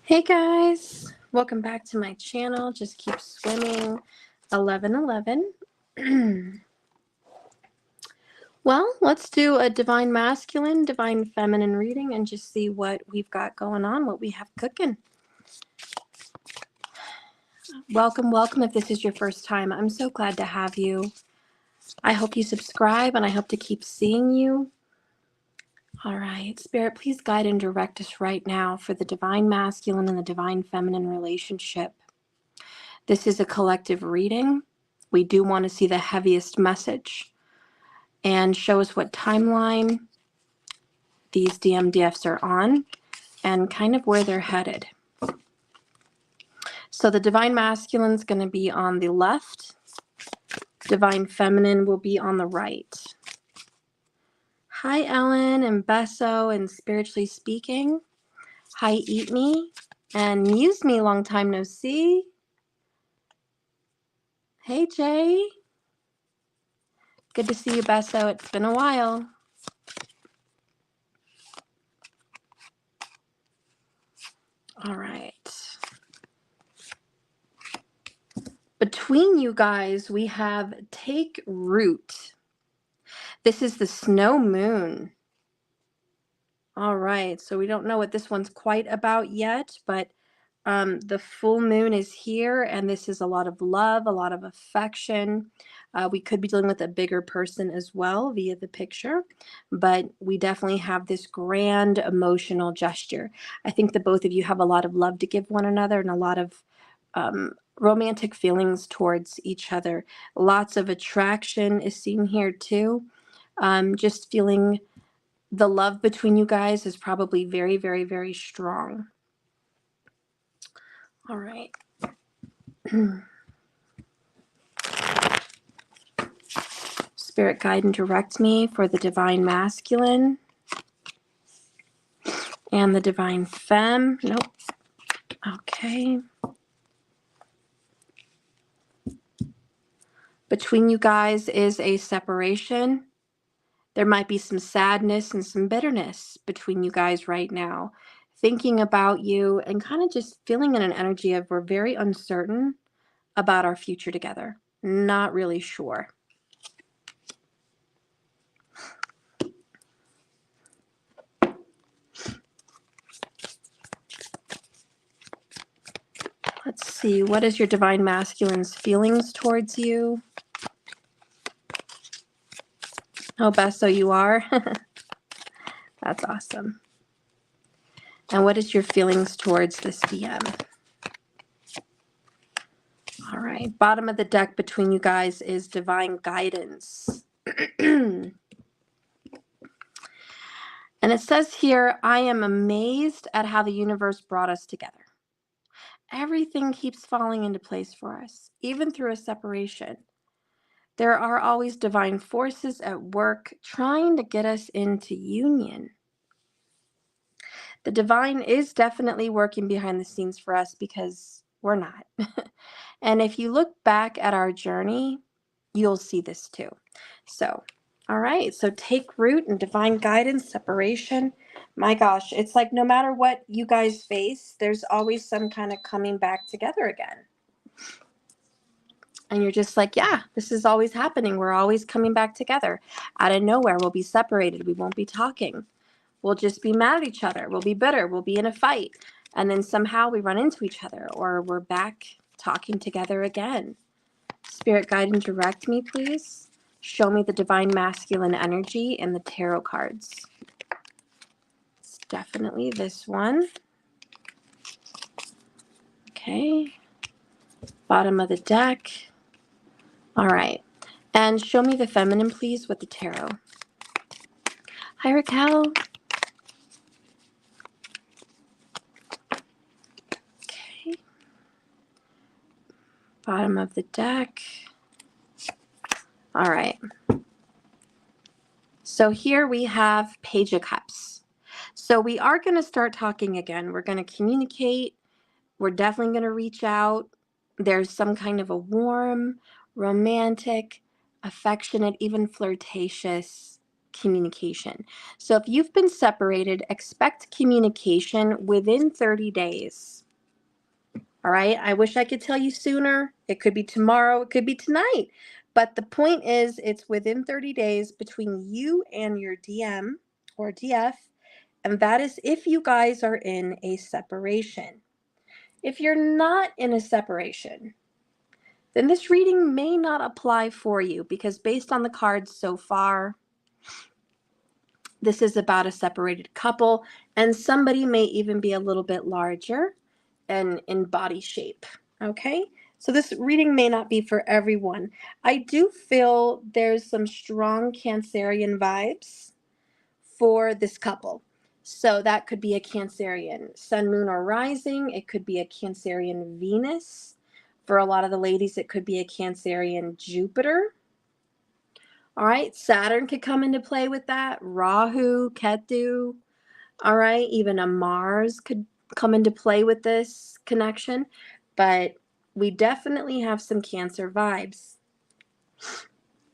Hey guys, welcome back to my channel. Just keep swimming 1111. Well, let's do a divine masculine, divine feminine reading and just see what we've got going on, what we have cooking. Welcome if this is your first time. I'm so glad to have you. I hope you subscribe and I hope to keep seeing you. All right, Spirit, please guide and direct us right now for the divine masculine and the divine feminine relationship. This is a collective reading. We do want to see the heaviest message and show us what timeline these DMDFs are on and kind of where they're headed. So the divine masculine is going to be on the left. Divine feminine will be on the right. Hi, Ellen and Besso and Spiritually Speaking. Hi, Eat Me and Muse Me, long time no see. Hey, Jay. Good to see you, Besso. It's been a while. All right. Between you guys, we have Take Root. This is the snow moon. All right, so we don't know what this one's quite about yet, but the full moon is here, and this is a lot of love, a lot of affection. We could be dealing with a bigger person as well via the picture, but we definitely have this grand emotional gesture. I think the both of you have a lot of love to give one another and a lot of romantic feelings towards each other. Lots of attraction is seen here too. Just feeling the love between you guys is probably very, very, very strong. All right. Spirit, guide and direct me for the divine masculine and the divine femme. Nope. Okay. Between you guys is a separation. There might be some sadness and some bitterness between you guys right now. Thinking about you and kind of just feeling in an energy of we're very uncertain about our future together. Not really sure. Let's see, what is your divine masculine's feelings towards you? Oh, Beth, so you are? That's awesome. And what is your feelings towards this DM? All right, bottom of the deck between you guys is divine guidance. And it says here, I am amazed at how the universe brought us together. Everything keeps falling into place for us, even through a separation. There are always divine forces at work trying to get us into union. The divine is definitely working behind the scenes for us because we're not. And if you look back at our journey, you'll see this too. So, all right, so take root in divine guidance, separation. My gosh, it's like no matter what you guys face, there's always some kind of coming back together again. And you're just like, yeah, this is always happening. We're always coming back together. Out of nowhere, we'll be separated. We won't be talking. We'll just be mad at each other. We'll be bitter. We'll be in a fight. And then somehow we run into each other or we're back talking together again. Spirit, guide and direct me, please. Show me the divine masculine energy in the tarot cards. It's definitely this one. Okay. Bottom of the deck. All right. And show me the feminine, please, with the tarot. Hi, Raquel. Okay. Bottom of the deck. All right. So here we have Page of Cups. So we are going to start talking again. We're going to communicate. We're definitely going to reach out. There's some kind of a warm, romantic, affectionate, even flirtatious communication. So if you've been separated, expect communication within 30 days. All right. I wish I could tell you sooner. It could be tomorrow. It could be tonight. But the point is, it's within 30 days between you and your DM or DF. And that is if you guys are in a separation. If you're not in a separation, then this reading may not apply for you because based on the cards so far, this is about a separated couple, and somebody may even be a little bit larger and in body shape. Okay, so this reading may not be for everyone. I do feel there's some strong Cancerian vibes for this couple. So that could be a Cancerian sun, moon, or rising. It could be a Cancerian Venus. For a lot of the ladies, it could be a Cancerian Jupiter. All right, Saturn could come into play with that. Rahu, Ketu. All right, even a Mars could come into play with this connection. But we definitely have some Cancer vibes.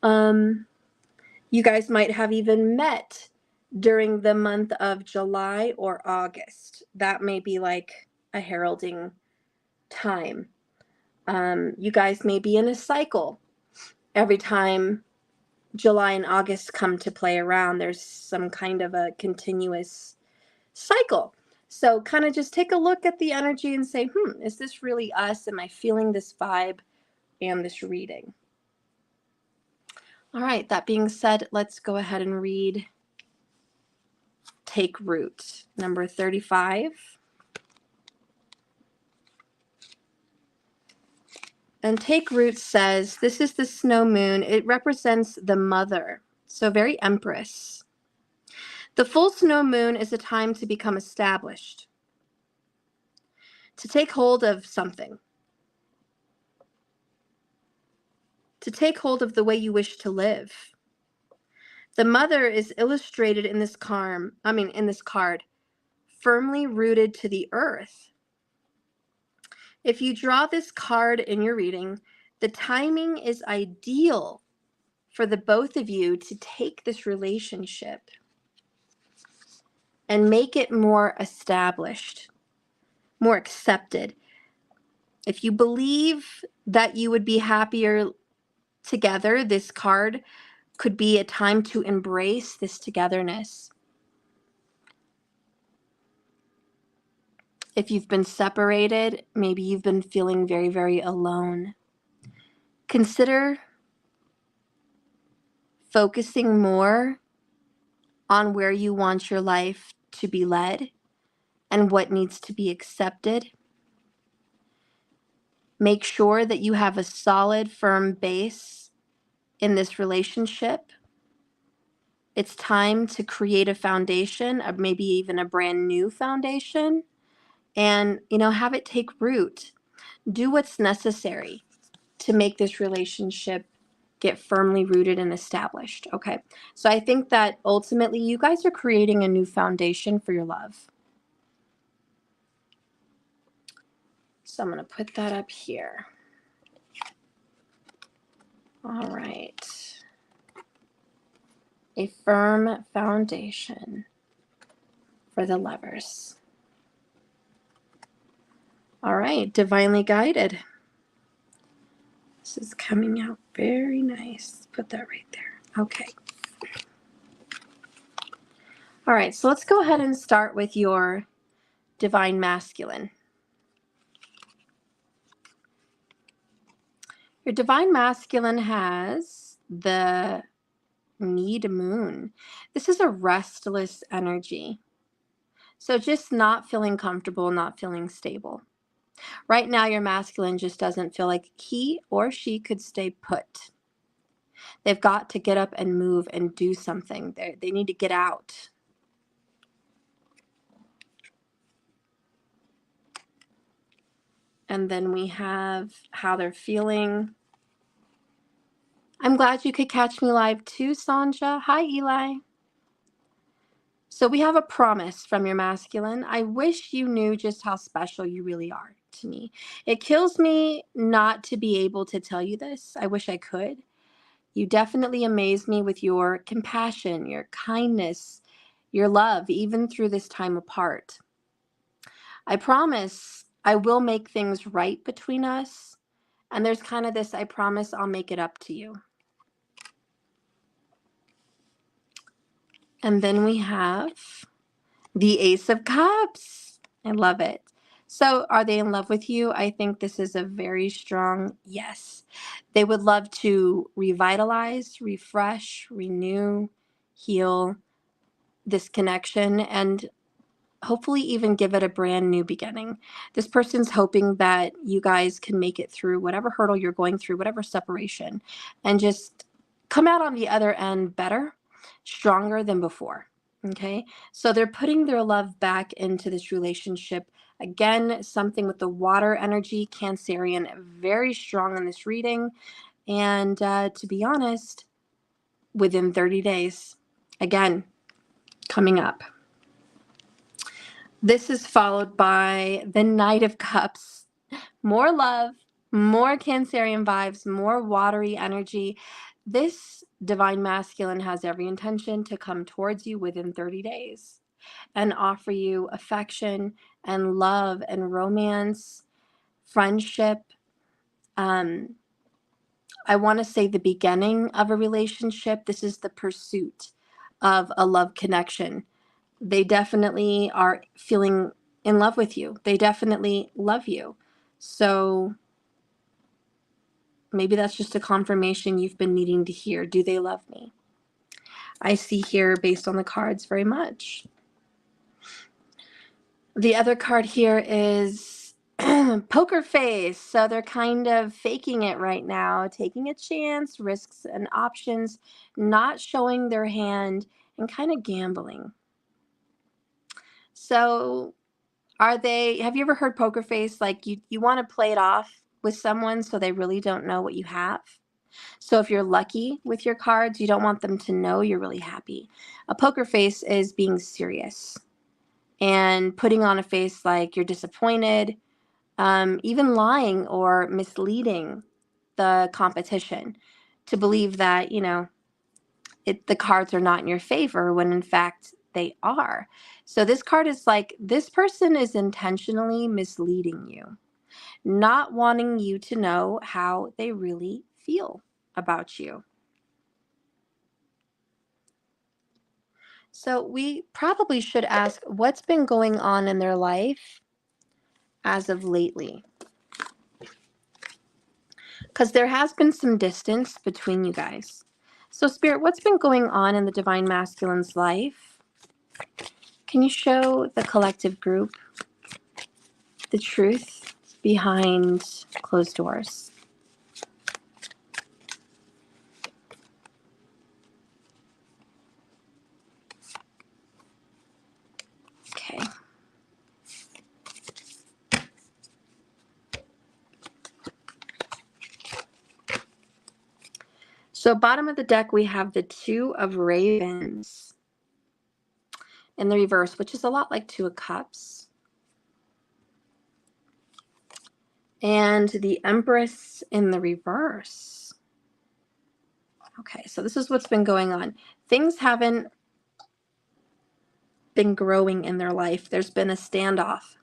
You guys might have even met during the month of July or August. That may be like a heralding time. You guys may be in a cycle. Every time July and August come to play around, there's some kind of a continuous cycle. So kind of just take a look at the energy and say, is this really us? Am I feeling this vibe and this reading? All right, that being said, let's go ahead and read Take Root, number 35. And Take Root says, this is the snow moon. It represents the mother, so very empress. The full snow moon is a time to become established, to take hold of something, to take hold of the way you wish to live. The mother is illustrated in this card, firmly rooted to the earth. If you draw this card in your reading, the timing is ideal for the both of you to take this relationship and make it more established, more accepted. If you believe that you would be happier together, this card could be a time to embrace this togetherness. If you've been separated, maybe you've been feeling very, very alone. Consider focusing more on where you want your life to be led and what needs to be accepted. Make sure that you have a solid, firm base in this relationship. It's time to create a foundation, or maybe even a brand new foundation, and have it take root. Do what's necessary to make this relationship get firmly rooted and established. Okay, so I think that ultimately you guys are creating a new foundation for your love. So I'm going to put that up here. All right. A firm foundation for the lovers. All right, divinely guided. This is coming out very nice. Put that right there. Okay. All right, so let's go ahead and start with your divine masculine. Your divine masculine has the need moon. This is a restless energy. So just not feeling comfortable, not feeling stable. Right now, your masculine just doesn't feel like he or she could stay put. They've got to get up and move and do something. They need to get out. And then we have how they're feeling. I'm glad you could catch me live too, Sanja. Hi, Eli. So we have a promise from your masculine. I wish you knew just how special you really are to me. It kills me not to be able to tell you this. I wish I could. You definitely amaze me with your compassion, your kindness, your love, even through this time apart. I promise I will make things right between us. And there's kind of this, I promise I'll make it up to you. And then we have the Ace of Cups. I love it. So, are they in love with you? I think this is a very strong yes. They would love to revitalize, refresh, renew, heal this connection, and hopefully even give it a brand new beginning. This person's hoping that you guys can make it through whatever hurdle you're going through, whatever separation, and just come out on the other end better, stronger than before. Okay. So they're putting their love back into this relationship. Again, something with the water energy, Cancerian, very strong in this reading. And to be honest, within 30 days, again, coming up. This is followed by the Knight of Cups. More love, more Cancerian vibes, more watery energy. This divine masculine has every intention to come towards you within 30 days and offer you affection and love and romance, friendship. I want to say the beginning of a relationship. This is the pursuit of a love connection. They definitely are feeling in love with you. They definitely love you. So maybe that's just a confirmation you've been needing to hear. Do they love me? I see here, based on the cards, very much. The other card here is poker face. So they're kind of faking it right now, taking a chance, risks and options, not showing their hand, and kind of gambling. So have you ever heard poker face? Like you want to play it off with someone so they really don't know what you have. So if you're lucky with your cards, you don't want them to know you're really happy. A poker face is being serious and putting on a face like you're disappointed, even lying or misleading the competition to believe that, the cards are not in your favor when in fact they are. So this card is like, this person is intentionally misleading you, not wanting you to know how they really feel about you. So we probably should ask what's been going on in their life as of lately. Because there has been some distance between you guys. So Spirit, what's been going on in the Divine Masculine's life? Can you show the collective group the truth behind closed doors? Okay. So bottom of the deck, we have the Two of Ravens in the reverse, which is a lot like Two of Cups. And the Empress in the reverse. Okay, so this is what's been going on. Things haven't been growing in their life. There's been a standoff.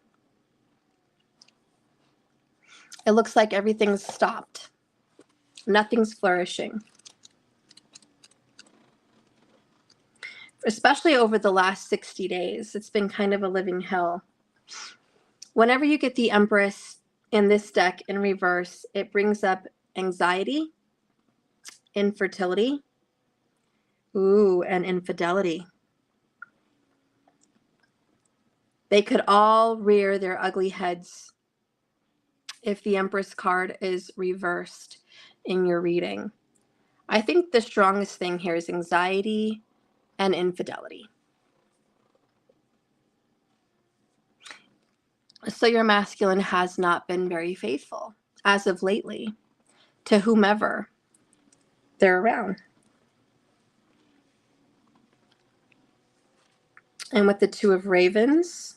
It looks like everything's stopped. Nothing's flourishing. Especially over the last 60 days. It's been kind of a living hell. Whenever you get the Empress in this deck in reverse, it brings up anxiety, infertility, and infidelity. They could all rear their ugly heads if the Empress card is reversed in your reading. I think the strongest thing here is anxiety and infidelity. So your masculine has not been very faithful as of lately to whomever they're around. And with the Two of Ravens,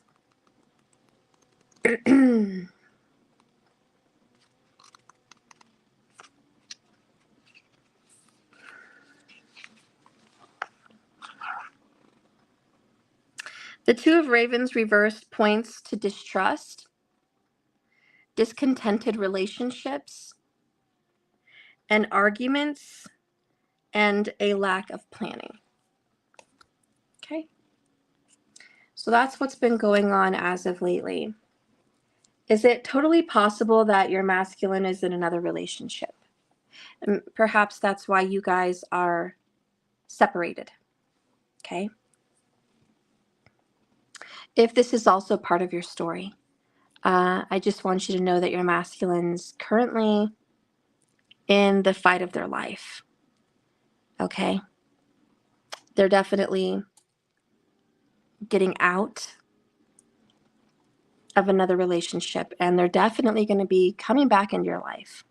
The Two of Ravens reversed points to distrust, discontented relationships, and arguments, and a lack of planning. Okay? So that's what's been going on as of lately. Is it totally possible that your masculine is in another relationship? And perhaps that's why you guys are separated. Okay? If this is also part of your story, I just want you to know that your masculine's currently in the fight of their life. Okay? They're definitely getting out of another relationship, and they're definitely going to be coming back into your life.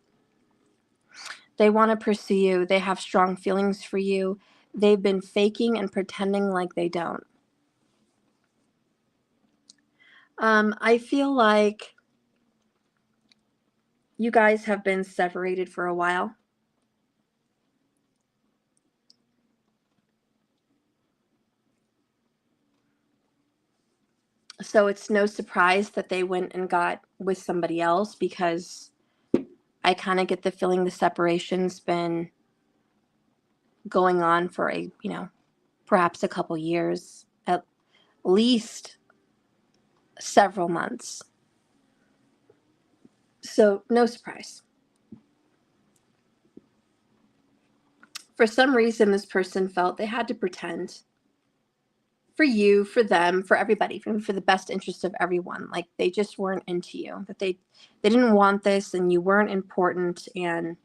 They want to pursue you. They have strong feelings for you. They've been faking and pretending like they don't. I feel like you guys have been separated for a while. So it's no surprise that they went and got with somebody else, because I kind of get the feeling the separation's been going on for perhaps a couple years, at least several months. So no surprise. For some reason, this person felt they had to pretend for you, for them, for everybody, for the best interest of everyone. Like they just weren't into you, that they didn't want this, and you weren't important, and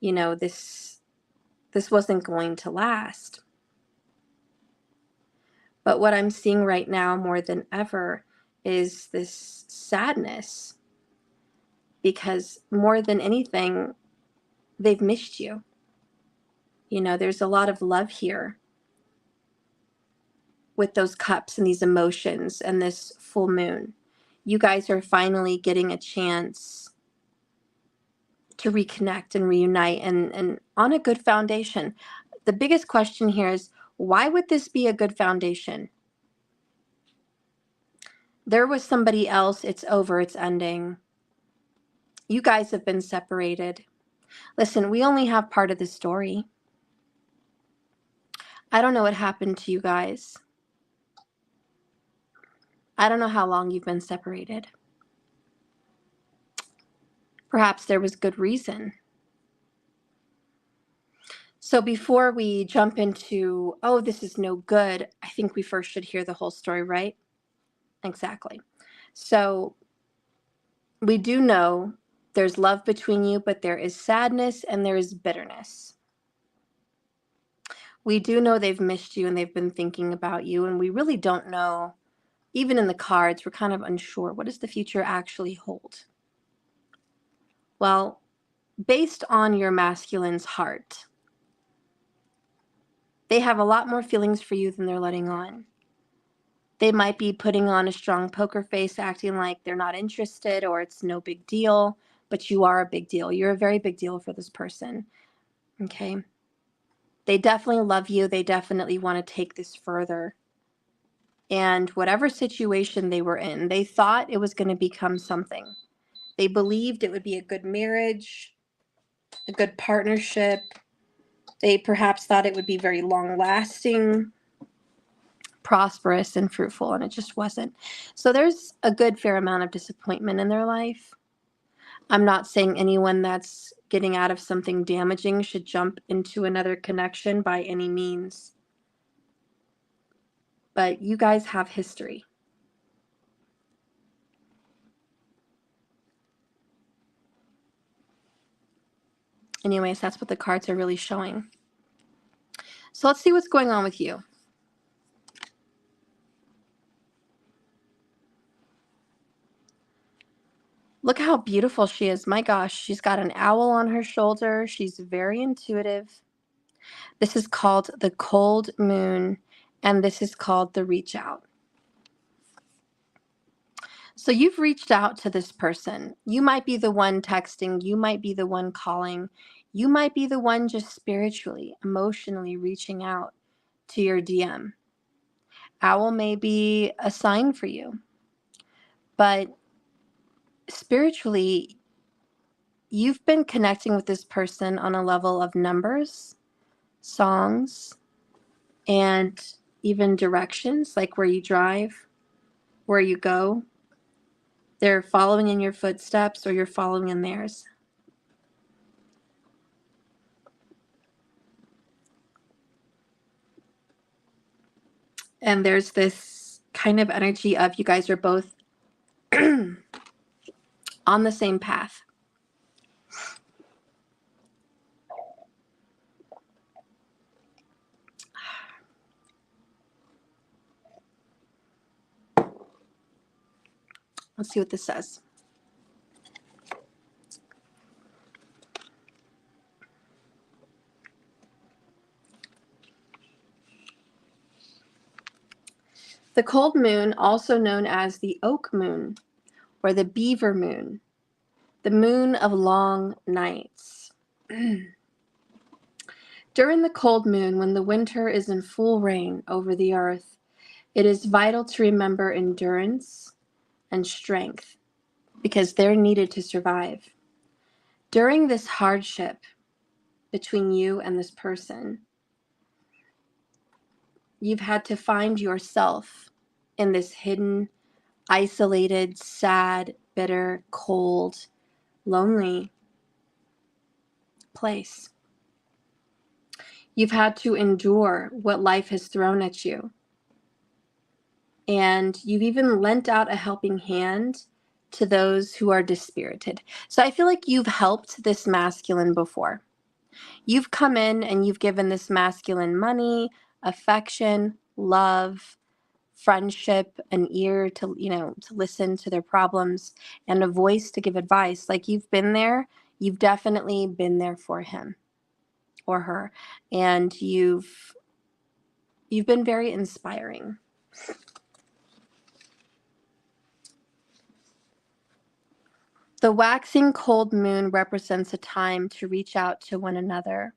this wasn't going to last. But what I'm seeing right now more than ever is this sadness, because more than anything, they've missed you. There's a lot of love here with those cups and these emotions and this full moon. You guys are finally getting a chance to reconnect and reunite, and on a good foundation. The biggest question here is, why would this be a good foundation? There was somebody else. It's over. It's ending. You guys have been separated. Listen, we only have part of the story. I don't know what happened to you guys. I don't know how long you've been separated. Perhaps there was good reason. So before we jump into, oh, this is no good, I think we first should hear the whole story, right? Exactly. So we do know there's love between you, but there is sadness and there is bitterness. We do know they've missed you and they've been thinking about you, and we really don't know. Even in the cards, we're kind of unsure. What does the future actually hold? Well, based on your masculine's heart, they have a lot more feelings for you than they're letting on. They might be putting on a strong poker face, acting like they're not interested or it's no big deal, but you are a big deal. You're a very big deal for this person. Okay? They definitely love you. They definitely want to take this further. And whatever situation they were in, they thought it was going to become something. They believed it would be a good marriage, a good partnership. They perhaps thought it would be very long-lasting, prosperous, and fruitful, and it just wasn't. So there's a good fair amount of disappointment in their life. I'm not saying anyone that's getting out of something damaging should jump into another connection by any means. But you guys have history. Anyways, that's what the cards are really showing. So let's see what's going on with you. Look how beautiful she is. My gosh, she's got an owl on her shoulder. She's very intuitive. This is called the cold moon, and this is called the reach out. So you've reached out to this person. You might be the one texting. You might be the one calling. You might be the one just spiritually, emotionally reaching out to your DM. Owl may be a sign for you, but spiritually, you've been connecting with this person on a level of numbers, songs, and even directions, like where you drive, where you go. They're following in your footsteps or you're following in theirs. And there's this kind of energy of you guys are both on the same path. Let's see what this says. The cold moon, also known as the oak moon or the beaver moon, the moon of long nights. During the cold moon, when the winter is in full reign over the earth, it is vital to remember endurance and strength because they're needed to survive. During this hardship between you and this person, you've had to find yourself in this hidden, isolated, sad, bitter, cold, lonely place. You've had to endure what life has thrown at you. And you've even lent out a helping hand to those who are dispirited. So I feel like you've helped this masculine before. You've come in and you've given this masculine money, affection, love, friendship, an ear to, to listen to their problems, and a voice to give advice. Like you've been there. You've definitely been there for him or her. And you've been very inspiring. The waxing cold moon represents a time to reach out to one another.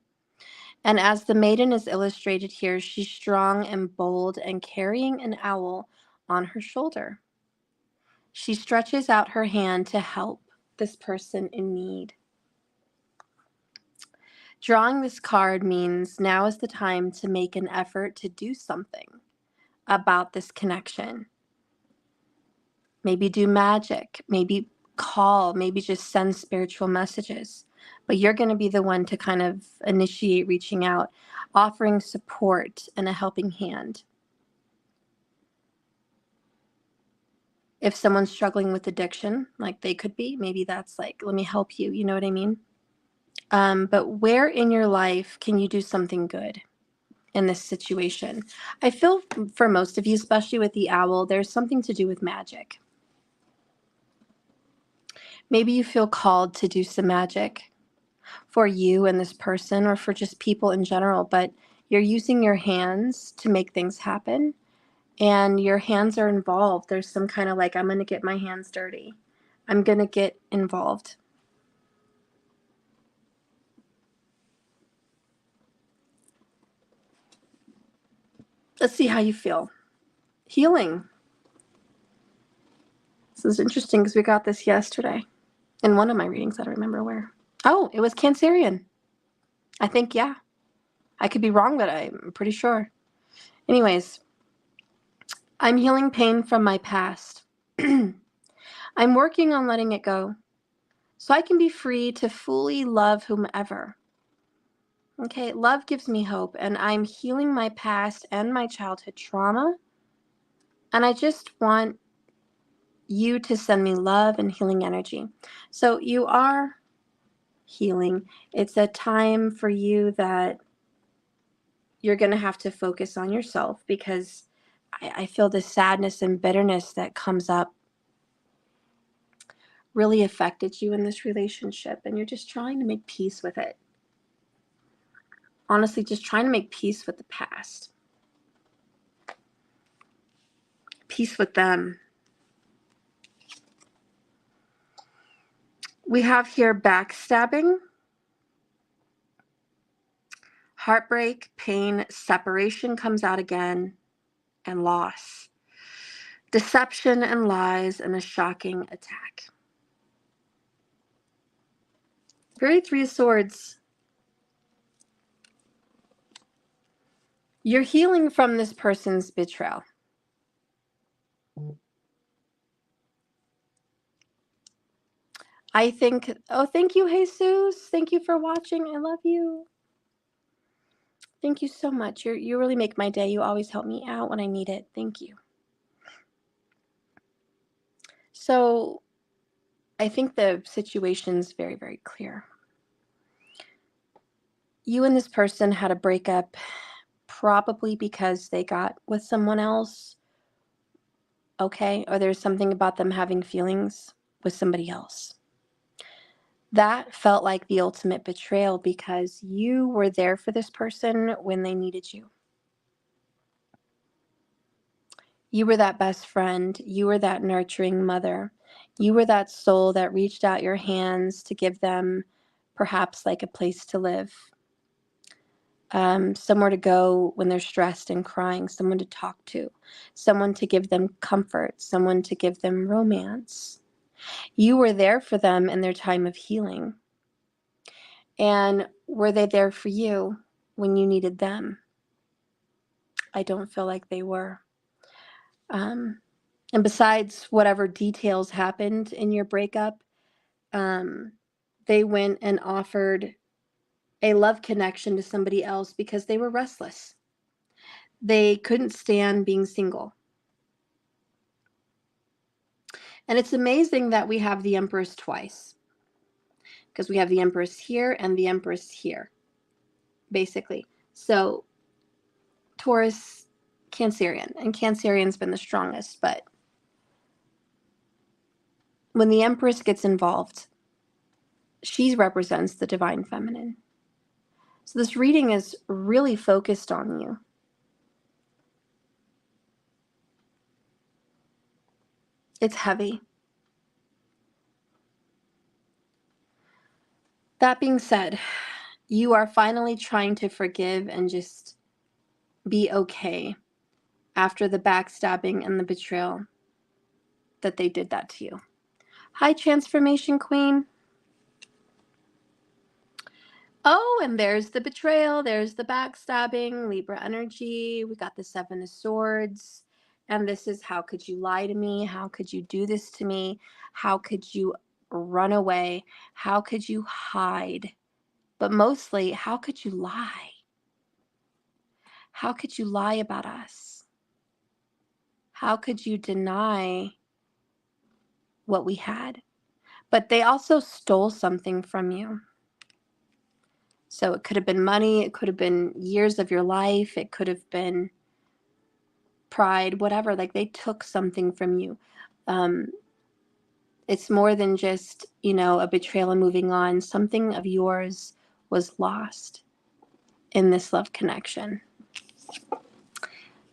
And as the maiden is illustrated here, she's strong and bold and carrying an owl on her shoulder. She stretches out her hand to help this person in need. Drawing this card means now is the time to make an effort to do something about this connection. Maybe do magic, maybe call, maybe just send spiritual messages. But you're going to be the one to kind of initiate reaching out, offering support and a helping hand. If someone's struggling with addiction, like they could be, maybe that's like, let me help you. You know what I mean? But where in your life can you do something good in this situation? I feel for most of you, especially with the owl, there's something to do with magic. Maybe you feel called to do some magic for you and this person or for just people in general, but you're using your hands to make things happen and your hands are involved. There's some kind of like, I'm going to get my hands dirty. I'm going to get involved. Let's see how you feel. Healing. This is interesting because we got this yesterday in one of my readings. I don't remember where. Oh, it was Cancerian. I think, yeah. I could be wrong, but I'm pretty sure. Anyways, I'm healing pain from my past. I'm working on letting it go so I can be free to fully love whomever. Okay, love gives me hope, and I'm healing my past and my childhood trauma. And I just want you to send me love and healing energy. So you are healing. It's a time for you that you're going to have to focus on yourself because I feel the sadness and bitterness that comes up really affected you in this relationship, and you're just trying to make peace with it. Honestly, just trying to make peace with the past. Peace with them. We have here backstabbing, heartbreak, pain, separation comes out again. and loss, deception and lies, and a shocking attack. Very Three of Swords. You're healing from this person's betrayal. I think, oh, thank you, Jesus. Thank you for watching. I love you. Thank you so much. You really make my day. You always help me out when I need it. Thank you. So I think the situation's very, very clear. You and this person had a breakup probably because they got with someone else, okay? Or there's something about them having feelings with somebody else. That felt like the ultimate betrayal because you were there for this person when they needed you. You were that best friend. You were that nurturing mother. You were that soul that reached out your hands to give them perhaps like a place to live, somewhere to go when they're stressed and crying, someone to talk to, someone to give them comfort, someone to give them romance. You were there for them in their time of healing. And were they there for you when you needed them? I don't feel like they were. And besides whatever details happened in your breakup, they went and offered a love connection to somebody else because they were restless. They couldn't stand being single. And it's amazing that we have the Empress twice, because we have the Empress here and the Empress here, basically. So Taurus, Cancerian, and Cancerian's been the strongest, but when the Empress gets involved, she represents the divine feminine. So this reading is really focused on you. It's heavy. That being said, you are finally trying to forgive and just be okay after the backstabbing and the betrayal that they did that to you. Hi, Transformation Queen. Oh, and there's the betrayal. There's the backstabbing, Libra energy. We got the Seven of Swords. And this is, how could you lie to me? How could you do this to me? How could you run away? How could you hide? But mostly, how could you lie? How could you lie about us? How could you deny what we had? But they also stole something from you. So it could have been money, it could have been years of your life, it could have been pride, whatever. Like, they took something from you. It's more than just, a betrayal and moving on. Something of yours was lost in this love connection.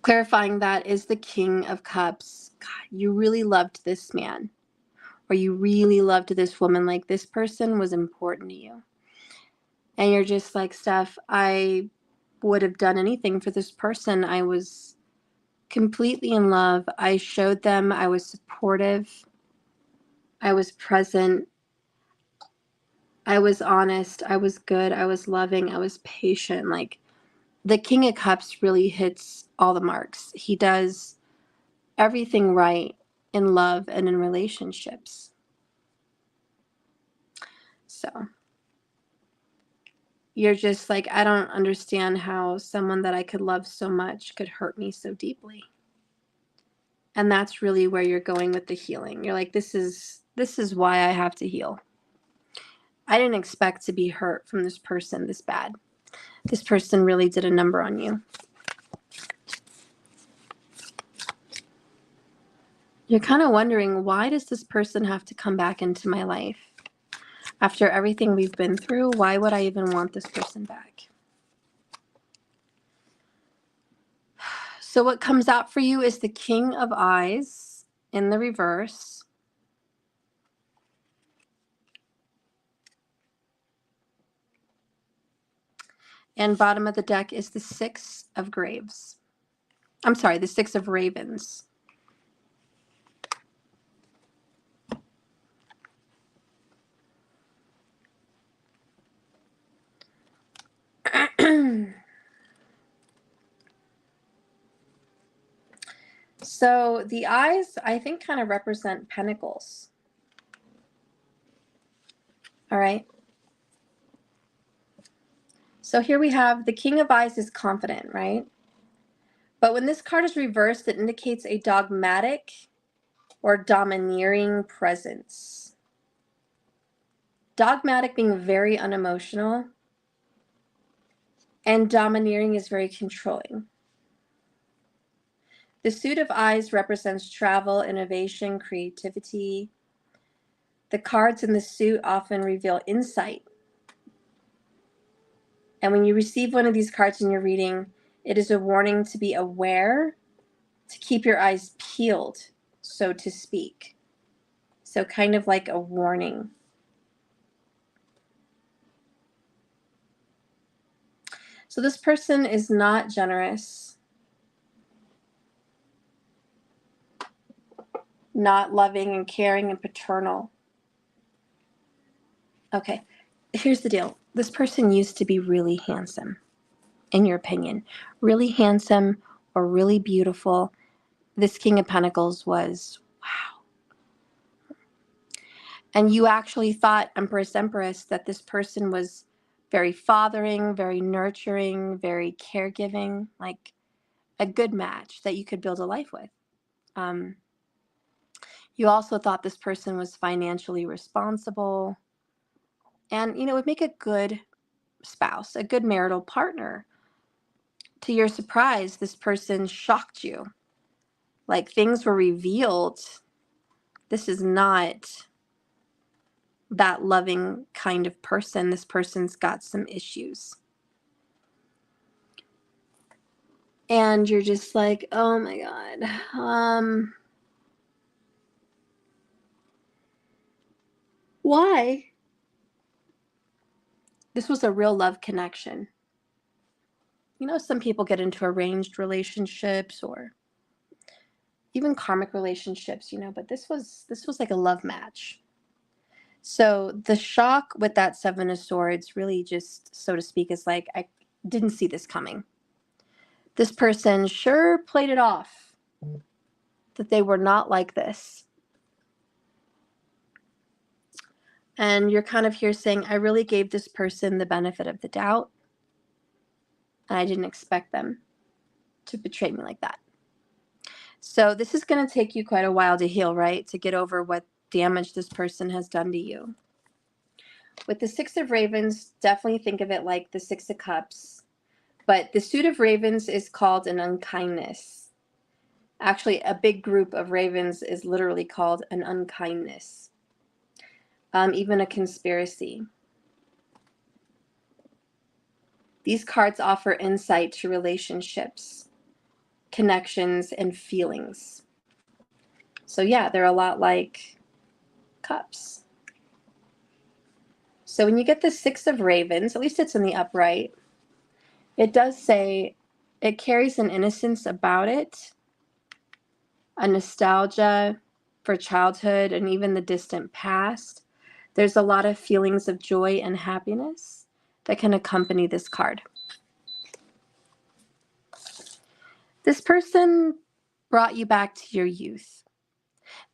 Clarifying that is the King of Cups. God, you really loved this man, or you really loved this woman. Like, this person was important to you. And you're just like, Steph, I would have done anything for this person. I was completely in love. I showed them I was supportive. I was present. I was honest. I was good. I was loving. I was patient. Like, the King of Cups really hits all the marks. He does everything right in love and in relationships. So you're just like, I don't understand how someone that I could love so much could hurt me so deeply. And that's really where you're going with the healing. You're like, this is why I have to heal. I didn't expect to be hurt from this person this bad. This person really did a number on you. You're kind of wondering, why does this person have to come back into my life? After everything we've been through, why would I even want this person back? So what comes out for you is the King of Eyes in the reverse. And bottom of the deck is the Six of Graves. I'm sorry, the Six of Ravens. So the eyes, I think, kind of represent pentacles. All right. So here we have the King of Eyes is confident, right? But when this card is reversed, it indicates a dogmatic or domineering presence. Dogmatic being very unemotional, and domineering is very controlling. The suit of eyes represents travel, innovation, creativity. The cards in the suit often reveal insight. And when you receive one of these cards in your reading, it is a warning to be aware, to keep your eyes peeled, so to speak. So kind of like a warning. So this person is not generous, not loving and caring and paternal. Okay, here's the deal. This person used to be really handsome, in your opinion. Really handsome or really beautiful. This King of Pentacles was, wow. And you actually thought, Empress, that this person was very fathering, very nurturing, very caregiving, like a good match that you could build a life with. You also thought this person was financially responsible and, would make a good spouse, a good marital partner. To your surprise, this person shocked you. Like things were revealed. This is not that loving kind of person. This person's got some issues. And you're just like, oh my God. Why? This was a real love connection. Some people get into arranged relationships or even karmic relationships, but this was like a love match. So the shock with that Seven of Swords really just, so to speak, is like, I didn't see this coming. This person sure played it off that they were not like this. And you're kind of here saying, I really gave this person the benefit of the doubt, and I didn't expect them to betray me like that. So this is going to take you quite a while to heal, right? To get over what damage this person has done to you. With the Six of Ravens, definitely think of it like the Six of Cups. But the suit of ravens is called an unkindness. Actually, a big group of ravens is literally called an unkindness. Even a conspiracy. These cards offer insight to relationships, connections, and feelings. So yeah, they're a lot like cups. So when you get the Six of Ravens, at least it's in the upright, it does say it carries an innocence about it, a nostalgia for childhood and even the distant past. There's a lot of feelings of joy and happiness that can accompany this card. This person brought you back to your youth.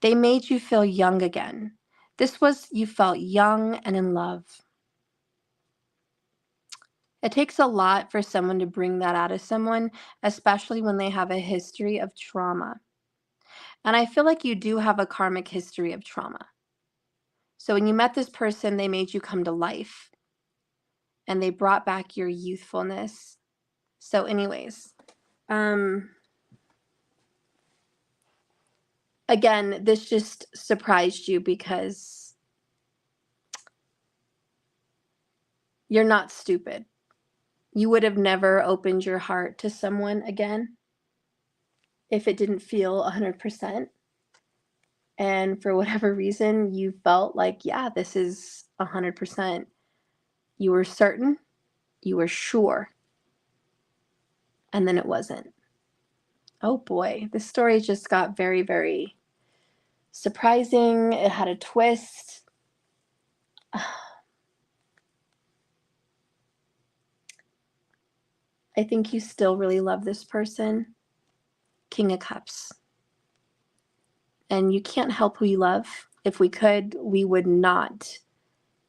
They made you feel young again. This was, you felt young and in love. It takes a lot for someone to bring that out of someone, especially when they have a history of trauma. And I feel like you do have a karmic history of trauma. So when you met this person, they made you come to life. And they brought back your youthfulness. So anyways, again, this just surprised you because you're not stupid. You would have never opened your heart to someone again if it didn't feel 100%. And for whatever reason, you felt like, yeah, this is 100%. You were certain, you were sure, and then it wasn't. Oh boy, this story just got very, very surprising. It had a twist. I think you still really love this person. King of Cups. And you can't help who you love. If we could, we would not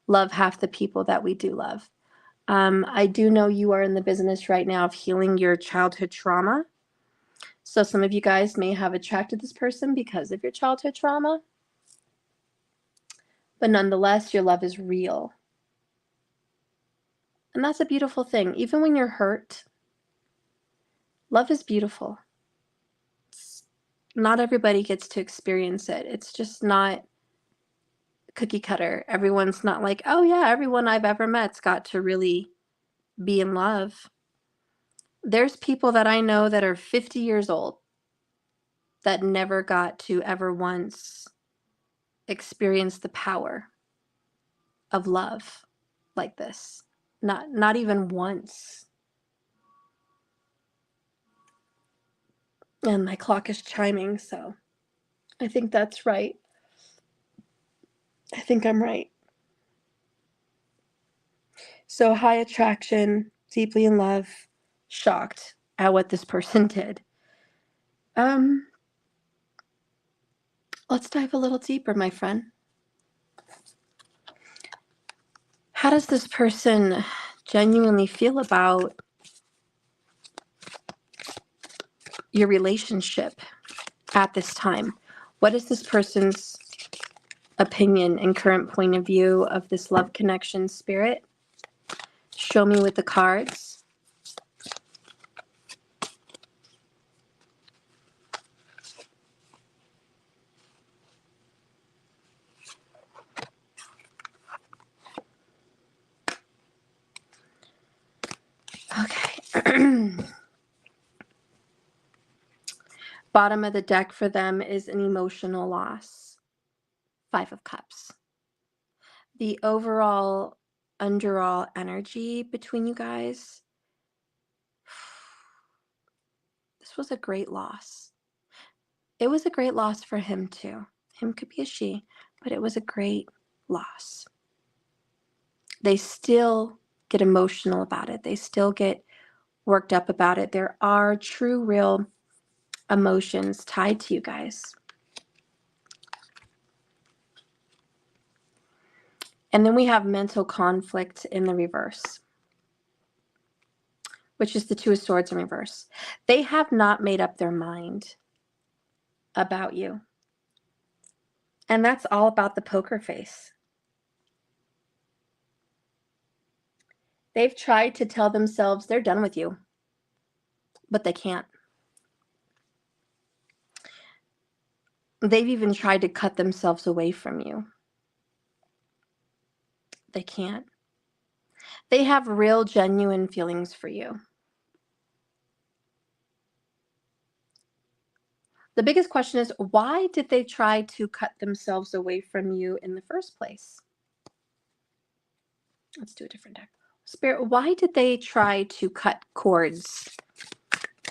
love half the people that we do love. I do know you are in the business right now of healing your childhood trauma. So some of you guys may have attracted this person because of your childhood trauma. But nonetheless, your love is real. And that's a beautiful thing. Even when you're hurt, love is beautiful. Not everybody gets to experience it. It's just not cookie cutter. Everyone's not like, oh yeah, everyone I've ever met's got to really be in love. There's people that I know that are 50 years old that never got to ever once experience the power of love like this. Not even once. And my clock is chiming, so I think that's right. I think I'm right. So high attraction, deeply in love, shocked at what this person did. Let's dive a little deeper, my friend. How does this person genuinely feel about your relationship at this time? What is this person's opinion and current point of view of this love connection spirit? Show me with the cards. Okay. Bottom of the deck for them is an emotional loss. 5 of Cups. The overall underall energy between you guys, this was a great loss. It was a great loss for him too. Him could be a she, but it was a great loss. They still get emotional about it. They still get worked up about it. There are true, real emotions tied to you guys. And then we have mental conflict in the reverse, which is the Two of Swords in reverse. They have not made up their mind about you. And that's all about the poker face. They've tried to tell themselves they're done with you, but they can't. They've even tried to cut themselves away from you. They can't. They have real, genuine feelings for you. The biggest question is, why did they try to cut themselves away from you in the first place? Let's do a different deck. Spirit, why did they try to cut cords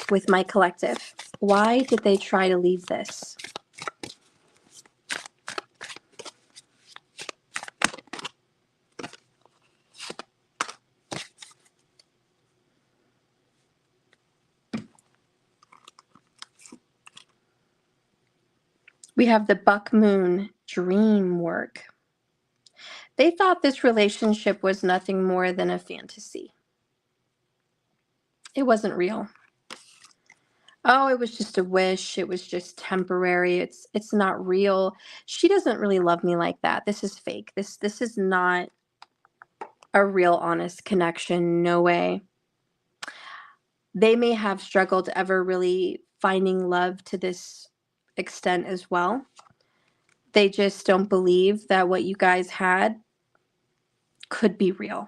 with my collective? Why did they try to leave this? We have the Buck Moon dream work. They thought this relationship was nothing more than a fantasy. It wasn't real. Oh, it was just a wish. It was just temporary. It's not real. She doesn't really love me like that. This is fake. This is not a real honest connection. No way. They may have struggled ever really finding love to this extent as well. They just don't believe that what you guys had could be real.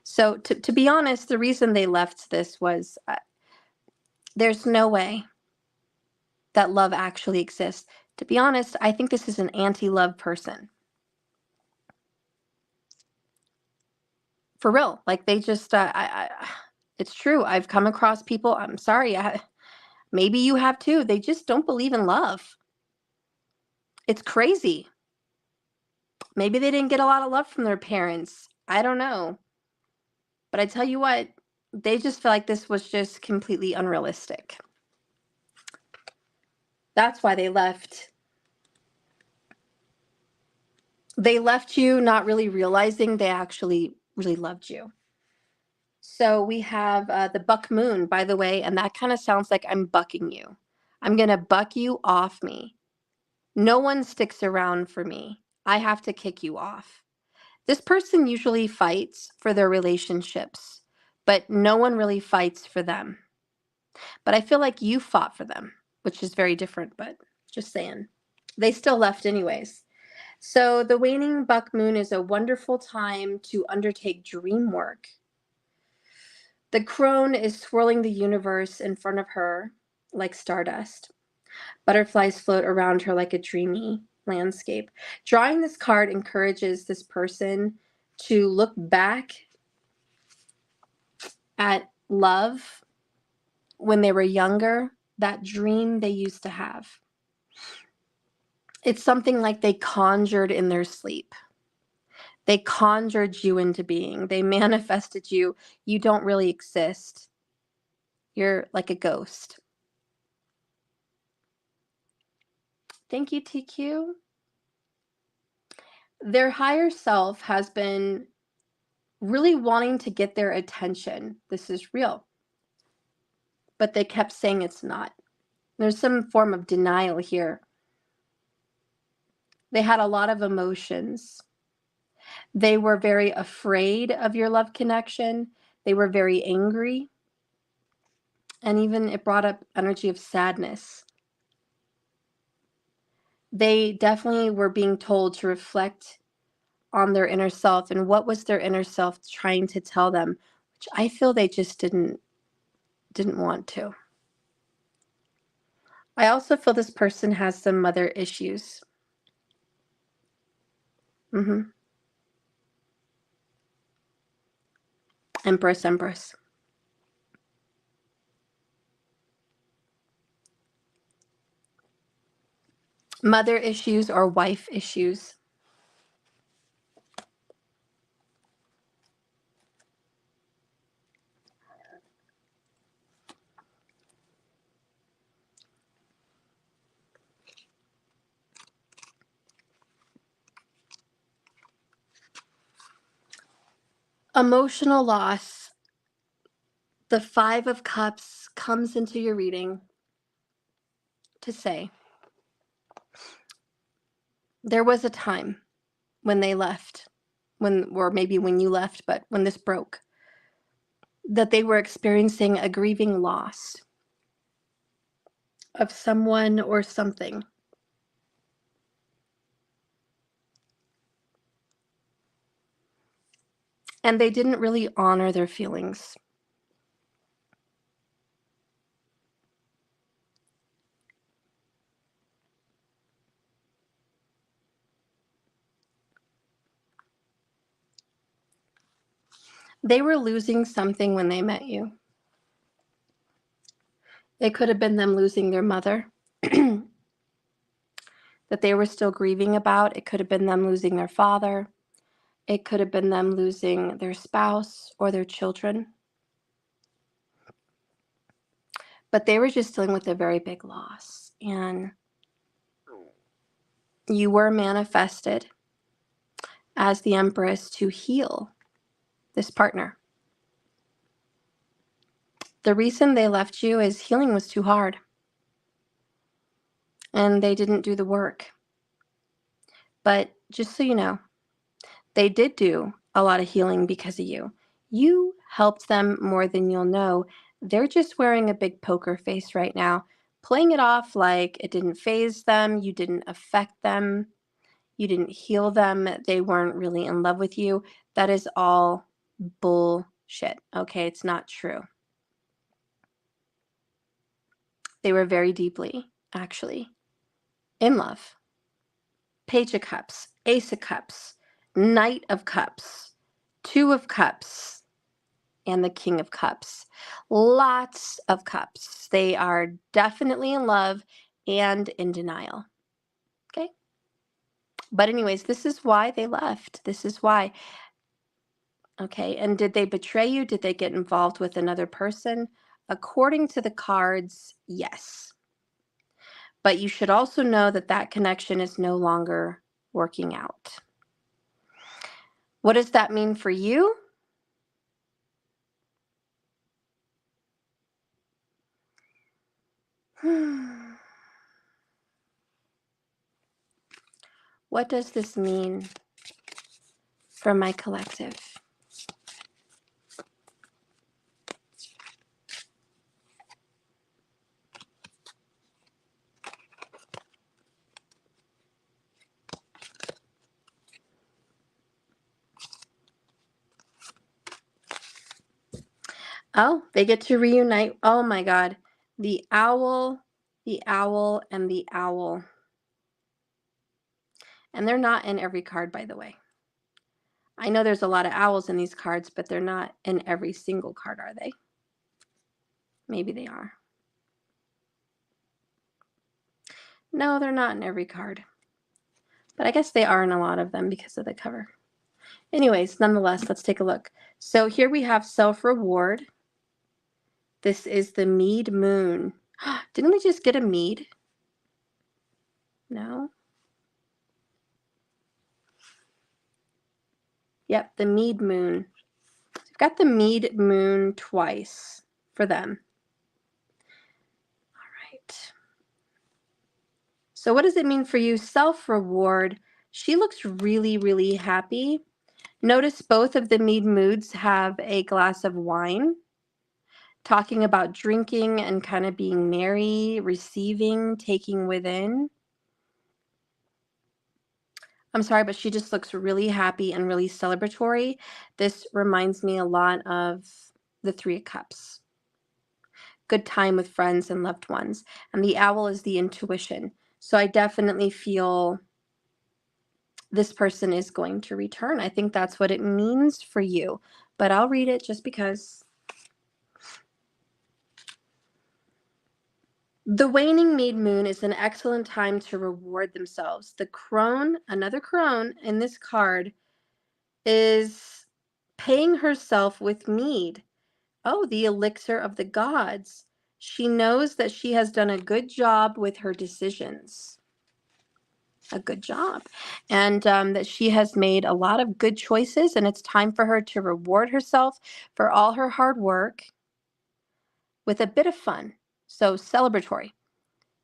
So to be honest, the reason they left this was there's no way that love actually exists. To be honest, I think this is an anti-love person. For real. Like they just, it's true. I've come across people. I'm sorry. Maybe you have too. They just don't believe in love. It's crazy. Maybe they didn't get a lot of love from their parents. I don't know. But I tell you what, they just feel like this was just completely unrealistic. That's why they left. They left you not really realizing they actually really loved you. So we have the buck moon, by the way, and that kind of sounds like I'm bucking you. I'm going to buck you off me. No one sticks around for me. I have to kick you off. This person usually fights for their relationships, but no one really fights for them. But I feel like you fought for them, which is very different, but just saying. They still left anyways. So the waning buck moon is a wonderful time to undertake dream work. The crone is swirling the universe in front of her like stardust. Butterflies float around her like a dreamy landscape. Drawing this card encourages this person to look back at love when they were younger, that dream they used to have. It's something like they conjured in their sleep. They conjured you into being. They manifested you. You don't really exist. You're like a ghost. Thank you, TQ. Their higher self has been really wanting to get their attention. This is real. But they kept saying it's not. There's some form of denial here. They had a lot of emotions. They were very afraid of your love connection. They were very angry. And even it brought up energy of sadness. They definitely were being told to reflect on their inner self and what was their inner self trying to tell them, which I feel they just didn't want to. I also feel this person has some mother issues. Empress, Empress. Mother issues or wife issues. Emotional loss. The 5 of Cups comes into your reading to say, there was a time when they left, or maybe when you left, but when this broke, that they were experiencing a grieving loss of someone or something. And they didn't really honor their feelings. They were losing something when they met you. It could have been them losing their mother that they were still grieving about. It could have been them losing their father. It could have been them losing their spouse or their children. But they were just dealing with a very big loss. And you were manifested as the Empress to heal this partner. The reason they left you is healing was too hard. And they didn't do the work. But just so you know, they did do a lot of healing because of you. You helped them more than you'll know. They're just wearing a big poker face right now, playing it off like it didn't faze them, you didn't affect them, you didn't heal them, they weren't really in love with you. That is all bullshit, okay? It's not true. They were very deeply, actually, in love. Page of Cups, Ace of Cups, Knight of Cups, Two of Cups, and the King of Cups. Lots of cups. They are definitely in love and in denial. Okay? But anyways, this is why they left. This is why. Okay, and did they betray you? Did they get involved with another person? According to the cards, yes. But you should also know that that connection is no longer working out. What does that mean for you? What does this mean for my collective? Oh, they get to reunite. Oh my God. The owl, the owl, and the owl. And they're not in every card, by the way. I know there's a lot of owls in these cards, but they're not in every single card, are they? Maybe they are. No, they're not in every card. But I guess they are in a lot of them because of the cover. Anyways, nonetheless, let's take a look. So here we have self-reward. This is the Mead Moon. Didn't we just get a mead? No? Yep, the Mead Moon. We've got the Mead Moon twice for them. All right. So what does it mean for you? Self-reward. She looks really, really happy. Notice both of the Mead Moods have a glass of wine, talking about drinking and kind of being merry, receiving, taking within. I'm sorry, but she just looks really happy and really celebratory. This reminds me a lot of the Three of Cups. Good time with friends and loved ones. And the owl is the intuition. So I definitely feel this person is going to return. I think that's what it means for you. But I'll read it just because. The waning Mead Moon is an excellent time to reward themselves. The crone, another crone in this card, is paying herself with mead. Oh, the elixir of the gods. She knows that she has done a good job with her decisions. A good job. And that she has made a lot of good choices, and it's time for her to reward herself for all her hard work with a bit of fun. So celebratory.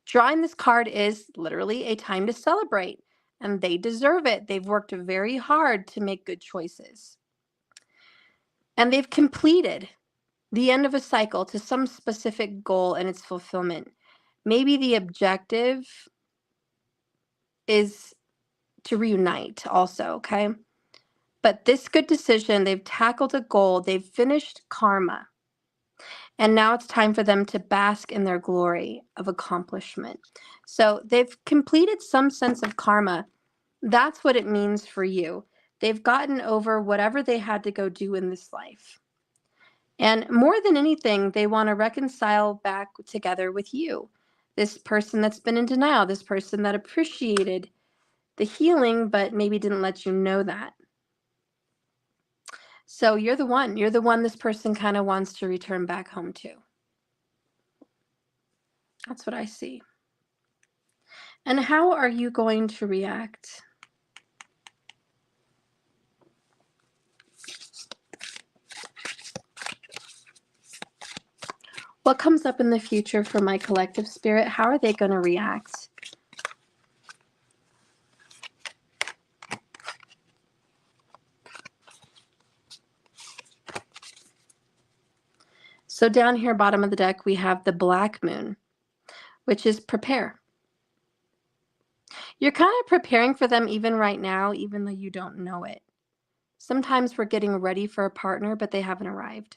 Drawing this card is literally a time to celebrate, and they deserve it. They've worked very hard to make good choices. And they've completed the end of a cycle to some specific goal and its fulfillment. Maybe the objective is to reunite also, okay? But this good decision, they've tackled a goal, they've finished karma. And now it's time for them to bask in their glory of accomplishment. So they've completed some sense of karma. That's what it means for you. They've gotten over whatever they had to go do in this life. And more than anything, they want to reconcile back together with you. This person that's been in denial, this person that appreciated the healing, but maybe didn't let you know that. So you're the one. You're the one this person kind of wants to return back home to. That's what I see. And how are you going to react? What comes up in the future for my collective spirit? How are they going to react? So down here, bottom of the deck, we have the Black Moon, which is prepare. You're kind of preparing for them even right now, even though you don't know it. Sometimes we're getting ready for a partner, but they haven't arrived.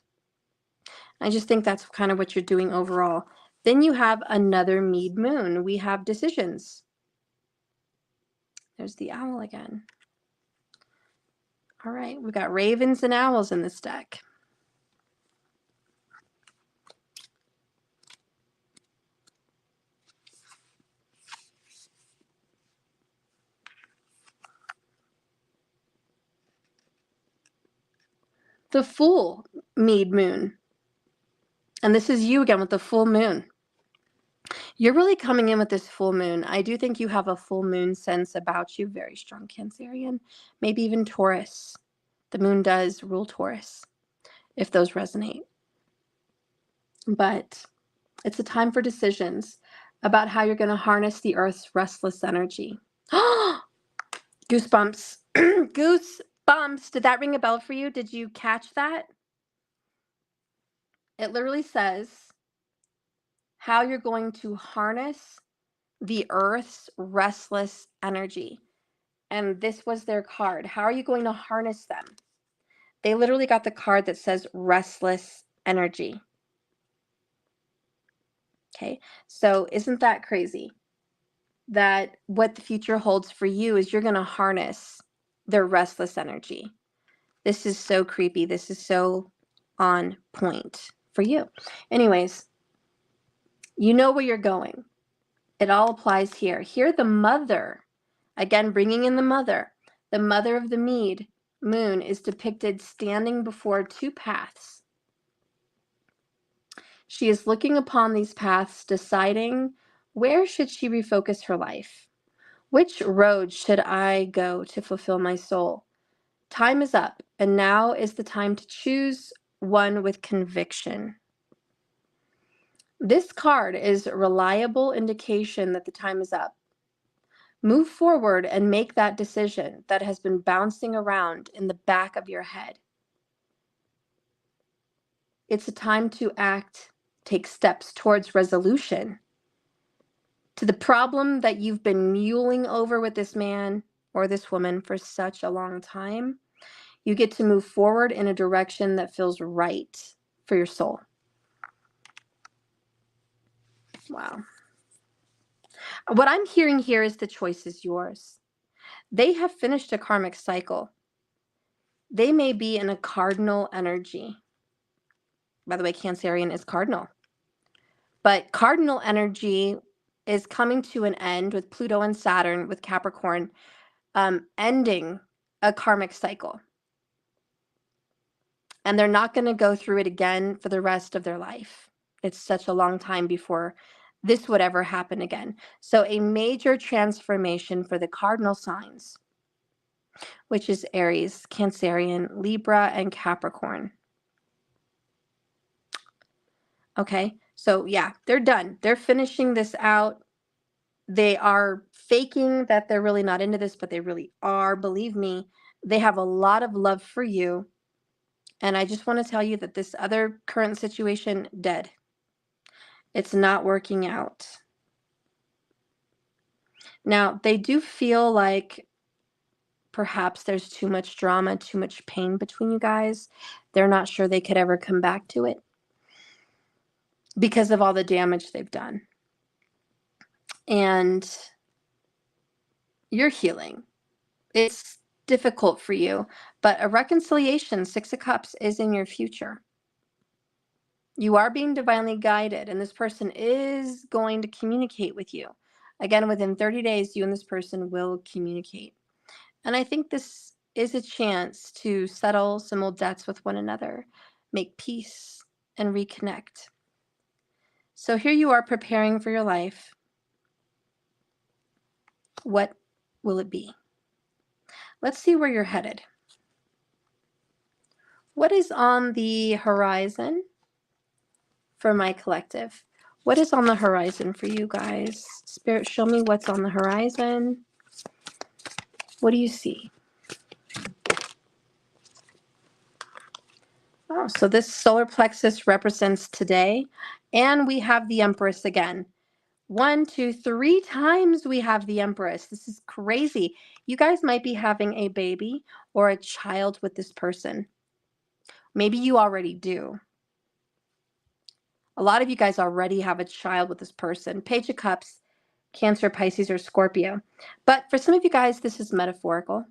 I just think that's kind of what you're doing overall. Then you have another Mead Moon. We have decisions. There's the owl again. All right, we've got ravens and owls in this deck. The full mead moon. And this is you again with the full moon. You're really coming in with this full moon. I do think you have a full moon sense about you. Very strong Cancerian. Maybe even Taurus. The moon does rule Taurus, if those resonate. But it's a time for decisions about how you're going to harness the Earth's restless energy. Goosebumps. Goosebumps. Did that ring a bell for you? Did you catch that? It literally says how you're going to harness the Earth's restless energy. And this was their card. How are you going to harness them? They literally got the card that says restless energy. Okay, so isn't that crazy? That what the future holds for you is you're going to harness their restless energy. This is so creepy. This is so on point for you. Anyways, you know where you're going. It all applies here. Here, the mother, again, bringing in the mother of the mead moon is depicted standing before two paths. She is looking upon these paths, deciding where should she refocus her life? Which road should I go to fulfill my soul? Time is up, and now is the time to choose one with conviction. This card is a reliable indication that the time is up. Move forward and make that decision that has been bouncing around in the back of your head. It's a time to act, take steps towards resolution to the problem that you've been mulling over with this man or this woman for such a long time. You get to move forward in a direction that feels right for your soul. Wow. What I'm hearing here is the choice is yours. They have finished a karmic cycle. They may be in a cardinal energy. By the way, Cancerian is cardinal. But cardinal energy is coming to an end with Pluto and Saturn, with Capricorn, ending a karmic cycle. And they're not going to go through it again for the rest of their life. It's such a long time before this would ever happen again. So a major transformation for the cardinal signs, which is Aries, Cancerian, Libra, and Capricorn. Okay, so yeah, they're done. They're finishing this out. They are faking that they're really not into this, but they really are. Believe me, they have a lot of love for you. And I just want to tell you that this other current situation, dead. It's not working out. Now, they do feel like perhaps there's too much drama, too much pain between you guys. They're not sure they could ever come back to it because of all the damage they've done. And you're healing. It's difficult for you, but a reconciliation, 6 of Cups, is in your future. You are being divinely guided, and this person is going to communicate with you. Again, within 30 days, you and this person will communicate. And I think this is a chance to settle some old debts with one another, make peace, and reconnect. So here you are preparing for your life. What will it be? Let's see where you're headed. What is on the horizon for my collective? What is on the horizon for you guys? Spirit, show me what's on the horizon. What do you see? Oh, so this solar plexus represents today, and we have the Empress again. 1, 2, 3 times we have the Empress. This is crazy. You guys might be having a baby or a child with this person. Maybe you already do. A lot of you guys already have a child with this person. Page of Cups, Cancer, Pisces, or Scorpio. But for some of you guys, this is metaphorical.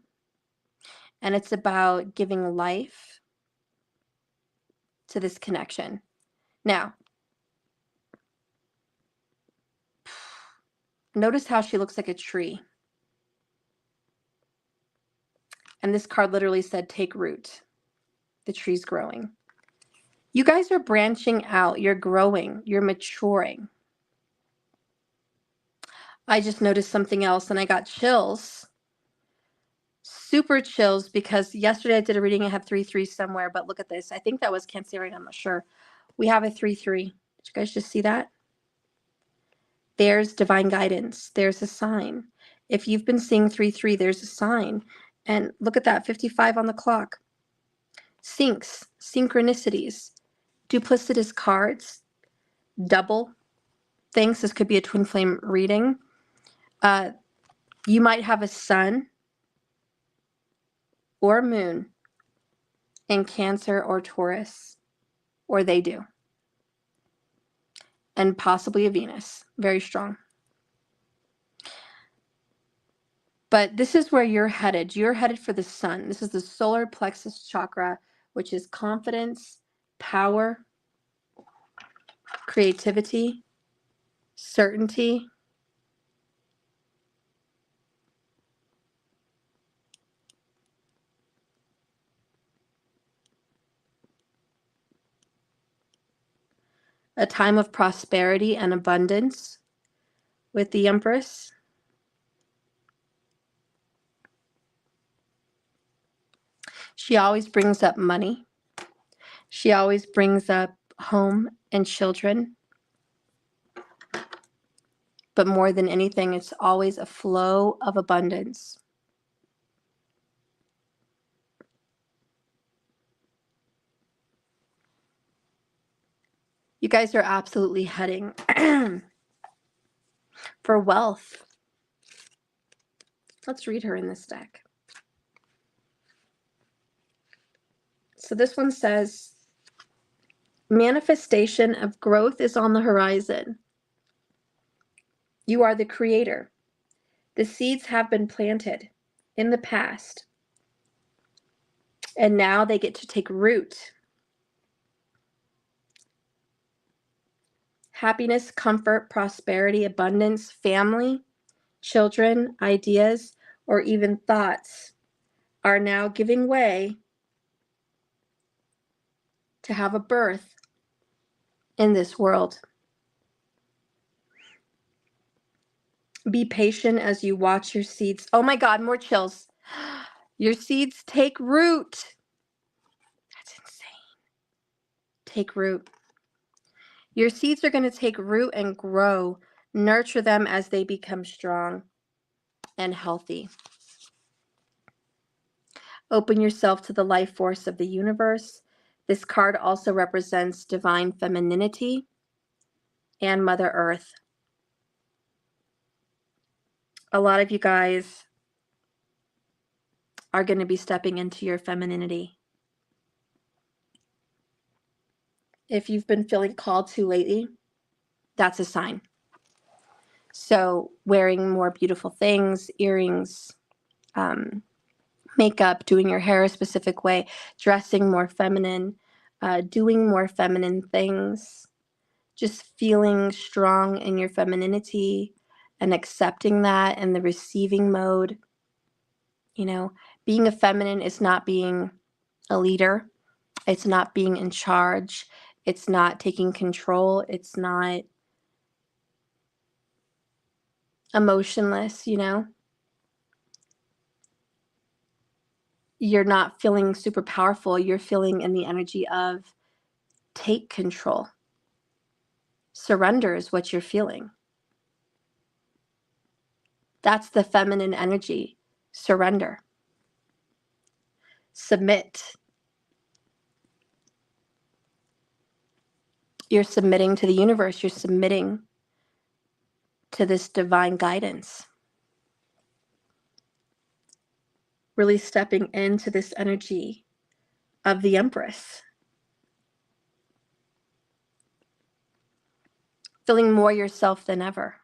And it's about giving life to this connection. Now, notice how she looks like a tree. And this card literally said, take root. the tree's growing. You guys are branching out. You're growing. You're maturing. I just noticed something else and I got chills. Super chills, because yesterday I did a reading. I have 3-3 somewhere, but look at this. I think that was Cancerian. I'm not sure. We have a 3-3. Did you guys just see that? There's divine guidance. There's a sign. If you've been seeing 3-3, there's a sign. And look at that, 55 on the clock. Syncs, synchronicities, duplicitous cards, double things. This could be a twin flame reading. You might have a sun or moon in Cancer or Taurus, or they do. And possibly a Venus, very strong. But this is where you're headed. You're headed for the sun. This is the solar plexus chakra, which is confidence, power, creativity, certainty. A time of prosperity and abundance with the Empress. She always brings up money. She always brings up home and children. But more than anything, it's always a flow of abundance. You guys are absolutely heading for wealth. Let's read her in this deck. So this one says, manifestation of growth is on the horizon. You are the creator. The seeds have been planted in the past, and now they get to take root. Happiness, comfort, prosperity, abundance, family, children, ideas, or even thoughts are now giving way to have a birth in this world. Be patient as you watch your seeds. Oh my God, more chills. Your seeds take root. That's insane. Take root. Your seeds are going to take root and grow. Nurture them as they become strong and healthy. Open yourself to the life force of the universe. This card also represents divine femininity and Mother Earth. A lot of you guys are going to be stepping into your femininity. If you've been feeling called to lately, that's a sign. So wearing more beautiful things, earrings, makeup, doing your hair a specific way, dressing more feminine, doing more feminine things, just feeling strong in your femininity and accepting that in the receiving mode. You know, being a feminine is not being a leader. It's not being in charge. It's not taking control. It's not emotionless, you know. You're not feeling super powerful. You're feeling in the energy of take control. Surrender is what you're feeling. That's the feminine energy. Surrender. Submit. You're submitting to the universe. You're submitting to this divine guidance. Really stepping into this energy of the Empress. Feeling more yourself than ever.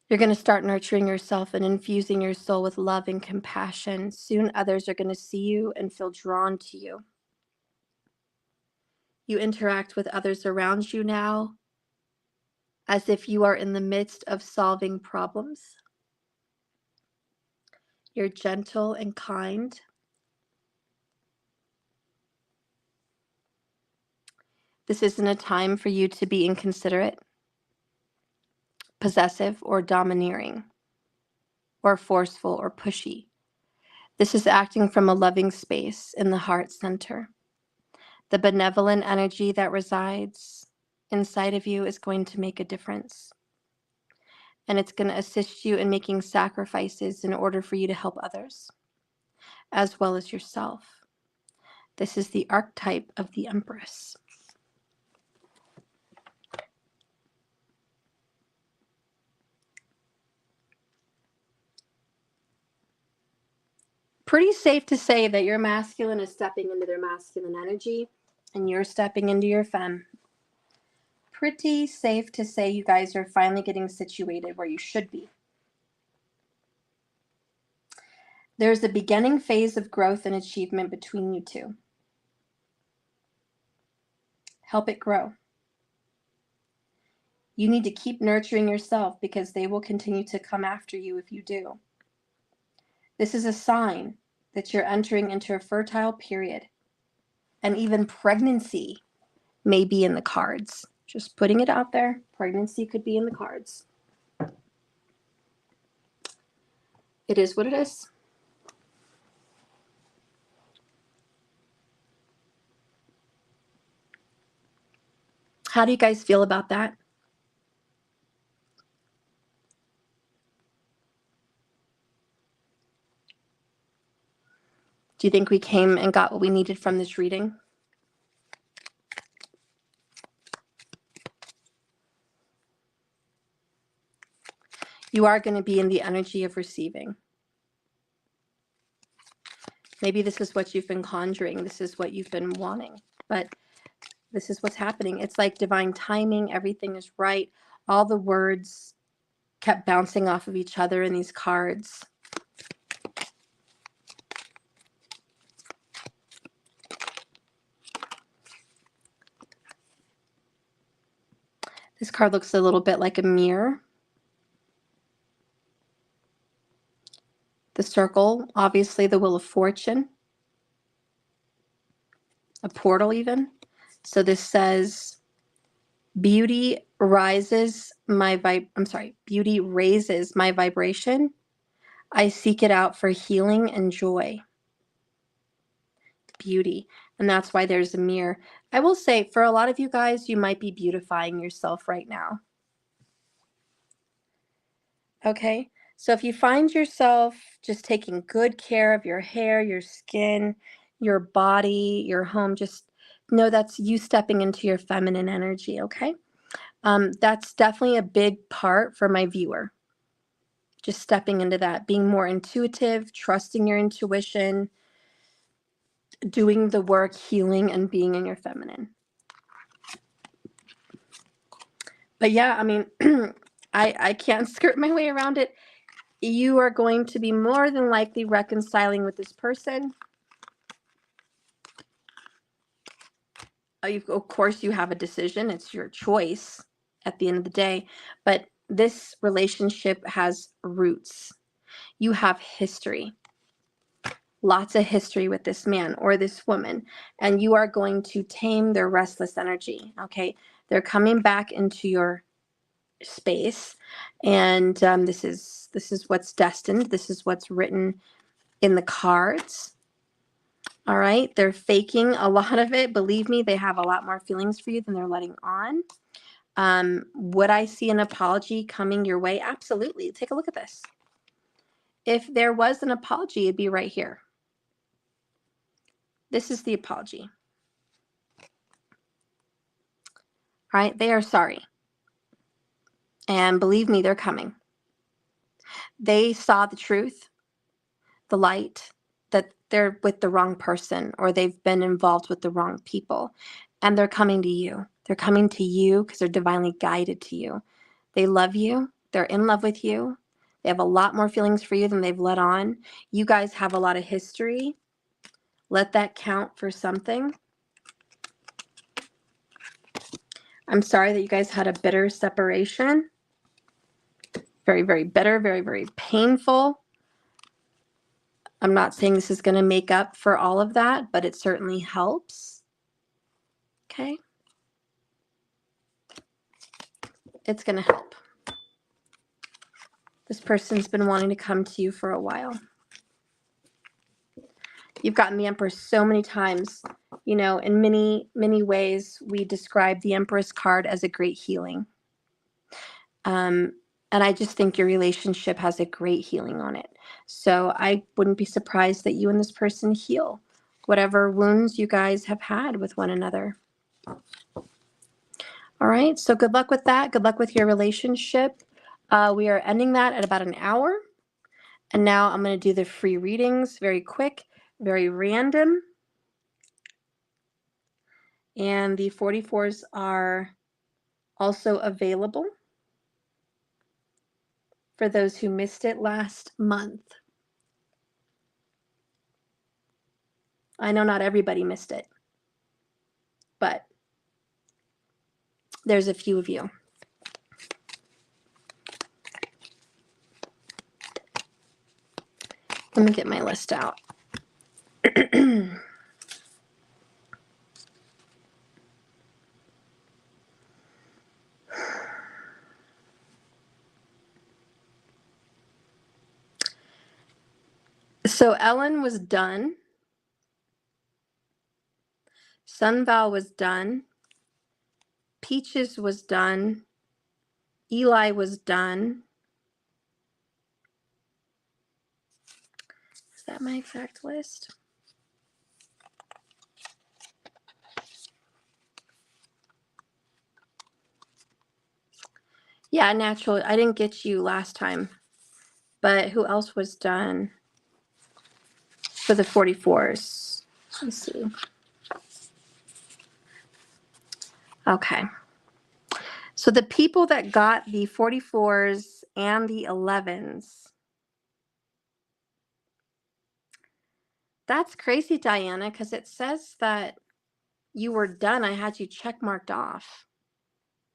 You're going to start nurturing yourself and infusing your soul with love and compassion. Soon others are going to see you and feel drawn to you. You interact with others around you now as if you are in the midst of solving problems. You're gentle and kind. This isn't a time for you to be inconsiderate, possessive, or domineering, or forceful or pushy. This is acting from a loving space in the heart center. The benevolent energy that resides inside of you is going to make a difference. And it's going to assist you in making sacrifices in order for you to help others, as well as yourself. This is the archetype of the Empress. Pretty safe to say that your masculine is stepping into their masculine energy and you're stepping into your femme. Pretty safe to say you guys are finally getting situated where you should be. There's a beginning phase of growth and achievement between you two. Help it grow. You need to keep nurturing yourself because they will continue to come after you if you do. This is a sign that you're entering into a fertile period, and even pregnancy may be in the cards. Just putting it out there, pregnancy could be in the cards. It is what it is. How do you guys feel about that? Do you think we came and got what we needed from this reading? You are going to be in the energy of receiving. Maybe this is what you've been conjuring. This is what you've been wanting. But this is what's happening. It's like divine timing. Everything is right. All the words kept bouncing off of each other in these cards. This card looks a little bit like a mirror. The circle, obviously the Wheel of Fortune. A portal even. So this says, beauty raises my vibration. I seek it out for healing and joy. Beauty. And that's why there's a mirror. I will say, for a lot of you guys, you might be beautifying yourself right now. Okay? So if you find yourself just taking good care of your hair, your skin, your body, your home, just know that's you stepping into your feminine energy, okay? That's definitely a big part for my viewer. Just stepping into that, being more intuitive, trusting your intuition, doing the work, healing, and being in your feminine. But yeah, I mean, I can't skirt my way around it. You are going to be more than likely reconciling with this person. Of course, you have a decision. It's your choice at the end of the day. But this relationship has roots. You have history. Lots of history with this man or this woman. And you are going to tame their restless energy. Okay? They're coming back into your space. And this is what's destined. This is what's written in the cards. All right, they're faking a lot of it. Believe me, they have a lot more feelings for you than they're letting on. Would I see an apology coming your way? Absolutely. Take a look at this. If there was an apology, it'd be right here. This is the apology. All right, they are sorry. And believe me, they're coming. They saw the truth, the light, that they're with the wrong person or they've been involved with the wrong people. And they're coming to you. They're coming to you because they're divinely guided to you. They love you. They're in love with you. They have a lot more feelings for you than they've let on. You guys have a lot of history. Let that count for something. I'm sorry that you guys had a bitter separation. Very, very bitter, very, very painful. I'm not saying this is going to make up for all of that, but it certainly helps. Okay. It's going to help. This person's been wanting to come to you for a while. You've gotten the Empress so many times. You know, in many, many ways, we describe the Empress card as a great healing. And I just think your relationship has a great healing on it. So I wouldn't be surprised that you and this person heal whatever wounds you guys have had with one another. All right, so good luck with that. Good luck with your relationship. We are ending that at about an hour. And now I'm going to do the free readings, very quick, very random. And the 44s are also available for those who missed it last month. I know not everybody missed it, but there's a few of you. Let me get my list out. So Ellen was done. Sunval was done. Peaches was done. Eli was done. Is that my exact list? Yeah, natural. I didn't get you last time. But who else was done for the 44s? Let's see. Okay. So the people that got the 44s and the 11s. That's crazy, Diana, because it says that you were done. I had you check marked off.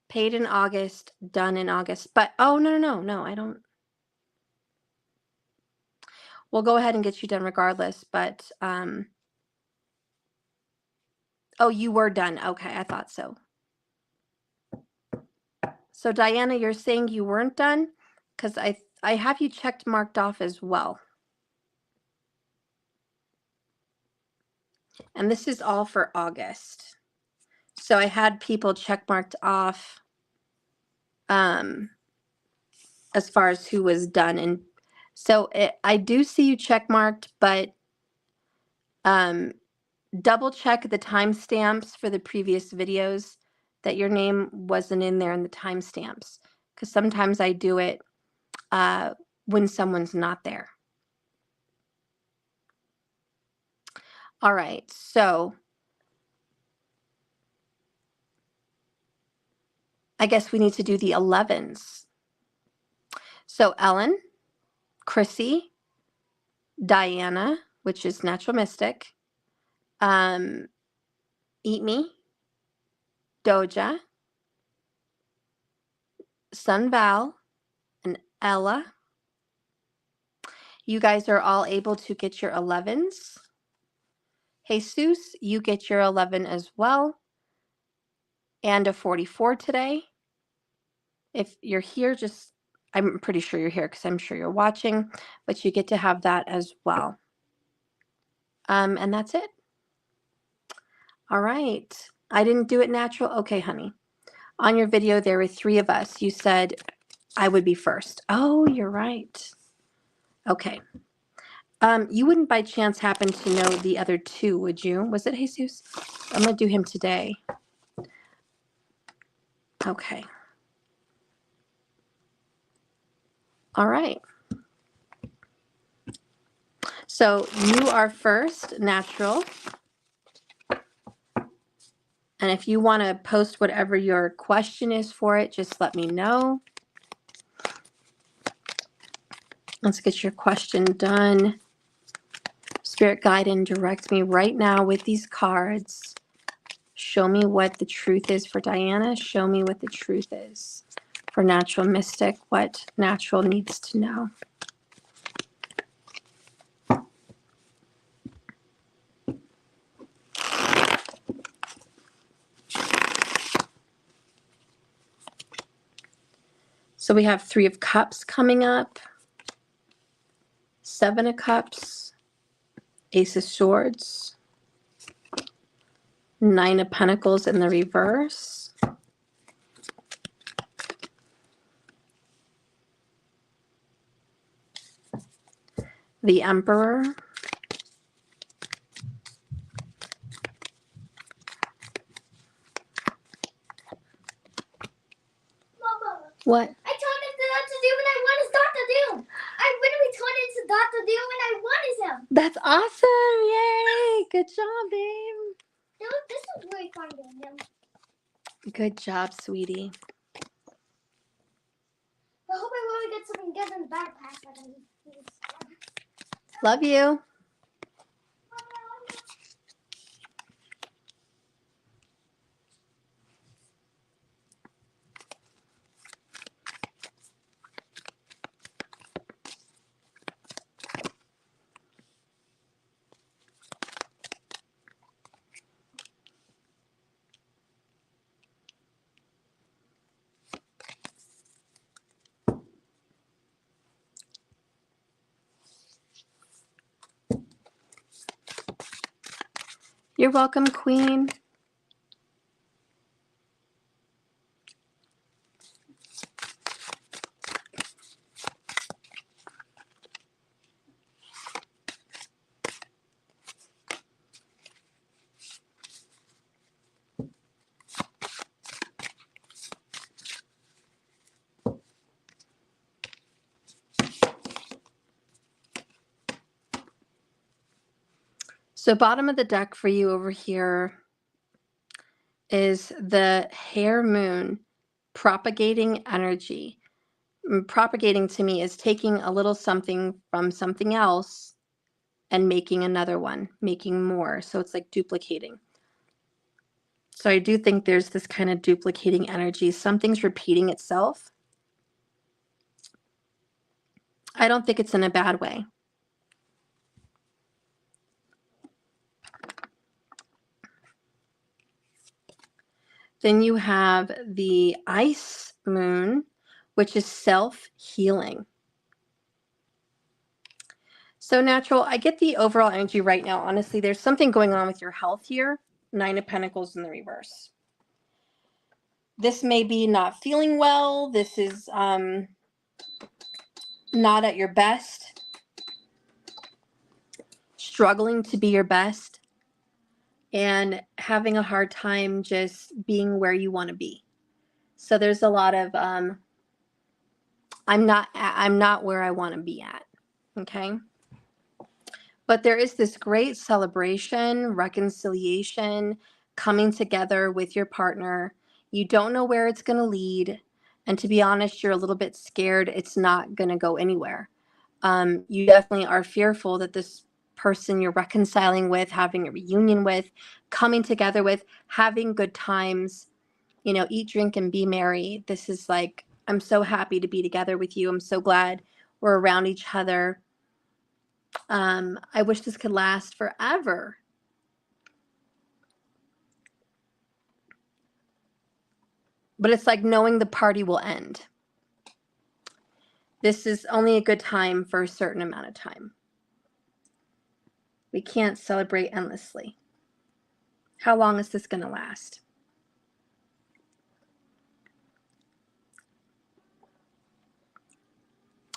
Paid in August, done in August. But, oh, no, I don't. We'll go ahead and get you done regardless. But, oh, you were done. Okay, I thought so. So, Diana, you're saying you weren't done? Because I have you checked marked off as well. And this is all for August. So I had people check marked off as far as who was done. And so I do see you check marked, but double check the timestamps for the previous videos that your name wasn't in there in the timestamps. Because sometimes I do it when someone's not there. All right, so I guess we need to do the 11s. So Ellen, Chrissy, Diana, which is Natural Mystic, Eat Me, Doja, Sunval, and Ella. You guys are all able to get your 11s. Jesus, you get your 11 as well. And a 44 today. If you're here, just, I'm pretty sure you're here because I'm sure you're watching, but you get to have that as well. And that's it. All right. I didn't do it natural. Okay, honey. On your video, there were 3 of us. You said I would be first. Oh, you're right. Okay. You wouldn't by chance happen to know the other 2, would you? Was it Jesus? I'm going to do him today. Okay. All right. So you are first, natural. And if you want to post whatever your question is for it, just let me know. Let's get your question done. Spirit, guide and direct me right now with these cards. Show me what the truth is for Diana. Show me what the truth is for Natural Mystic, what Natural needs to know. So we have 3 of Cups coming up, 7 of Cups, Ace of Swords, 9 of Pentacles in the reverse, the Emperor, Mama, what? I told him not to do what I want his dad to do. I literally told his dad to do what I wanted him. That's awesome! Yay! Good job, babe. Dude, this is really fun doing him. Good job, sweetie. I hope I really get something good in the backpack that I use. Love you. You're welcome, Queen. So bottom of the deck for you over here is the Hare Moon propagating energy. Propagating to me is taking a little something from something else and making another one, making more. So it's like duplicating. So I do think there's this kind of duplicating energy. Something's repeating itself. I don't think it's in a bad way. Then you have the Ice Moon, which is self-healing. So Natural, I get the overall energy right now. Honestly, there's something going on with your health here. 9 of Pentacles in the reverse. This may be not feeling well. This is not at your best. Struggling to be your best. And having a hard time just being where you want to be. So there's a lot of I'm not where I want to be at. Okay? But there is this great celebration, reconciliation, coming together with your partner. You don't know where it's going to lead. And to be honest, you're a little bit scared it's not going to go anywhere. You definitely are fearful that this person you're reconciling with, having a reunion with, coming together with, having good times, you know, eat, drink, and be merry. This is like, I'm so happy to be together with you. I'm so glad we're around each other. I wish this could last forever. But it's like knowing the party will end. This is only a good time for a certain amount of time. We can't celebrate endlessly. How long is this going to last?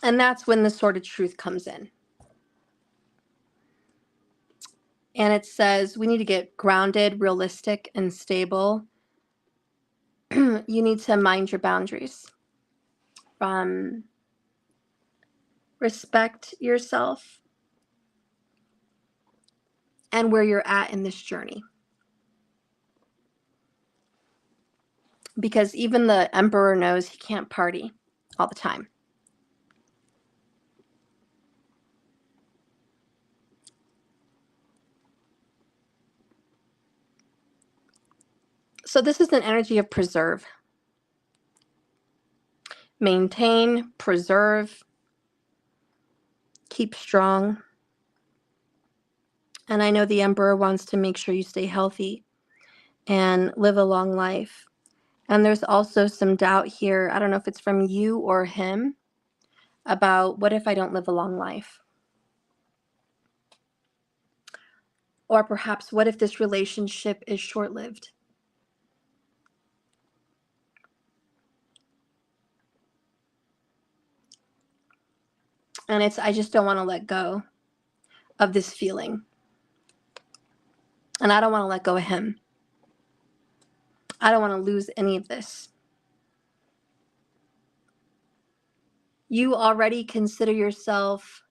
And that's when the Sword of Truth comes in. And it says we need to get grounded, realistic, and stable. You need to mind your boundaries. Respect yourself and where you're at in this journey. Because even the Emperor knows he can't party all the time. So this is an energy of preserve. Maintain, preserve, keep strong. And I know the Emperor wants to make sure you stay healthy and live a long life. And there's also some doubt here. I don't know if it's from you or him about what if I don't live a long life? Or perhaps what if this relationship is short-lived? And I just don't want to let go of this feeling. And I don't want to let go of him. I don't want to lose any of this. You already consider yourself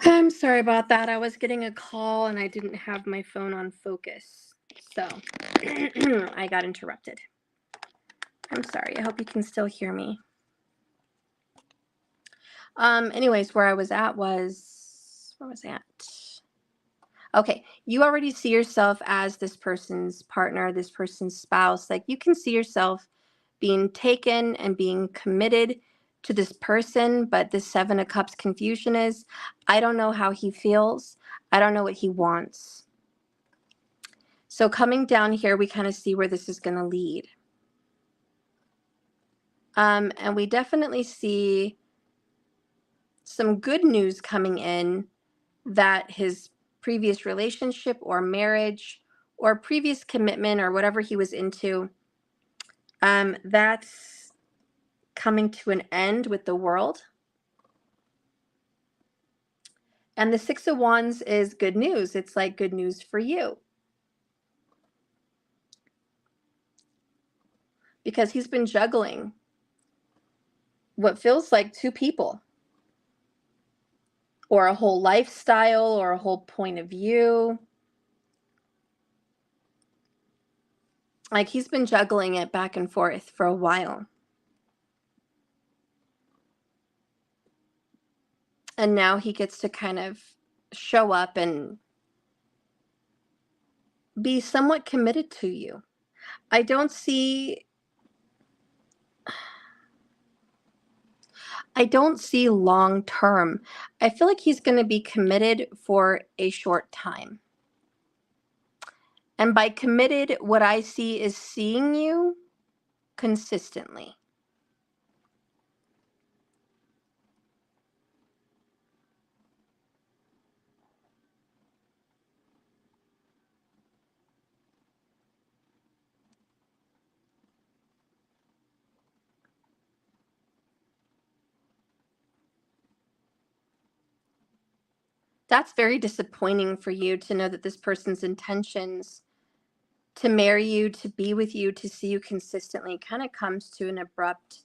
I'm sorry about that. I was getting a call and I didn't have my phone on focus. So I got interrupted. I'm sorry. I hope you can still hear me. Anyways, where I was at was, where was I at? Okay, you already see yourself as this person's partner, this person's spouse. Like you can see yourself being taken and being committed to this person, but this Seven of Cups confusion is, I don't know how he feels. I don't know what he wants. So coming down here, we kind of see where this is going to lead. And we definitely see some good news coming in that his previous relationship or marriage or previous commitment or whatever he was into, that's coming to an end with the World. And the Six of Wands is good news. It's like good news for you. Because he's been juggling what feels like two people, or a whole lifestyle, or a whole point of view. Like he's been juggling it back and forth for a while. And now he gets to kind of show up and be somewhat committed to you. I don't see long term. I feel like he's going to be committed for a short time. And by committed, what I see is seeing you consistently. That's very disappointing for you to know that this person's intentions to marry you, to be with you, to see you consistently kind of comes to an abrupt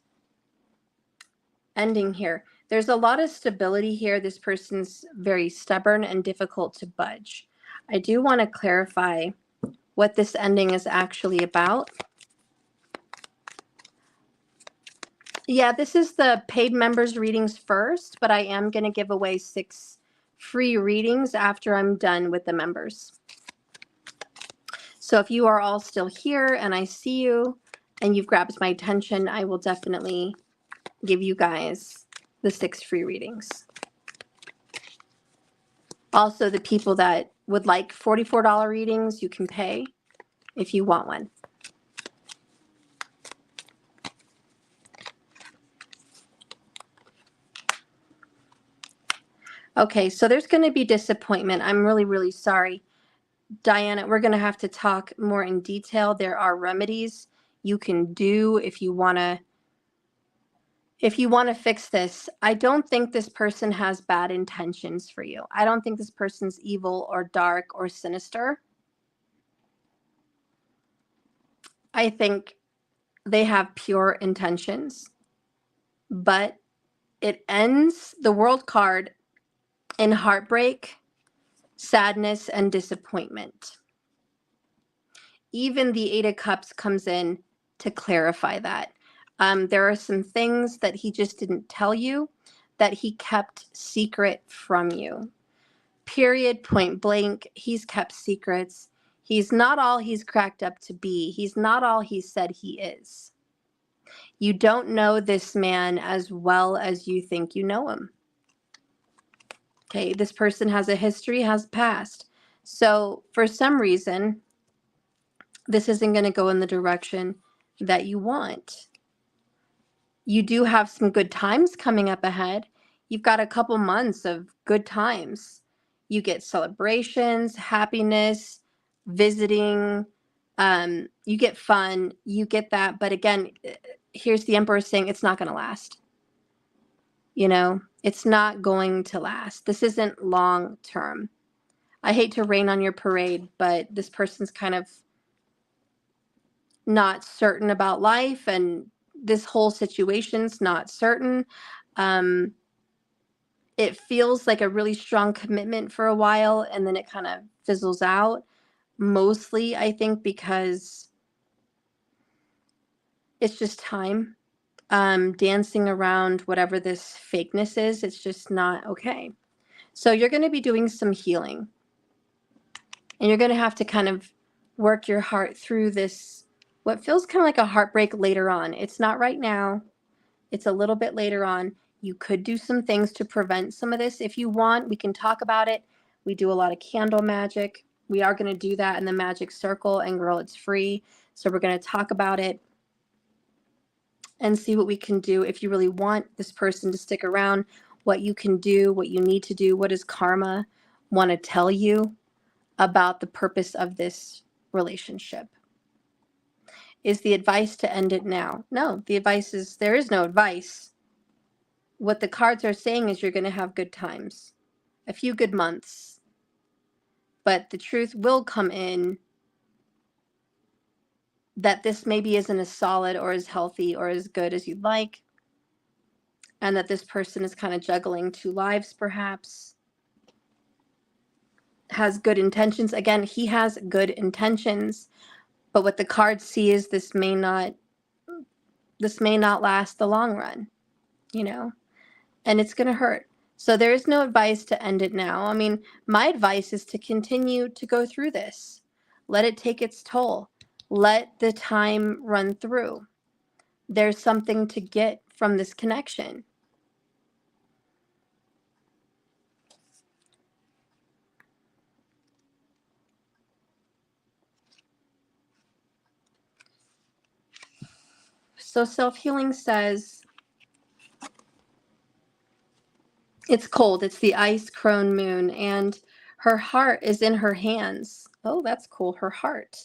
ending here. There's a lot of stability here. This person's very stubborn and difficult to budge. I do want to clarify what this ending is actually about. Yeah, this is the paid members readings first, but I am going to give away 6 free readings after I'm done with the members. So if you are all still here and I see you and you've grabbed my attention, I will definitely give you guys the 6 free readings. Also, the people that would like $44 readings, you can pay if you want one. Okay, so there's going to be disappointment. I'm really, really sorry. Diana, we're going to have to talk more in detail. There are remedies you can do if you want to fix this. I don't think this person has bad intentions for you. I don't think this person's evil or dark or sinister. I think they have pure intentions. But it ends, the World card, in heartbreak, sadness, and disappointment. even the Eight of Cups comes in to clarify that. There are some things that he just didn't tell you, that he kept secret from you. Period, point blank. He's kept secrets. He's not all he's cracked up to be. He's not all he said he is. You don't know this man as well as you think you know him. Okay, this person has a history, has a past. So for some reason, this isn't going to go in the direction that you want. You do have some good times coming up ahead. You've got a couple months of good times. You get celebrations, happiness, visiting, you get fun, you get that. But again, here's the Emperor saying it's not going to last. You know, it's not going to last. This isn't long term. I hate to rain on your parade, but this person's kind of not certain about life, and this whole situation's not certain. It feels like a really strong commitment for a while, and then it kind of fizzles out. Mostly, I think, because it's just time. Dancing around whatever this fakeness is, it's just not okay. So you're going to be doing some healing, and you're going to have to kind of work your heart through this, what feels kind of like a heartbreak later on. It's not right now. It's a little bit later on. You could do some things to prevent some of this. If you want, we can talk about it. We do a lot of candle magic. We are going to do that in the magic circle, and girl, it's free. So we're going to talk about it and see what we can do. If you really want this person to stick around, what you can do, what you need to do, what does karma want to tell you about the purpose of this relationship? Is the advice to end it now? No, the advice is there is no advice. What the cards are saying is you're going to have good times, a few good months, but the truth will come in that this maybe isn't as solid or as healthy or as good as you'd like, and that this person is kind of juggling two lives, perhaps, has good intentions. Again, he has good intentions, but what the cards see is this may not last the long run, you know, and it's going to hurt. So there is no advice to end it now. I mean, my advice is to continue to go through this. Let it take its toll. Let the time run through. There's something to get from this connection. So self-healing says it's cold. It's the ice crone moon, and her heart is in her hands. Oh, that's cool. Her heart.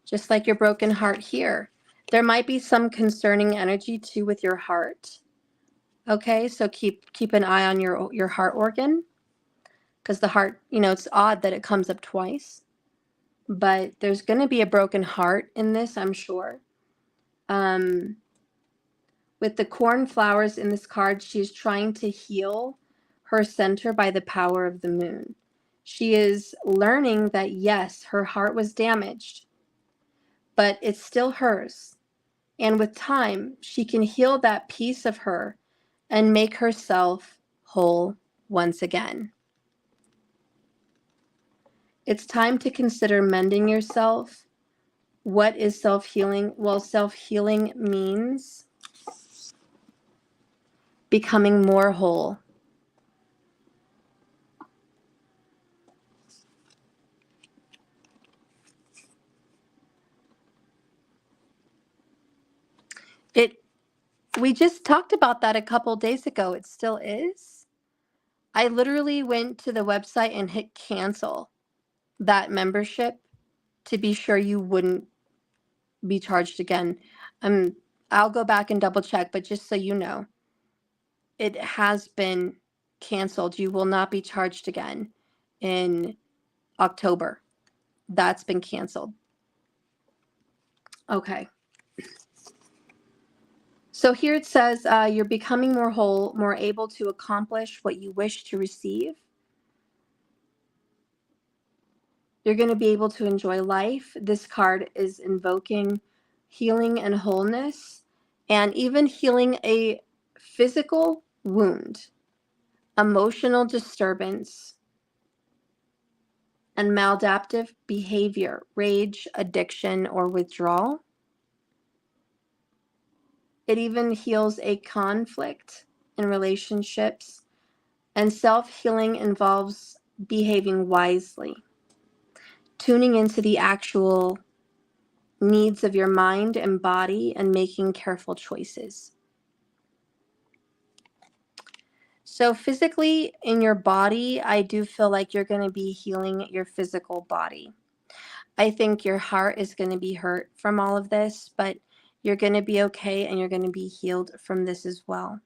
Just like your broken heart here. There might be some concerning energy too with your heart. Okay, so keep an eye on your heart organ, because the heart, you know, it's odd that it comes up twice, but there's going to be a broken heart in this, I'm sure. With the cornflowers in this card, she's trying to heal her center by the power of the moon. She is learning that yes, her heart was damaged, but it's still hers. And with time, she can heal that piece of her and make herself whole once again. It's time to consider mending yourself. What is self-healing? Well, self-healing means becoming more whole. We just talked about that a couple days ago. It still is. I literally went to the website and hit cancel that membership to be sure you wouldn't be charged again. I'll go back and double check, but just so you know, it has been canceled. You will not be charged again in October. That's been canceled. Okay. So here it says you're becoming more whole, more able to accomplish what you wish to receive. You're going to be able to enjoy life. This card is invoking healing and wholeness, and even healing a physical wound, emotional disturbance, and maladaptive behavior, rage, addiction, or withdrawal. It even heals a conflict in relationships, and self-healing involves behaving wisely, tuning into the actual needs of your mind and body, and making careful choices. So physically in your body, I do feel like you're going to be healing your physical body. I think your heart is going to be hurt from all of this, but you're going to be okay, and you're going to be healed from this as well.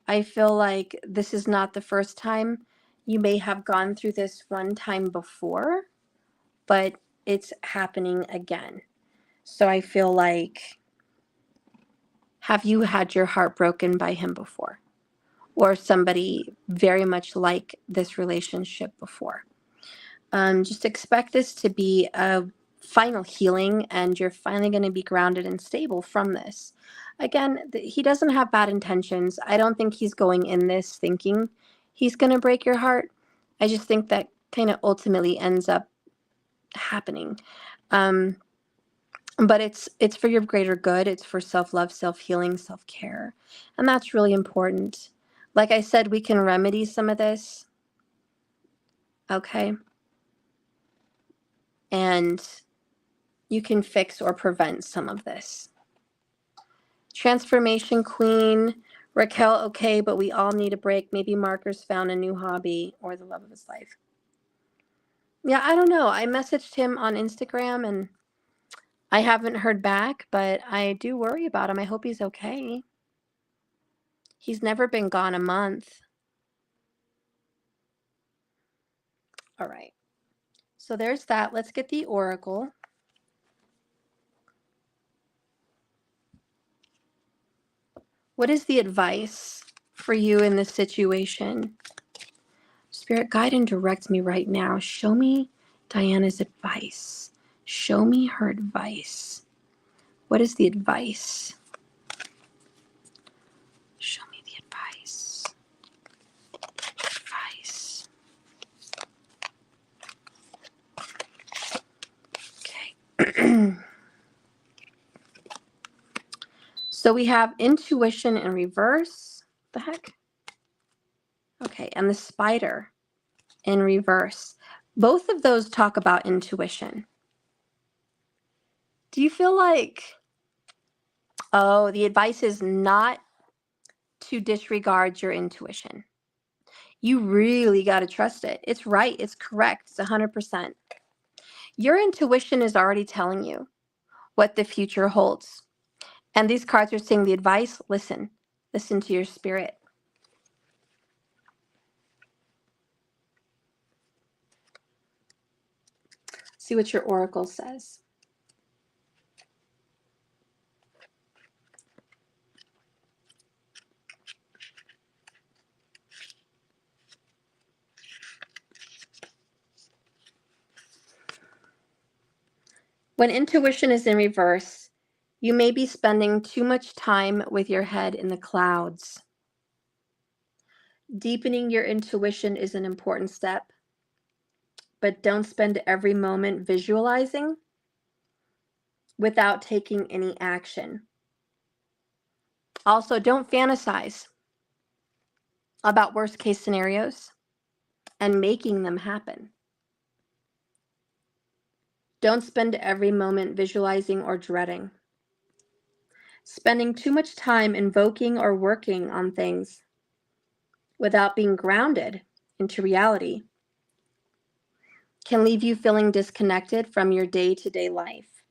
I feel like this is not the first time. You may have gone through this one time before, but it's happening again. So I feel like, have you had your heart broken by him before? Or somebody very much like this relationship before? Just expect this to be a final healing, and you're finally going to be grounded and stable from this. Again, he doesn't have bad intentions. I don't think he's going in this thinking he's going to break your heart. I just think that kind of ultimately ends up happening. But it's for your greater good. It's for self-love, self-healing, self-care. And that's really important. Like I said, we can remedy some of this. Okay? And you can fix or prevent some of this. Transformation Queen, Raquel, okay, but we all need a break. Maybe Marcus found a new hobby or the love of his life. Yeah, I don't know. I messaged him on Instagram and I haven't heard back, but I do worry about him. I hope he's okay. He's never been gone a month. All right. So there's that. Let's get the oracle. What is the advice for you in this situation? Spirit, guide and direct me right now. Show me Diana's advice. Show me her advice. What is the advice? Show me the advice. Advice. Okay. So we have intuition in reverse. The heck? Okay, and the spider in reverse. Both of those talk about intuition. Do you feel like, oh, the advice is not to disregard your intuition? You really got to trust it. It's right. It's correct. It's 100%. Your intuition is already telling you what the future holds. And these cards are saying the advice, listen. Listen to your spirit. See what your oracle says. When intuition is in reverse, you may be spending too much time with your head in the clouds. Deepening your intuition is an important step, but don't spend every moment visualizing without taking any action. Also, don't fantasize about worst case scenarios and making them happen. Don't spend every moment visualizing or dreading. Spending too much time invoking or working on things without being grounded into reality can leave you feeling disconnected from your day-to-day life.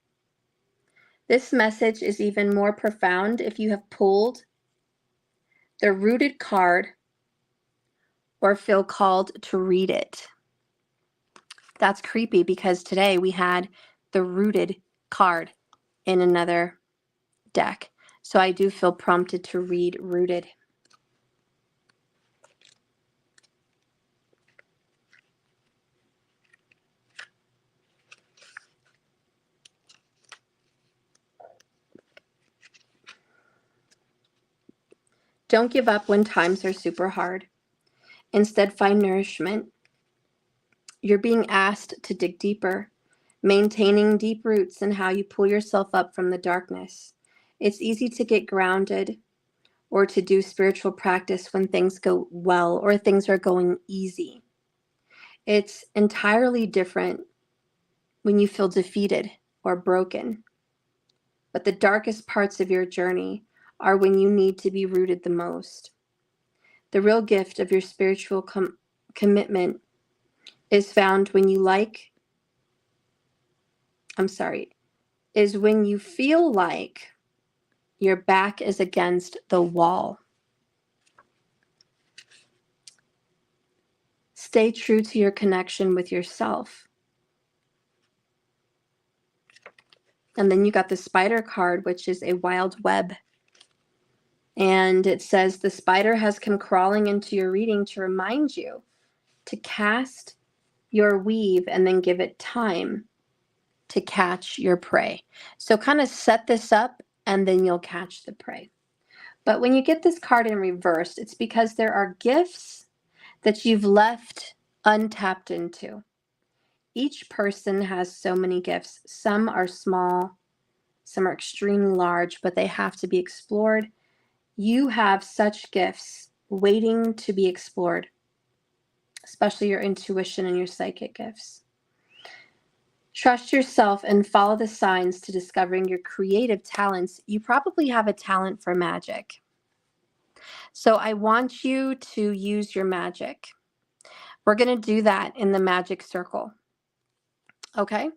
This message is even more profound if you have pulled the rooted card or feel called to read it. That's creepy because today we had the rooted card in another deck. So I do feel prompted to read rooted. Don't give up when times are super hard. Instead, find nourishment. You're being asked to dig deeper, maintaining deep roots in how you pull yourself up from the darkness. It's easy to get grounded or to do spiritual practice when things go well or things are going easy. It's entirely different when you feel defeated or broken. But the darkest parts of your journey are when you need to be rooted the most. The real gift of your spiritual commitment is found when is when you feel like your back is against the wall. Stay true to your connection with yourself. And then you got the spider card, which is a wild web. And it says, the spider has come crawling into your reading to remind you to cast your weave and then give it time to catch your prey. So kind of set this up and then you'll catch the prey. But when you get this card in reverse, it's because there are gifts that you've left untapped into. Each person has so many gifts. Some are small, some are extremely large, but they have to be explored. You have such gifts waiting to be explored, especially your intuition and your psychic gifts. Trust yourself and follow the signs to discovering your creative talents. You probably have a talent for magic. So I want you to use your magic. We're going to do that in the magic circle. Okay?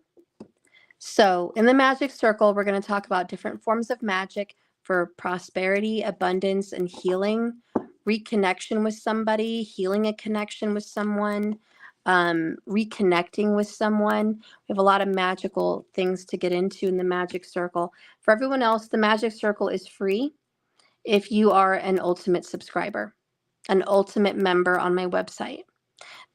So in the magic circle, we're going to talk about different forms of magic for prosperity, abundance, and healing, reconnection with somebody, healing a connection with someone, reconnecting with someone. We have a lot of magical things to get into in the magic circle. For everyone else, the magic circle is free if you are an ultimate subscriber, an ultimate member on my website.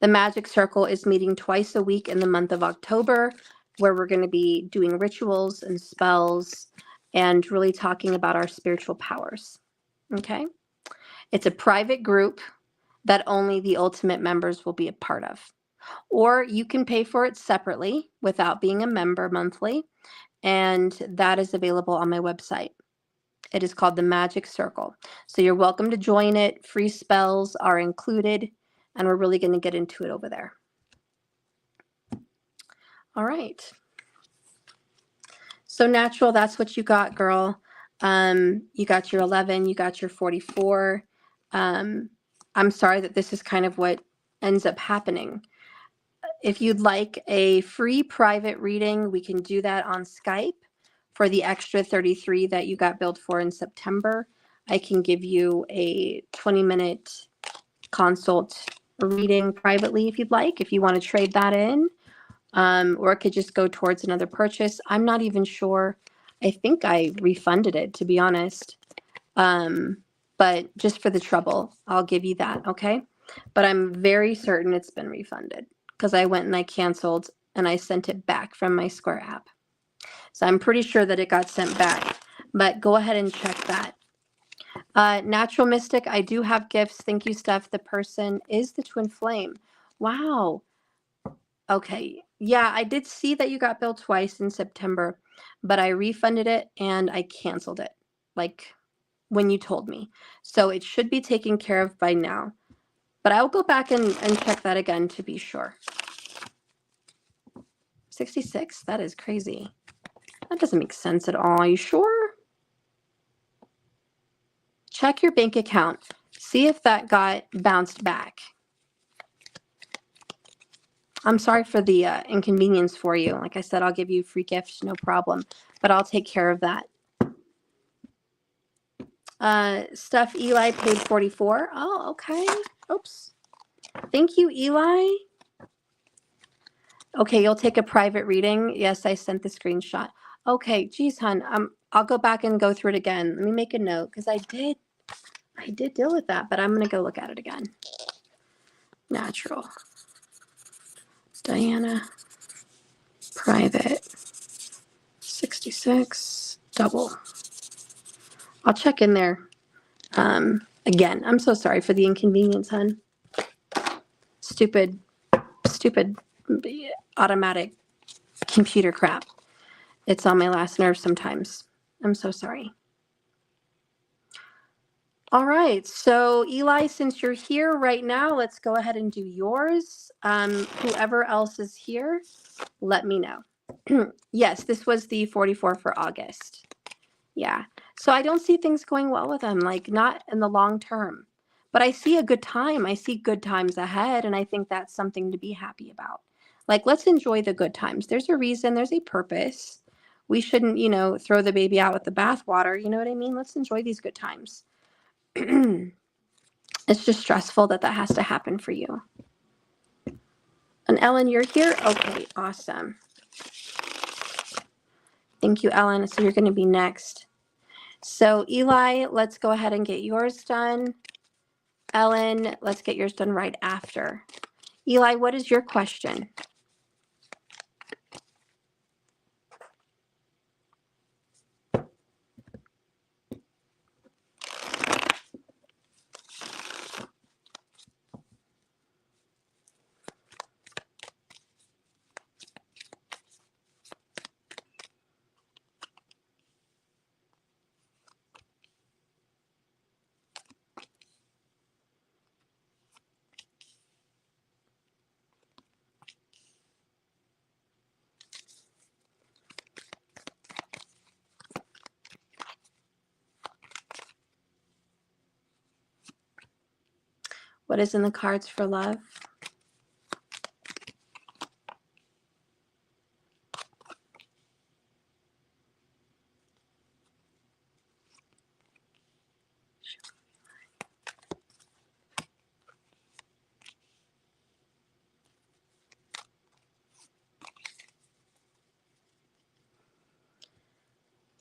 The magic circle is meeting twice a week in the month of October, where we're going to be doing rituals and spells and really talking about our spiritual powers. Okay? It's a private group that only the ultimate members will be a part of. Or you can pay for it separately without being a member monthly, and that is available on my website. It is called the Magic Circle. So you're welcome to join it. Free spells are included, and we're really going to get into it over there. All right. So natural, that's what you got, girl. You got your 11, you got your 44. I'm sorry that this is kind of what ends up happening. If you'd like a free private reading, we can do that on Skype for the extra 33 that you got billed for in September. I can give you a 20-minute consult reading privately if you'd like, if you want to trade that in. Or it could just go towards another purchase. I'm not even sure. I think I refunded it, to be honest. But just for the trouble, I'll give you that, okay? But I'm very certain it's been refunded because I went and I canceled and I sent it back from my Square app. So I'm pretty sure that it got sent back, but go ahead and check that. Natural Mystic, I do have gifts. Thank you, Steph. The person is the Twin Flame. Wow. Okay. Yeah, I did see that you got billed twice in September, but I refunded it and I canceled it, like when you told me. So it should be taken care of by now. But I will go back and check that again to be sure. 66? That is crazy. That doesn't make sense at all. Are you sure? Check your bank account. See if that got bounced back. I'm sorry for the inconvenience for you. Like I said, I'll give you free gifts, no problem. But I'll take care of that. Steph, Eli paid 44. Oh, okay. Oops. Thank you, Eli. Okay, you'll take a private reading. Yes, I sent the screenshot. Okay, geez, hon. I'll go back and go through it again. Let me make a note because I did deal with that, but I'm gonna go look at it again. Natural. Diana. Private. 66. Double. I'll check in there. Again, I'm so sorry for the inconvenience, hon. Stupid automatic computer crap. It's on my last nerve sometimes. I'm so sorry. All right, so Eli, since you're here right now, let's go ahead and do yours. Whoever else is here, let me know. Yes, this was the 44 for August. Yeah. So I don't see things going well with him, like not in the long term. But I see a good time. I see good times ahead, and I think that's something to be happy about. Like, let's enjoy the good times. There's a reason, there's a purpose. We shouldn't, throw the baby out with the bathwater. You know what I mean? Let's enjoy these good times. It's just stressful that has to happen for you. And Ellen, you're here? Okay, awesome. Thank you, Ellen. So you're going to be next. So Eli, let's go ahead and get yours done. Ellen, let's get yours done right after. Eli, what is your question? What is in the cards for love?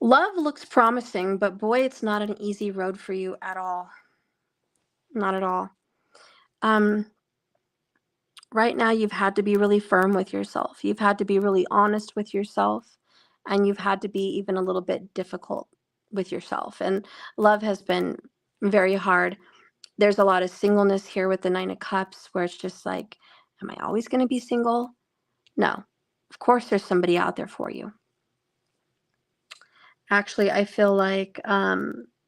Love looks promising, but boy, it's not an easy road for you at all. Not at all. Right now, you've had to be really firm with yourself. You've had to be really honest with yourself, and you've had to be even a little bit difficult with yourself. And love has been very hard. There's a lot of singleness here with the 9 of Cups, where it's just like, am I always going to be single? No. Of course, there's somebody out there for you. Actually, I feel like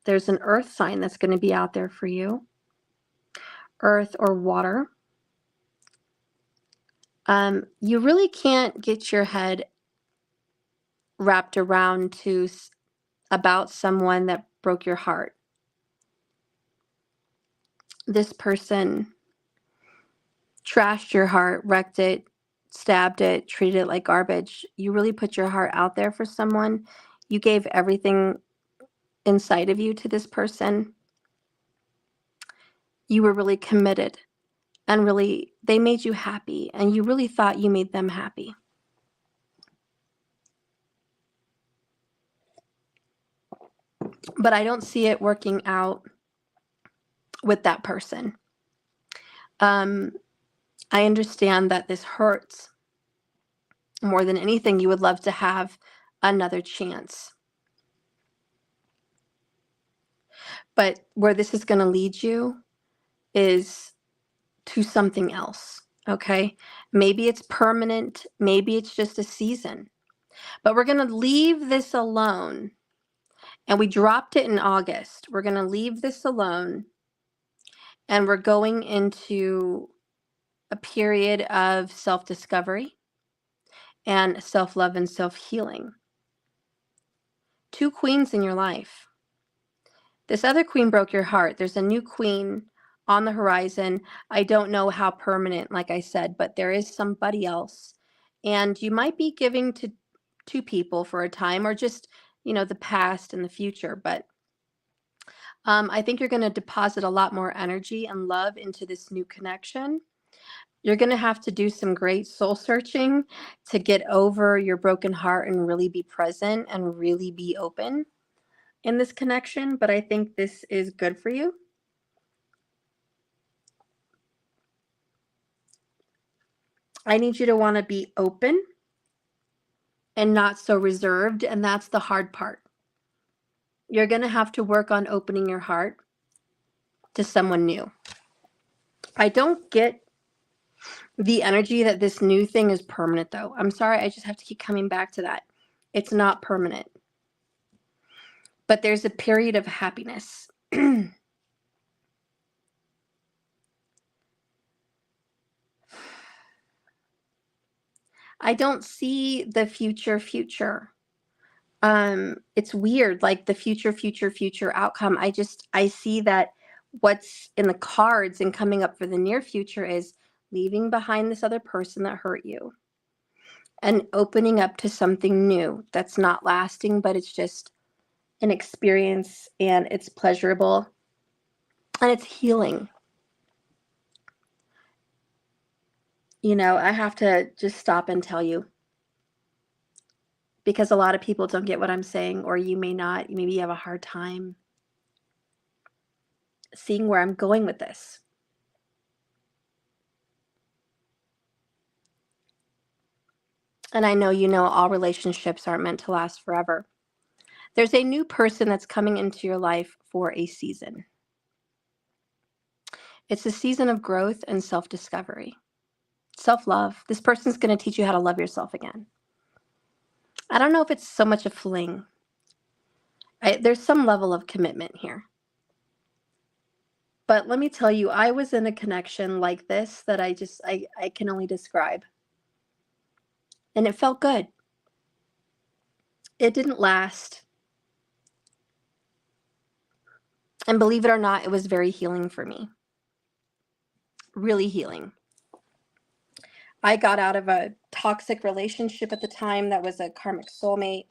there's an earth sign that's going to be out there for you. Earth or water. You really can't get your head wrapped around about someone that broke your heart. This person trashed your heart, wrecked it, stabbed it, treated it like garbage. You really put your heart out there for someone. You gave everything inside of you to this person. You were really committed, and really they made you happy, and you really thought you made them happy. But I don't see it working out with that person. I understand that this hurts. More than anything, you would love to have another chance. But where this is going to lead you is to something else, okay? Maybe it's permanent. Maybe it's just a season. But we're going to leave this alone. And we dropped it in August. We're going to leave this alone. And we're going into a period of self-discovery and self-love and self-healing. 2 queens in your life. This other queen broke your heart. There's a new queen on the horizon. I don't know how permanent, like I said, but there is somebody else. And you might be giving to 2 people for a time, or just, the past and the future. But I think you're going to deposit a lot more energy and love into this new connection. You're going to have to do some great soul searching to get over your broken heart and really be present and really be open in this connection. But I think this is good for you. I need you to want to be open and not so reserved. And that's the hard part. You're going to have to work on opening your heart. to someone new. I don't get the energy that this new thing is permanent, though. I'm sorry, I just have to keep coming back to that. It's not permanent. But there's a period of happiness. I don't see the future. It's weird, like the future outcome. I see that what's in the cards and coming up for the near future is leaving behind this other person that hurt you and opening up to something new that's not lasting, but it's just an experience and it's pleasurable and it's healing. You know, I have to just stop and tell you, because a lot of people don't get what I'm saying, or you may not. Maybe you have a hard time seeing where I'm going with this. And I know you know all relationships aren't meant to last forever. There's a new person that's coming into your life for a season. It's a season of growth and self-discovery, self-love. This person's going to teach you how to love yourself again. I don't know if it's so much a fling. There's some level of commitment here. But let me tell you, I was in a connection like this that I can only describe. And it felt good. It didn't last. And believe it or not, it was very healing for me. Really healing. I got out of a toxic relationship at the time that was a karmic soulmate.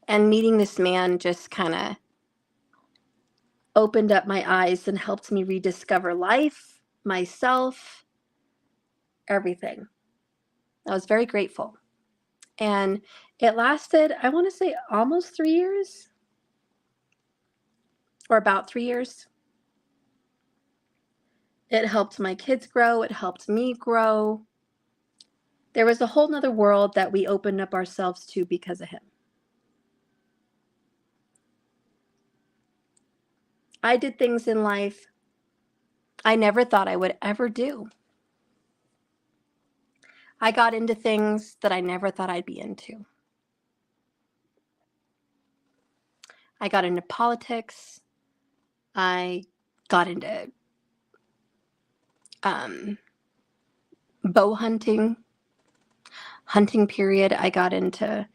And meeting this man just kind of opened up my eyes and helped me rediscover life, myself, everything. I was very grateful. And it lasted, I want to say, almost 3 years, or about 3 years. It helped my kids grow. It helped me grow. There was a whole nother world that we opened up ourselves to because of him. I did things in life I never thought I would ever do. I got into things that I never thought I'd be into. I got into politics. I got into bow hunting period. I got into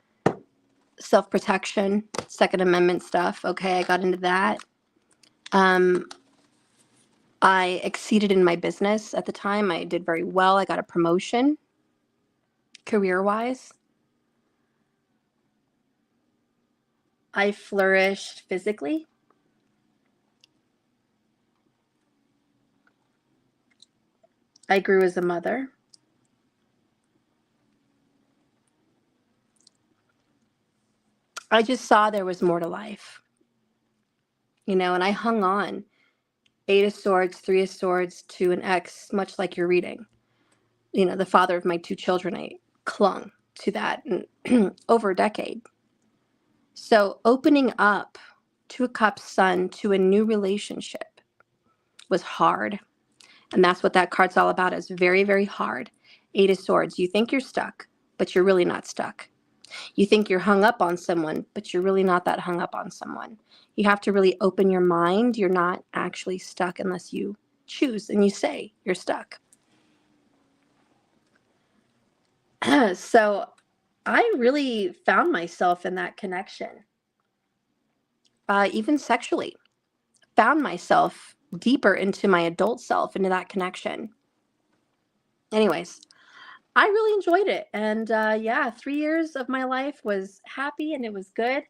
self-protection, Second Amendment stuff. Okay, I got into that. I exceeded in my business at the time. I did very well. I got a promotion career-wise. I flourished physically. I grew as a mother. I just saw there was more to life, you know, and I hung on. 8 of Swords, 3 of Swords to an ex, much like you're reading. You know, the father of my 2 children, I clung to that over a decade. So opening up to a Cups Sun to a new relationship was hard. And that's what that card's all about, is very, very hard. 8 of Swords. You think you're stuck, but you're really not stuck. You think you're hung up on someone, but you're really not that hung up on someone. You have to really open your mind. You're not actually stuck unless you choose and you say you're stuck. So I really found myself in that connection. Even sexually. Found myself deeper into my adult self, into that connection. Anyways, I really enjoyed it. And yeah, 3 years of my life was happy and it was good.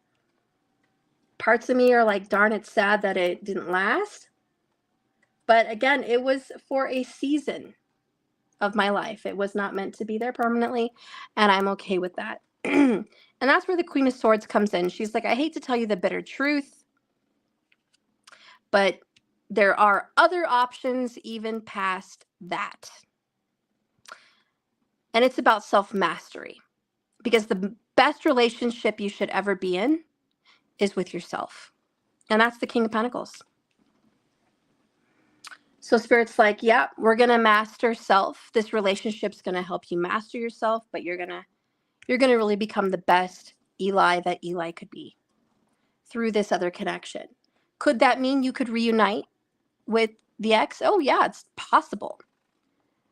Parts of me are like, darn, it's sad that it didn't last. But again, it was for a season of my life. It was not meant to be there permanently, and I'm okay with that. And that's where the Queen of Swords comes in. She's like, I hate to tell you the bitter truth, but there are other options even past that. And it's about self-mastery, because the best relationship you should ever be in is with yourself. And that's the King of Pentacles. So Spirit's like, yeah, we're going to master self. This relationship's going to help you master yourself, but you're going to really become the best Eli that Eli could be through this other connection. Could that mean you could reunite with the ex? Oh, yeah, it's possible.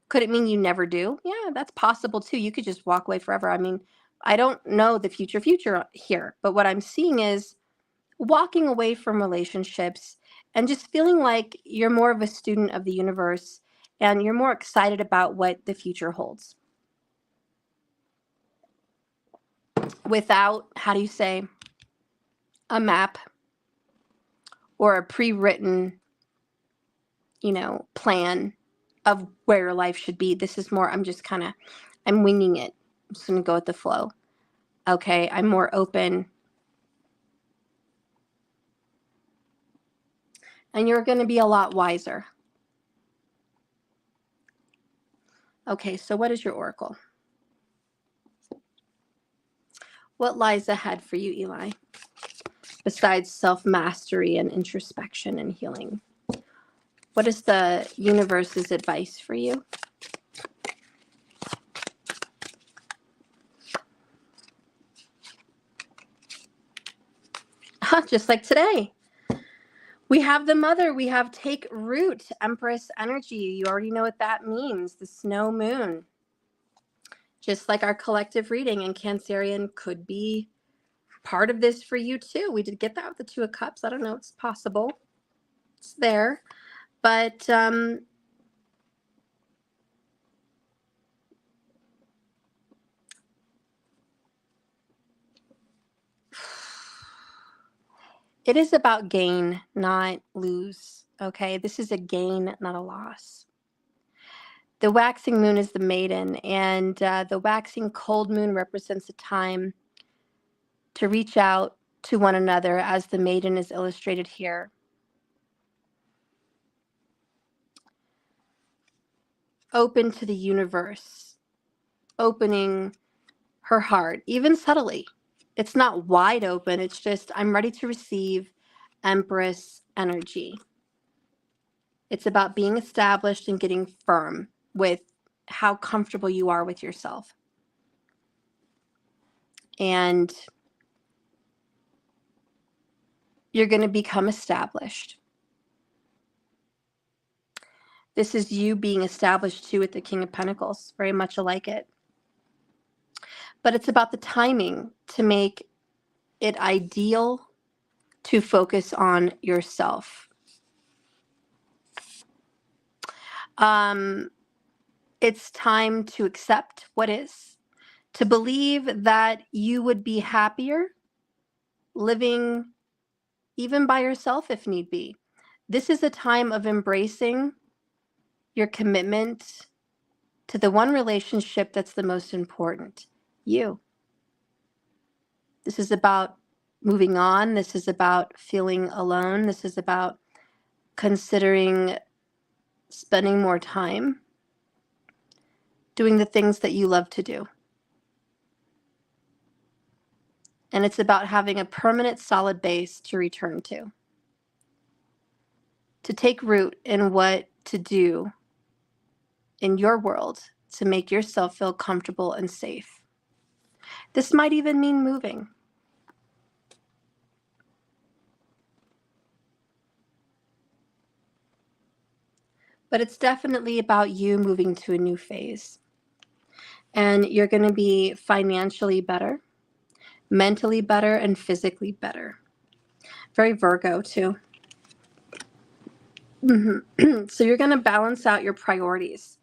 Could it mean you never do? Yeah, that's possible too. You could just walk away forever. I mean, I don't know the future here, but what I'm seeing is walking away from relationships and just feeling like you're more of a student of the universe and you're more excited about what the future holds. Without, how do you say, a map or a pre-written, plan of where your life should be. This is more, I'm winging it. I'm just going to go with the flow. Okay, I'm more open. And you're going to be a lot wiser. Okay, so what is your oracle? What lies ahead for you, Eli? Besides self-mastery and introspection and healing. What is the universe's advice for you? Just like today. We have the mother. We have take root, Empress energy. You already know what that means. The snow moon. Just like our collective reading, and Cancerian could be part of this for you too. We did get that with the Two of Cups. I don't know. It's possible. It's there. But it is about gain, not lose. Okay, this is a gain, not a loss. The waxing moon is the maiden, and the waxing cold moon represents a time to reach out to one another, as the maiden is illustrated here. Open to the universe, opening her heart, even subtly. It's not wide open. It's just, I'm ready to receive Empress energy. It's about being established and getting firm with how comfortable you are with yourself. And you're going to become established. This is you being established too with the King of Pentacles, very much alike it. But it's about the timing to make it ideal to focus on yourself. It's time to accept what is, to believe that you would be happier living even by yourself if need be. This is a time of embracing your commitment to the one relationship that's the most important, you. This is about moving on. This is about feeling alone. This is about considering spending more time doing the things that you love to do. And it's about having a permanent, solid base to return to take root in what to do in your world to make yourself feel comfortable and safe. This might even mean moving. But it's definitely about you moving to a new phase. And you're going to be financially better, mentally better, and physically better. Very Virgo too. So you're going to balance out your priorities.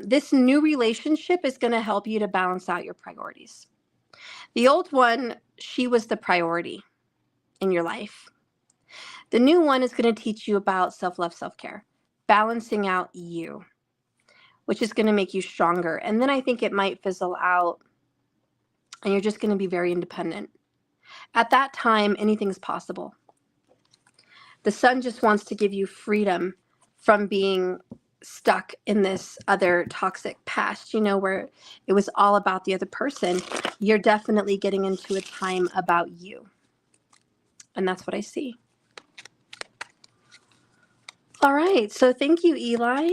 This new relationship is going to help you to balance out your priorities. The old one, she was the priority in your life. The new one is going to teach you about self-love, self-care, balancing out you, which is going to make you stronger. And then I think it might fizzle out and you're just going to be very independent. At that time, anything's possible. The sun just wants to give you freedom from being stuck in this other toxic past, where it was all about the other person. You're definitely getting into a time about you. And that's what I see. All right, so thank you, Eli.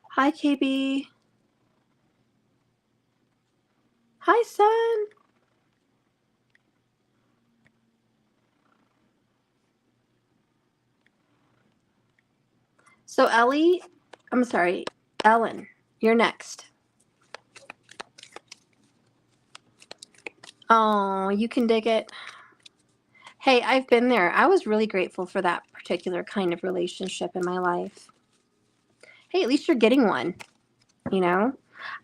Hi, KB. Hi, son. So Ellen, you're next. Oh, you can dig it. Hey, I've been there. I was really grateful for that particular kind of relationship in my life. Hey, at least you're getting one, you know?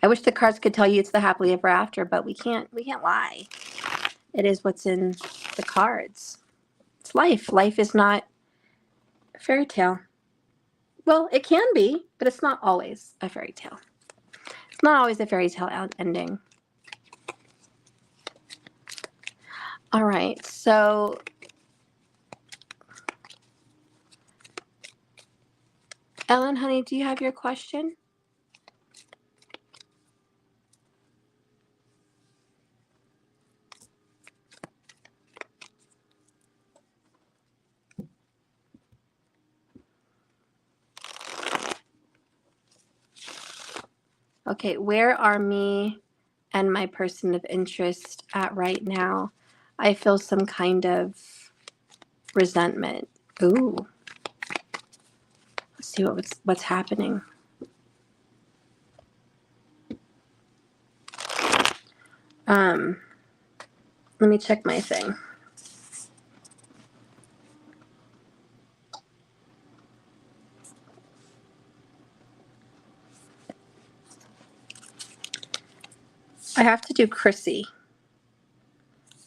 I wish the cards could tell you it's the happily ever after, but we can't lie. It is what's in the cards. It's life. Life is not a fairy tale. Well, it can be, but it's not always a fairy tale. It's not always a fairy tale ending. All right, so Ellen, honey, do you have your question? Okay, where are me and my person of interest at right now? I feel some kind of resentment. Ooh, let's see what's happening. Let me check my thing. I have to do Chrissy.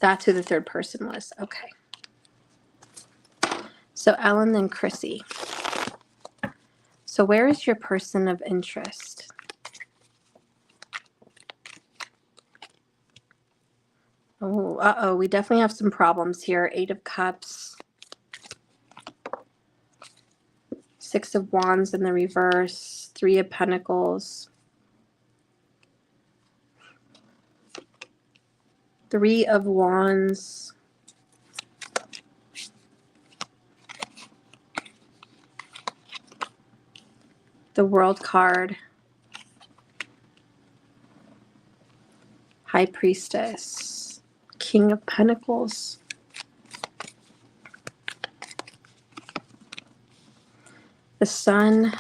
That's who the third person was. Okay. So Ellen, then Chrissy. So where is your person of interest? Oh, uh-oh, we definitely have some problems here. 8 of Cups. 6 of Wands in the reverse. 3 of Pentacles. 3 of Wands. The World card. High Priestess. King of Pentacles. The Sun.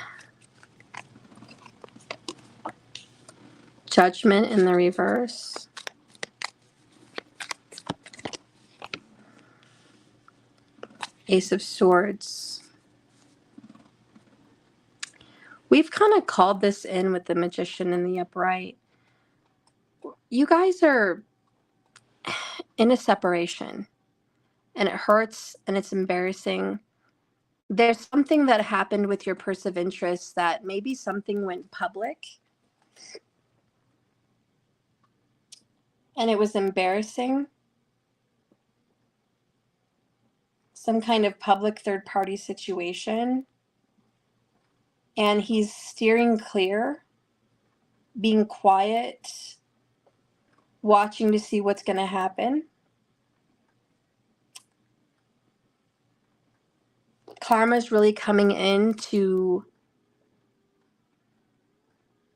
Judgment in the reverse. Ace of Swords. We've kind of called this in with the Magician in the upright. You guys are in a separation, and it hurts and it's embarrassing. There's something that happened with your person of interest that maybe something went public and it was embarrassing. Some kind of public third-party situation. And he's steering clear, being quiet, watching to see what's going to happen. Karma's really coming in to,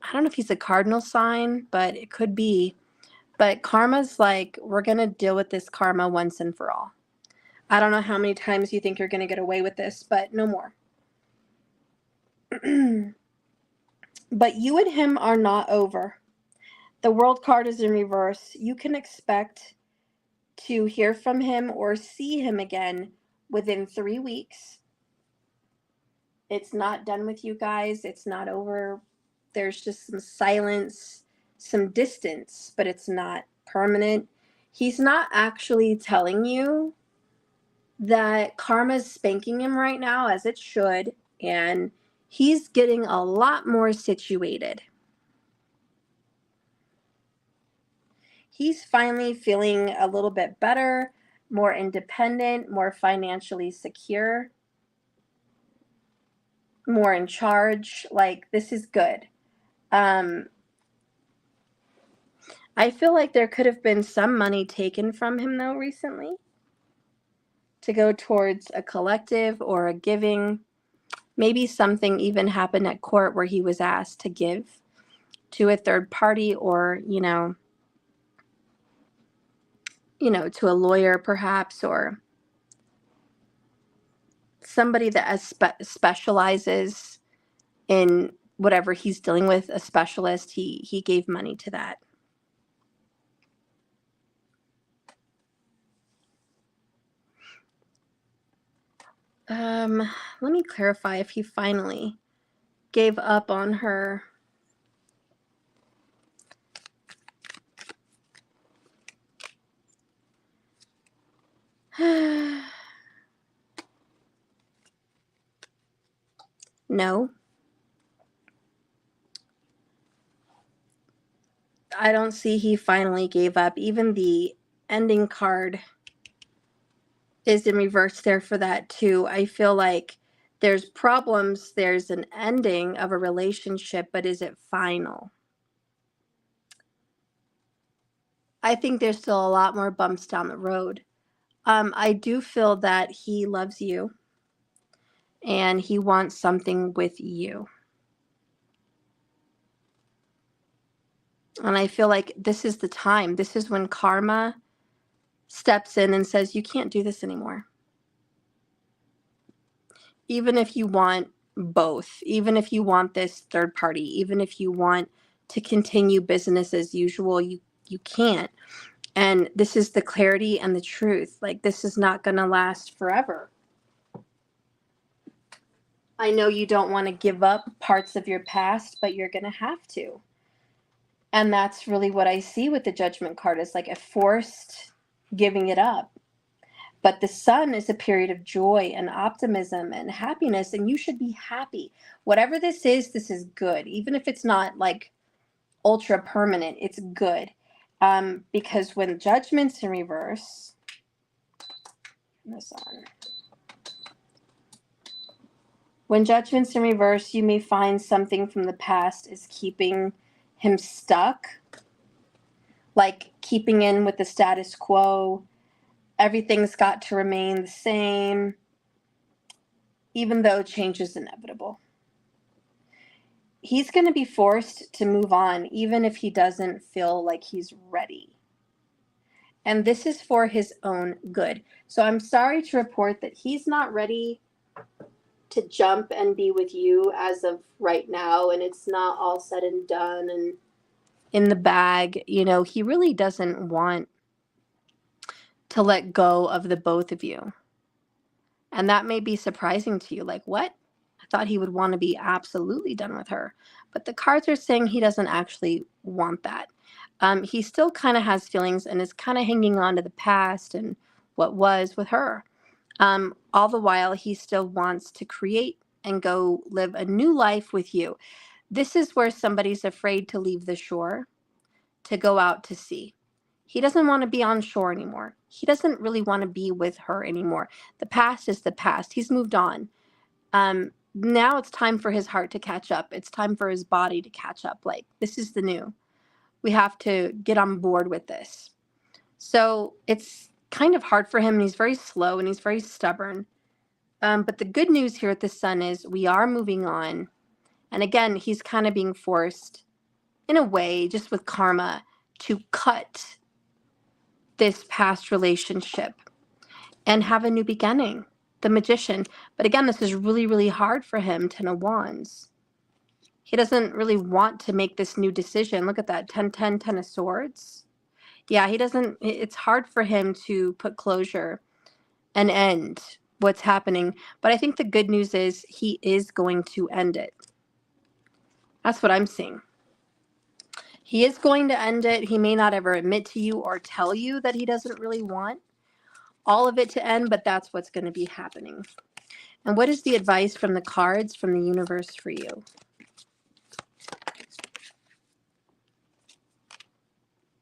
I don't know if he's a cardinal sign, but it could be. But karma's like, we're going to deal with this karma once and for all. I don't know how many times you think you're going to get away with this, but no more. But you and him are not over. The World card is in reverse. You can expect to hear from him or see him again within 3 weeks. It's not done with you guys. It's not over. There's just some silence, some distance, but it's not permanent. He's not actually telling you that karma's spanking him right now, as it should, and he's getting a lot more situated. He's finally feeling a little bit better, more independent, more financially secure, more in charge. Like, this is good. I feel like there could have been some money taken from him, though, recently. to go towards a collective or a giving. Maybe something even happened at court where he was asked to give to a third party, or, to a lawyer perhaps, or somebody that specializes in whatever he's dealing with, a specialist. He gave money to that. Let me clarify if he finally gave up on her. No. I don't see he finally gave up. Even the ending card is in reverse there for that too. I feel like there's problems, there's an ending of a relationship, but is it final? I think there's still a lot more bumps down the road. I do feel that he loves you and he wants something with you. And I feel like this is the time. This is when karma steps in and says, you can't do this anymore. Even if you want both, even if you want this third party, even if you want to continue business as usual, you can't. And this is the clarity and the truth. Like, this is not going to last forever. I know you don't want to give up parts of your past, but you're going to have to. And that's really what I see with the Judgment card, is like a forced giving it up. But the sun is a period of joy and optimism and happiness, and you should be happy. Whatever this is good. Even if it's not like ultra permanent, it's good. Because when Judgment's in reverse, this on. When Judgment's in reverse, you may find something from the past is keeping him stuck, like keeping in with the status quo. Everything's got to remain the same, even though change is inevitable. He's going to be forced to move on, even if he doesn't feel like he's ready. And this is for his own good. So I'm sorry to report that he's not ready to jump and be with you as of right now, and it's not all said and done and in the bag. He really doesn't want to let go of the both of you. And that may be surprising to you. Like, what? I thought he would want to be absolutely done with her. But the cards are saying he doesn't actually want that. He still kind of has feelings and is kind of hanging on to the past and what was with her. All the while, he still wants to create and go live a new life with you. This is where somebody's afraid to leave the shore to go out to sea. He doesn't want to be on shore anymore. He doesn't really want to be with her anymore. The past is the past. He's moved on. Now it's time for his heart to catch up. It's time for his body to catch up. Like, this is the new. We have to get on board with this. So it's kind of hard for him, and he's very slow and he's very stubborn. But the good news here with the sun is we are moving on. And again, he's kind of being forced, in a way, just with karma, to cut this past relationship and have a new beginning. The Magician. But again, this is really, really hard for him. 10 of Wands. He doesn't really want to make this new decision. Look at that. 10, 10, 10 of Swords. Yeah, he doesn't. It's hard for him to put closure and end what's happening. But I think the good news is he is going to end it. That's what I'm seeing. He is going to end it. He may not ever admit to you or tell you that he doesn't really want all of it to end, but that's what's going to be happening. And what is the advice from the cards from the universe for you?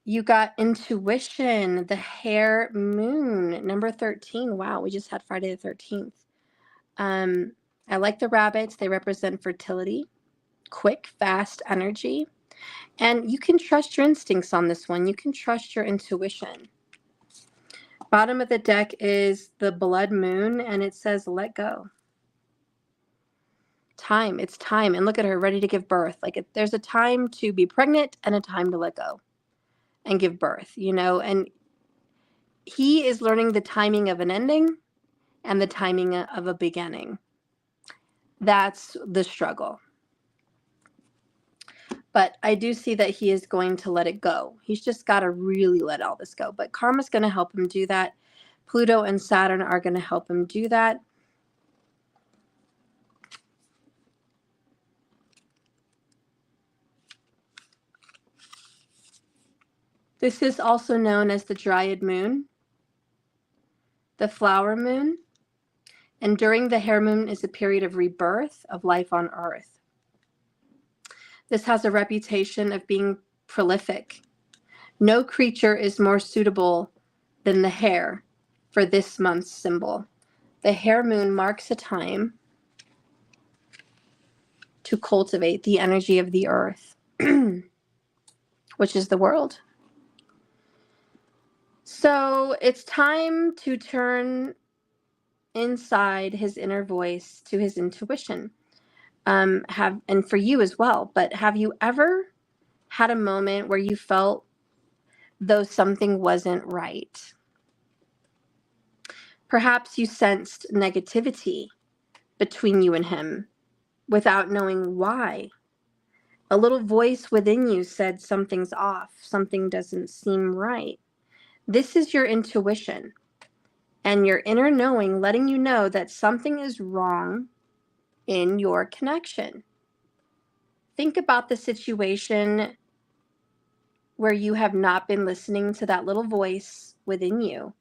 You got intuition, the hare moon, number 13. Wow, we just had Friday the 13th. I like the rabbits. They represent fertility, quick, fast energy. And you can trust your instincts on this one. You can trust your intuition. Bottom of the deck is the blood moon, and it says, let go. Time. It's time. And look at her, ready to give birth. Like there's a time to be pregnant and a time to let go and give birth, and he is learning the timing of an ending and the timing of a beginning. That's the struggle. But I do see that he is going to let it go. He's just got to really let all this go. But karma's going to help him do that. Pluto and Saturn are going to help him do that. This is also known as the Dryad moon, the flower moon, and during the hare moon is a period of rebirth of life on Earth. This has a reputation of being prolific. No creature is more suitable than the hare for this month's symbol. The hare moon marks a time to cultivate the energy of the earth, which is the world. So it's time to turn inside his inner voice to his intuition. And for you as well, but have you ever had a moment where you felt though something wasn't right? Perhaps you sensed negativity between you and him without knowing why. A little voice within you said something's off, something doesn't seem right. This is your intuition and your inner knowing letting you know that something is wrong in your connection. Think about the situation where you have not been listening to that little voice within you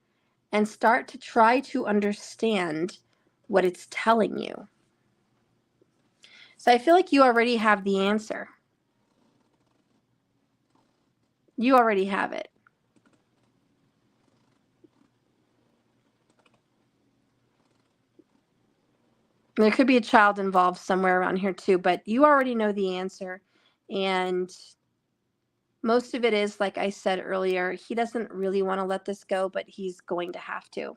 and start to try to understand what it's telling you. So I feel like you already have the answer. You already have it. There could be a child involved somewhere around here too, but you already know the answer. And most of it is, like I said earlier, he doesn't really want to let this go, but he's going to have to.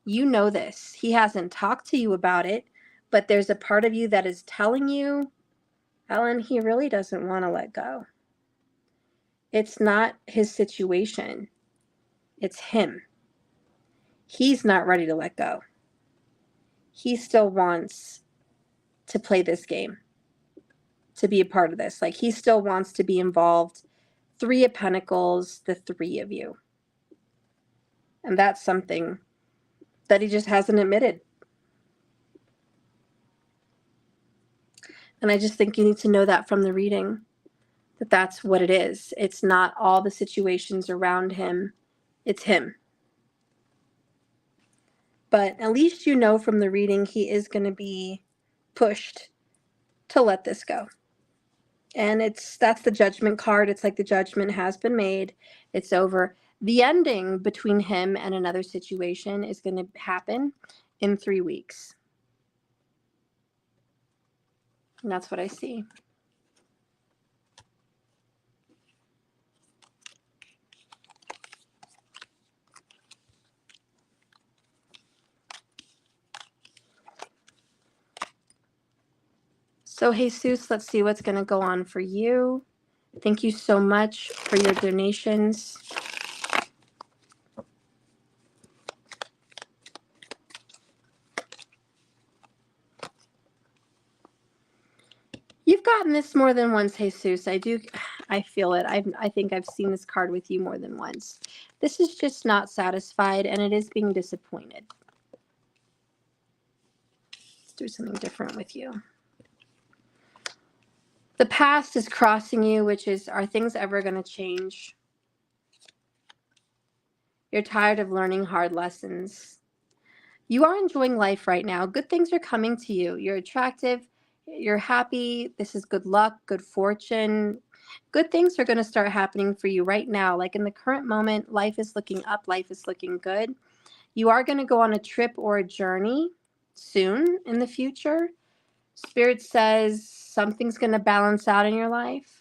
You know this. He hasn't talked to you about it, but there's a part of you that is telling you, Ellen, he really doesn't want to let go. It's not his situation. It's him. He's not ready to let go. He still wants to play this game, to be a part of this. Like he still wants to be involved. 3 of Pentacles, the 3 of you. And that's something that he just hasn't admitted. And I just think you need to know that from the reading, that that's what it is. It's not all the situations around him. It's him. But at least you know from the reading he is going to be pushed to let this go. And that's the judgment card. It's like the judgment has been made. It's over. The ending between him and another situation is going to happen in 3 weeks. And that's what I see. So Jesus, let's see what's going to go on for you. Thank you so much for your donations. You've gotten this more than once, Jesus. I feel it. I think I've seen this card with you more than once. This is just not satisfied, and it is being disappointed. Let's do something different with you. The past is crossing you, which is, are things ever going to change? You're tired of learning hard lessons. You are enjoying life right now. Good things are coming to you. You're attractive. You're happy. This is good luck, good fortune. Good things are going to start happening for you right now. Like in the current moment, life is looking up. Life is looking good. You are going to go on a trip or a journey soon in the future. Spirit says something's going to balance out in your life.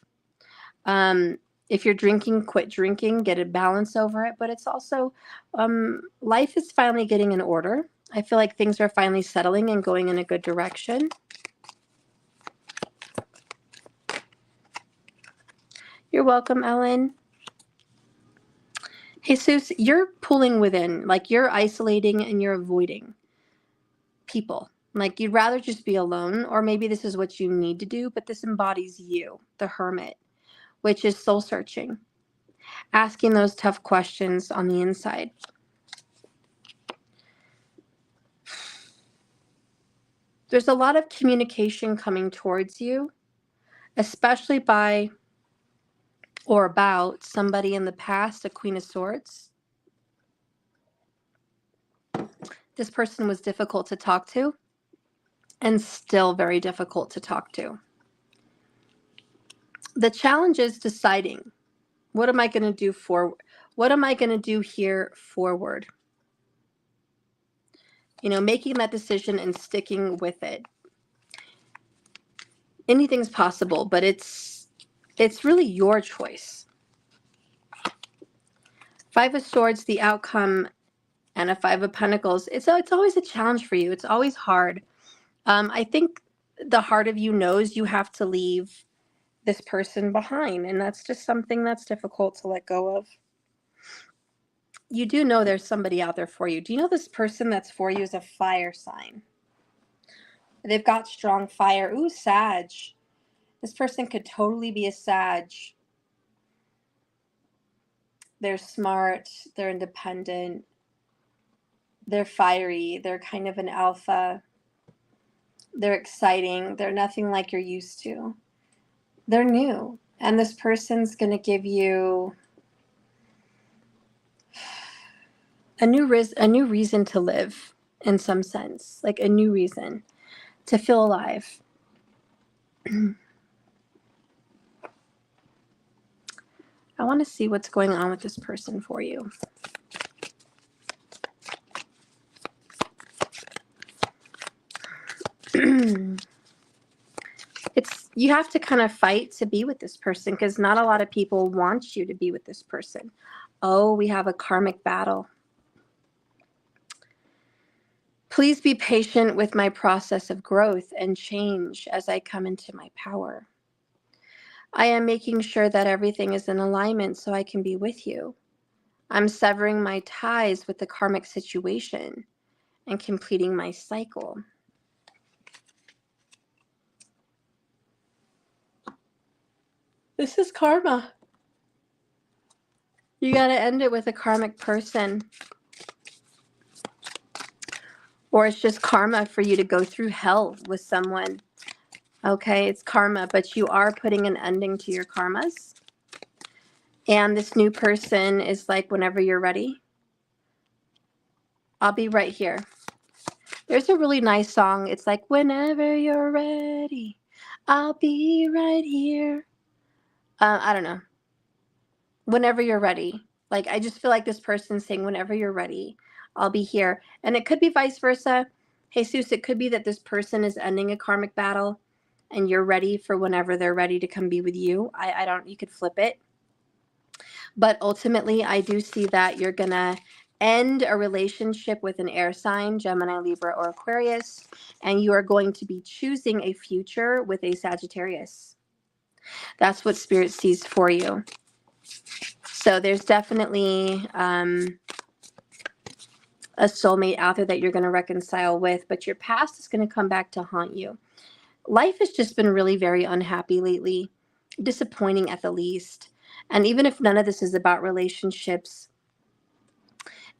If you're drinking, quit drinking, get a balance over it. But it's also, life is finally getting in order. I feel like things are finally settling and going in a good direction. You're welcome, Ellen. Jesus, you're pulling within, like you're isolating and you're avoiding people. Like you'd rather just be alone, or maybe this is what you need to do, but this embodies you, the hermit, which is soul searching, asking those tough questions on the inside. There's a lot of communication coming towards you, especially by or about somebody in the past, a Queen of Swords. This person was difficult to talk to and still very difficult to talk to. The challenge is deciding, what am I going to do what am I going to do here forward? You know, making that decision and sticking with it. Anything's possible, but it's really your choice. Five of Swords, the outcome, and a Five of Pentacles. It's always a challenge for you. It's always hard. I think the heart of you knows you have to leave this person behind, and that's just something that's difficult to let go of. You do know there's somebody out there for you. Do you know this person that's for you is a fire sign? They've got strong fire. Ooh, Sag. This person could totally be a Sag. They're smart. They're independent. They're fiery. They're kind of an alpha. They're exciting. They're nothing like you're used to. They're new. And this person's going to give you a new reason to live, in some sense, like a new reason to feel alive. I want to see what's going on with this person for you. You have to kind of fight to be with this person because not a lot of people want you to be with this person. Oh, we have a karmic battle. Please be patient with my process of growth and change as I come into my power. I am making sure that everything is in alignment so I can be with you. I'm severing my ties with the karmic situation and completing my cycle. This is karma. You got to end it with a karmic person. Or it's just karma for you to go through hell with someone. Okay, it's karma, but you are putting an ending to your karmas. And this new person is like, whenever you're ready, I'll be right here. There's a really nice song. It's like, whenever you're ready, I'll be right here. I don't know. Whenever you're ready. Like, I just feel like this person's saying, whenever you're ready, I'll be here. And it could be vice versa. Jesus, it could be that this person is ending a karmic battle and you're ready for whenever they're ready to come be with you. You could flip it. But ultimately, I do see that you're going to end a relationship with an air sign, Gemini, Libra, or Aquarius, and you are going to be choosing a future with a Sagittarius. That's what Spirit sees for you. So there's definitely a soulmate out there that you're going to reconcile with, but your past is going to come back to haunt you. Life has just been really very unhappy lately, disappointing at the least. And even if none of this is about relationships,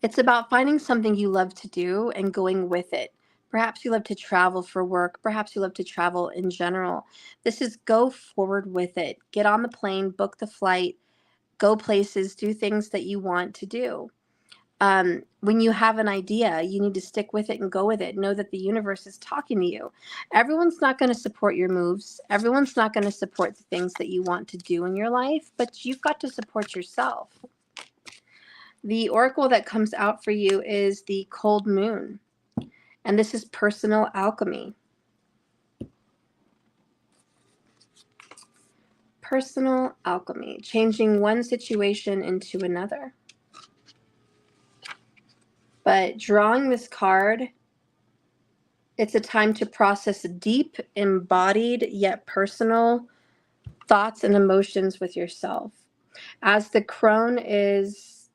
it's about finding something you love to do and going with it. Perhaps you love to travel for work. Perhaps you love to travel in general. This is go forward with it. Get on the plane, book the flight, go places, do things that you want to do. When you have an idea, you need to stick with it and go with it. Know that the universe is talking to you. Everyone's not going to support your moves. Everyone's not going to support the things that you want to do in your life, but you've got to support yourself. The oracle that comes out for you is the cold moon, and this is personal alchemy. Personal alchemy, changing one situation into another. But drawing this card, it's a time to process deep, embodied, yet personal thoughts and emotions with yourself. As the crone is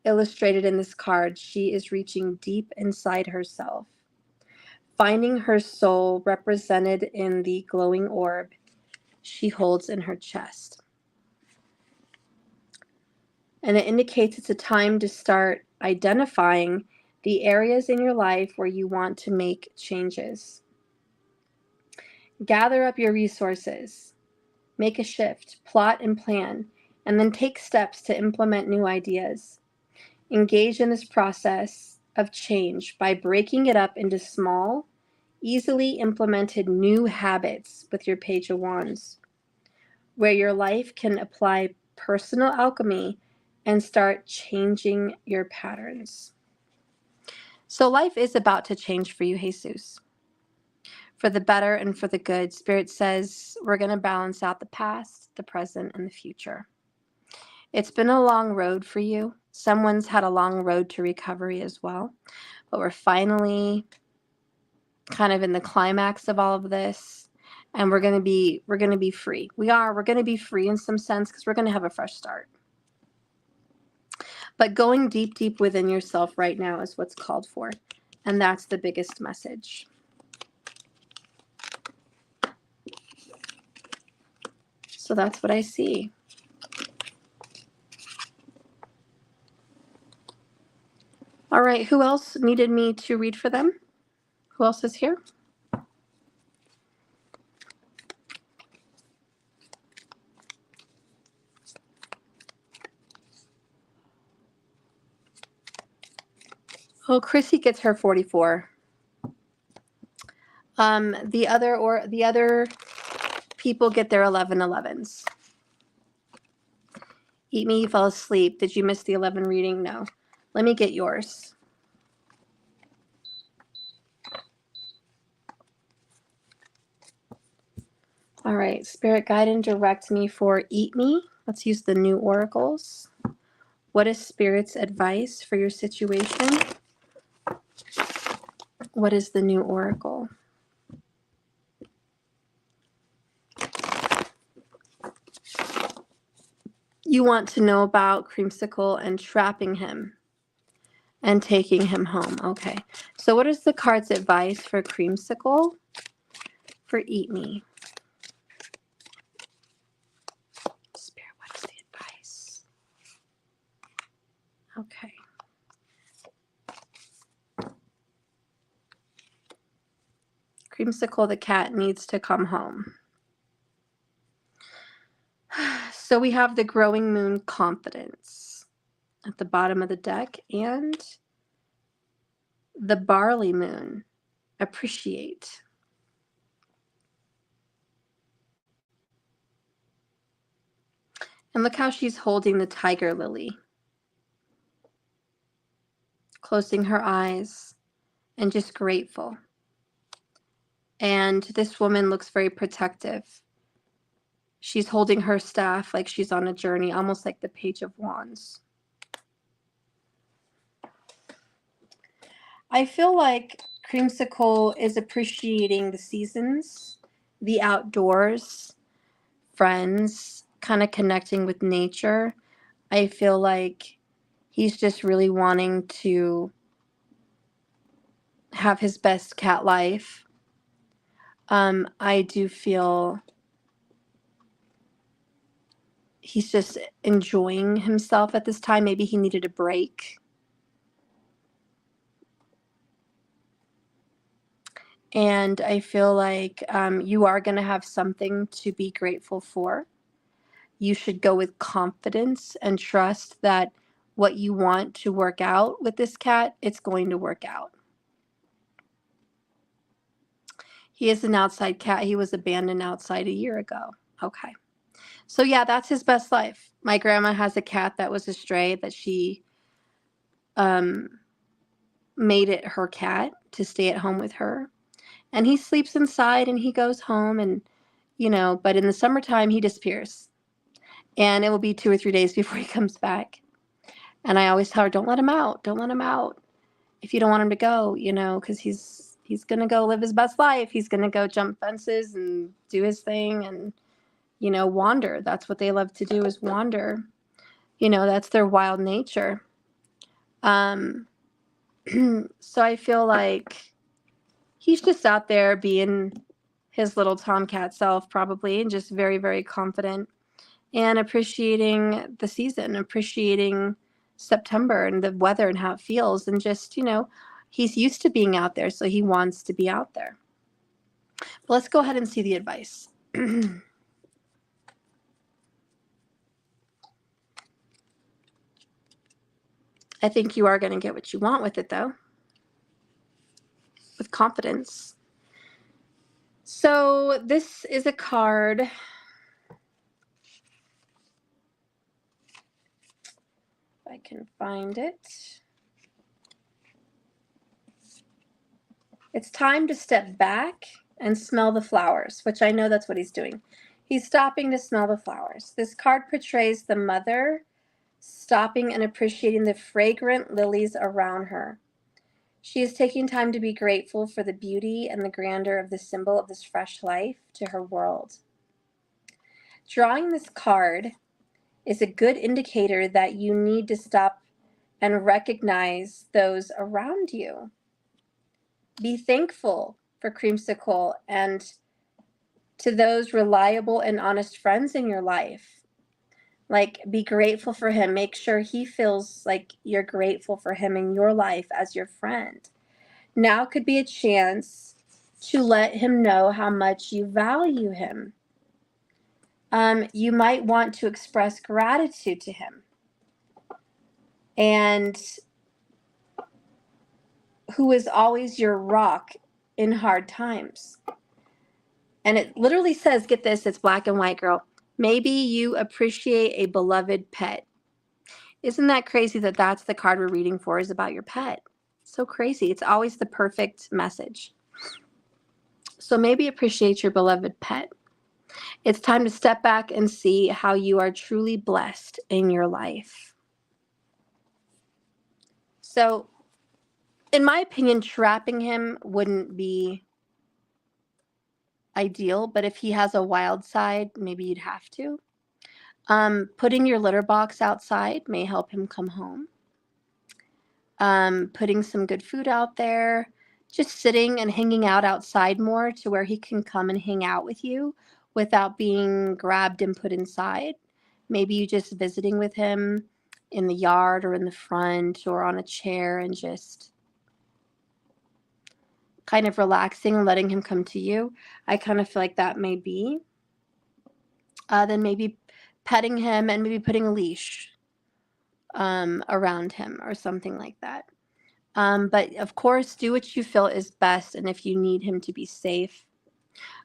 illustrated in this card, she is reaching deep inside herself, finding her soul represented in the glowing orb she holds in her chest. And it indicates it's a time to start identifying the areas in your life where you want to make changes. Gather up your resources, make a shift, plot and plan, and then take steps to implement new ideas. Engage in this process of change by breaking it up into small, easily implemented new habits with your Page of Wands, where your life can apply personal alchemy and start changing your patterns. So life is about to change for you, Jesus. For the better and for the good. Spirit says we're going to balance out the past, the present, and the future. It's been a long road for you. Someone's had a long road to recovery as well. But we're finally kind of in the climax of all of this. And we're going to be free. We're going to be free in some sense because we're going to have a fresh start. But going deep, deep within yourself right now is what's called for. And that's the biggest message. So that's what I see. All right, who else needed me to read for them? Who else is here? Oh, Chrissy gets her 44. The other people get their 1111s. Eat me, you fell asleep. Did you miss the 11 reading? No. Let me get yours. All right, Spirit, guide and direct me for Eat Me. Let's use the new oracles. What is Spirit's advice for your situation? What is the new oracle? You want to know about Creamsicle and trapping him and taking him home. Okay. So what is the card's advice for Creamsicle for Eat Me? Spirit, what is the advice? Okay. Creamsicle the cat needs to come home. So we have the growing moon confidence at the bottom of the deck and the barley moon appreciate. And look how she's holding the tiger lily, closing her eyes and just grateful. And this woman looks very protective. She's holding her staff like she's on a journey, almost like the Page of Wands. I feel like Creamsicle is appreciating the seasons, the outdoors, friends, kind of connecting with nature. I feel like he's just really wanting to have his best cat life. I do feel he's just enjoying himself at this time. Maybe he needed a break. And I feel like you are going to have something to be grateful for. You should go with confidence and trust that what you want to work out with this cat, it's going to work out. He is an outside cat. He was abandoned outside a year ago. Okay. So yeah, that's his best life. My grandma has a cat that was a stray that she made it her cat to stay at home with her. And he sleeps inside and he goes home and but in the summertime, he disappears. And it will be 2 or 3 days before he comes back. And I always tell her, don't let him out. Don't let him out. If you don't want him to go, because he's going to go live his best life. He's going to go jump fences and do his thing and, wander. That's what they love to do, is wander. That's their wild nature. So I feel like he's just out there being his little tomcat self, probably, and just very, very confident and appreciating the season, appreciating September and the weather and how it feels. And just, he's used to being out there, so he wants to be out there. But let's go ahead and see the advice. I think you are going to get what you want with it, though, with confidence. So this is a card. If I can find it. It's time to step back and smell the flowers, which I know that's what he's doing. He's stopping to smell the flowers. This card portrays the mother stopping and appreciating the fragrant lilies around her. She is taking time to be grateful for the beauty and the grandeur of the symbol of this fresh life to her world. Drawing this card is a good indicator that you need to stop and recognize those around you. Be thankful for Creamsicle and to those reliable and honest friends in your life. Like, be grateful for him. Make sure he feels like you're grateful for him in your life as your friend. Now could be a chance to let him know how much you value him. You might want to express gratitude to him. And who is always your rock in hard times. And it literally says, get this, it's black and white, girl. Maybe you appreciate a beloved pet. Isn't that crazy that that's the card we're reading for, is about your pet? So crazy. It's always the perfect message. So maybe appreciate your beloved pet. It's time to step back and see how you are truly blessed in your life. So, in my opinion, trapping him wouldn't be ideal, but if he has a wild side, maybe you'd have to. Putting your litter box outside may help him come home. Putting some good food out there, just sitting and hanging out outside more to where he can come and hang out with you without being grabbed and put inside. Maybe you just visiting with him in the yard or in the front or on a chair and just kind of relaxing and letting him come to you. I kind of feel like that may be. Then maybe petting him and maybe putting a leash around him or something like that. But of course, do what you feel is best. And if you need him to be safe,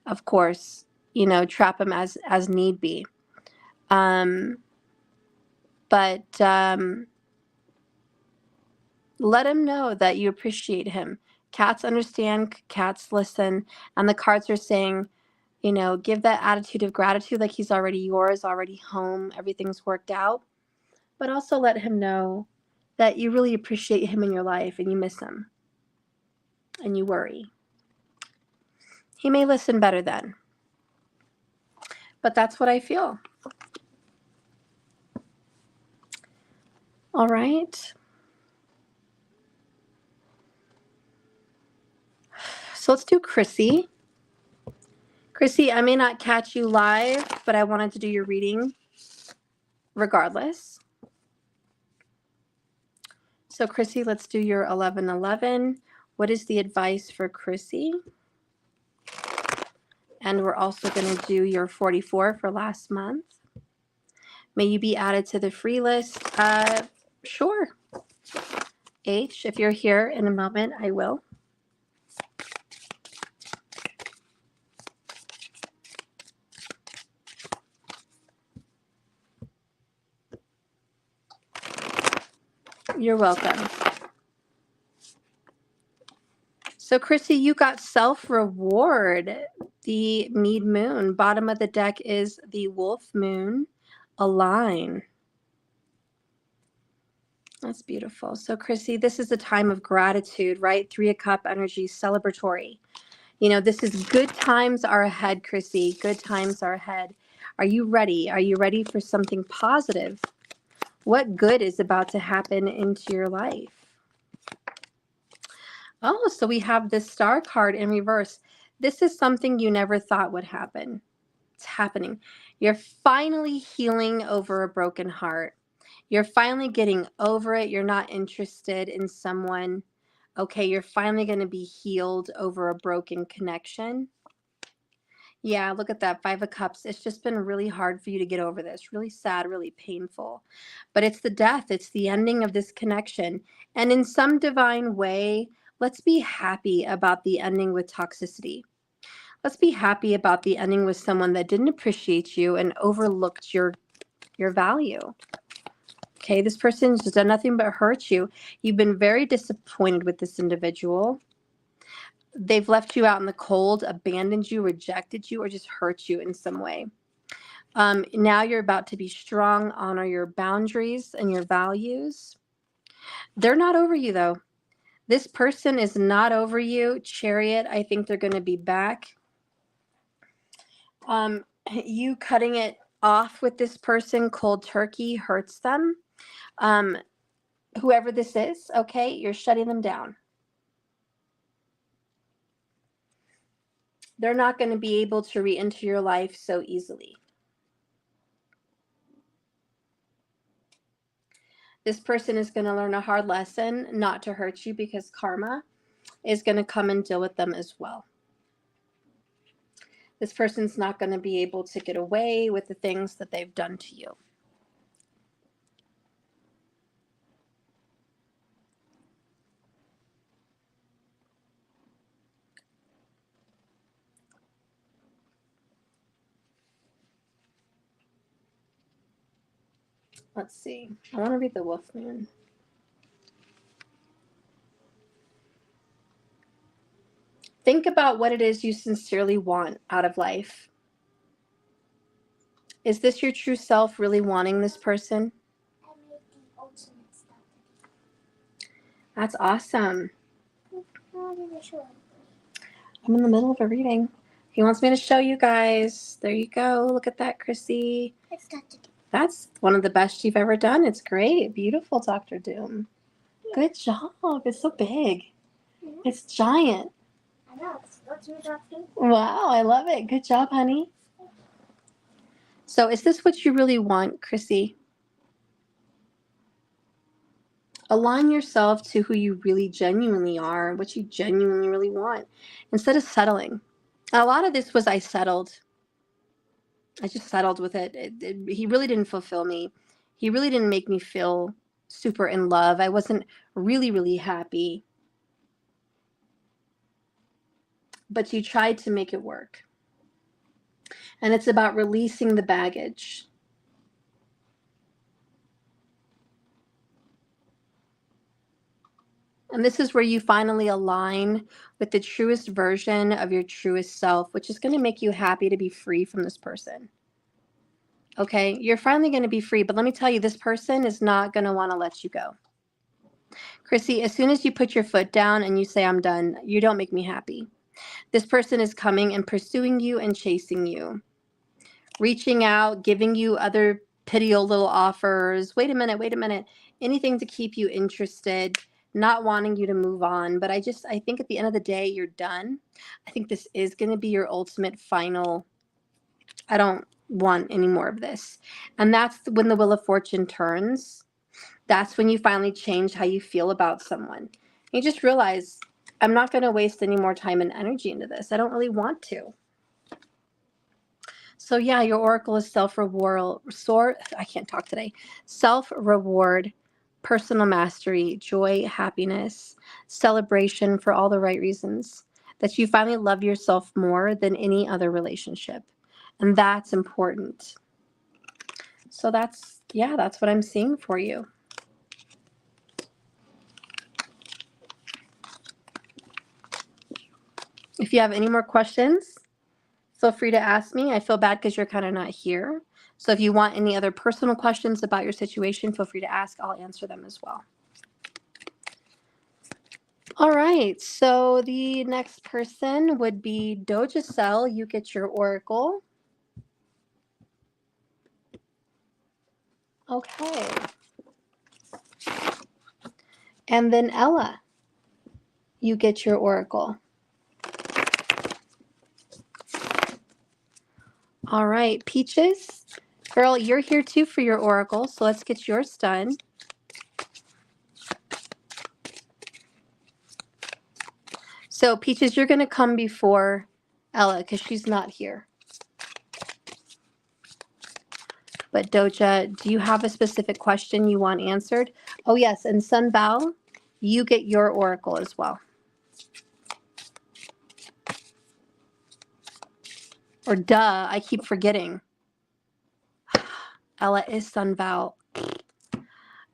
of course, trap him as need be. But let him know that you appreciate him. Cats understand, cats listen, and the cards are saying, give that attitude of gratitude, like he's already yours, already home, everything's worked out. But also let him know that you really appreciate him in your life and you miss him and you worry. He may listen better then. But that's what I feel. All right. So let's do Chrissy. Chrissy, I may not catch you live, but I wanted to do your reading regardless. So Chrissy, let's do your 1111. What is the advice for Chrissy? And we're also going to do your 44 for last month. May you be added to the free list. Sure. H, if you're here in a moment, I will. You're welcome. So Chrissy, you got self-reward. the Mead Moon. Bottom of the deck is the Wolf Moon. Align. That's beautiful. So, Chrissy, this is a time of gratitude, right? 3 of Cup energy, celebratory. You know, this is good times are ahead, Chrissy. Good times are ahead. Are you ready? Are you ready for something positive? What good is about to happen into your life? Oh, so we have this Star card in reverse. This is something you never thought would happen. It's happening. You're finally healing over a broken heart. You're finally getting over it. You're not interested in someone. Okay, you're finally going to be healed over a broken connection. Yeah, look at that. 5 of Cups. It's just been really hard for you to get over this. Really sad, really painful. But it's the death. It's the ending of this connection. And in some divine way, let's be happy about the ending with toxicity. Let's be happy about the ending with someone that didn't appreciate you and overlooked your value. Okay, this person's done nothing but hurt you. You've been very disappointed with this individual. They've left you out in the cold, abandoned you, rejected you, or just hurt you in some way. Now you're about to be strong, honor your boundaries and your values. They're not over you, though. This person is not over you. Chariot, I think they're going to be back. You cutting it off with this person cold turkey hurts them. Whoever this is, okay, you're shutting them down. They're not going to be able to re-enter your life so easily. This person is going to learn a hard lesson not to hurt you because karma is going to come and deal with them as well. This person's not going to be able to get away with the things that they've done to you. Let's see. I want to read the Wolf Moon. Think about what it is you sincerely want out of life. Is this your true self really wanting this person? That's awesome. I'm in the middle of a reading. He wants me to show you guys. There you go. Look at that, Chrissy. That's one of the best you've ever done. It's great. Beautiful, Dr. Doom. Good job. It's so big. It's giant. I know. That's your doctor. Wow, I love it. Good job, honey. So is this what you really want, Chrissy? Align yourself to who you really genuinely are, what you genuinely really want, instead of settling. A lot of this was I settled. I just settled with it. He really didn't fulfill me. He really didn't make me feel super in love. I wasn't really, really happy. But you tried to make it work. And it's about releasing the baggage. And this is where you finally align with the truest version of your truest self, which is going to make you happy to be free from this person. Okay, you're finally going to be free, but let me tell you, this person is not going to want to let you go. Chrissy, as soon as you put your foot down and you say, I'm done, you don't make me happy. This person is coming and pursuing you and chasing you, reaching out, giving you other pitiable little offers. Wait a minute, anything to keep you interested, not wanting you to move on. But I think at the end of the day, you're done. I think this is going to be your ultimate final. I don't want any more of this. And that's when the Wheel of Fortune turns. That's when you finally change how you feel about someone. You just realize, I'm not going to waste any more time and energy into this. I don't really want to. So yeah, your oracle is self-reward. I can't talk today. Self-reward, personal mastery, joy, happiness, celebration for all the right reasons. That you finally love yourself more than any other relationship. And that's important. So that's what I'm seeing for you. If you have any more questions, Feel free to ask me. I feel bad because you're kind of not here. So if you want any other personal questions about your situation, feel free to ask. I'll answer them as well. All right, so the next person would be Dojacel. You get your oracle. Okay. And then Ella, you get your oracle. All right, Peaches. Girl, you're here too for your oracle, so let's get yours done. So, Peaches, you're going to come before Ella because she's not here. But Doja, do you have a specific question you want answered? Oh, yes, and Sunval, you get your oracle as well. Or duh, I keep forgetting. Ella is Sunval.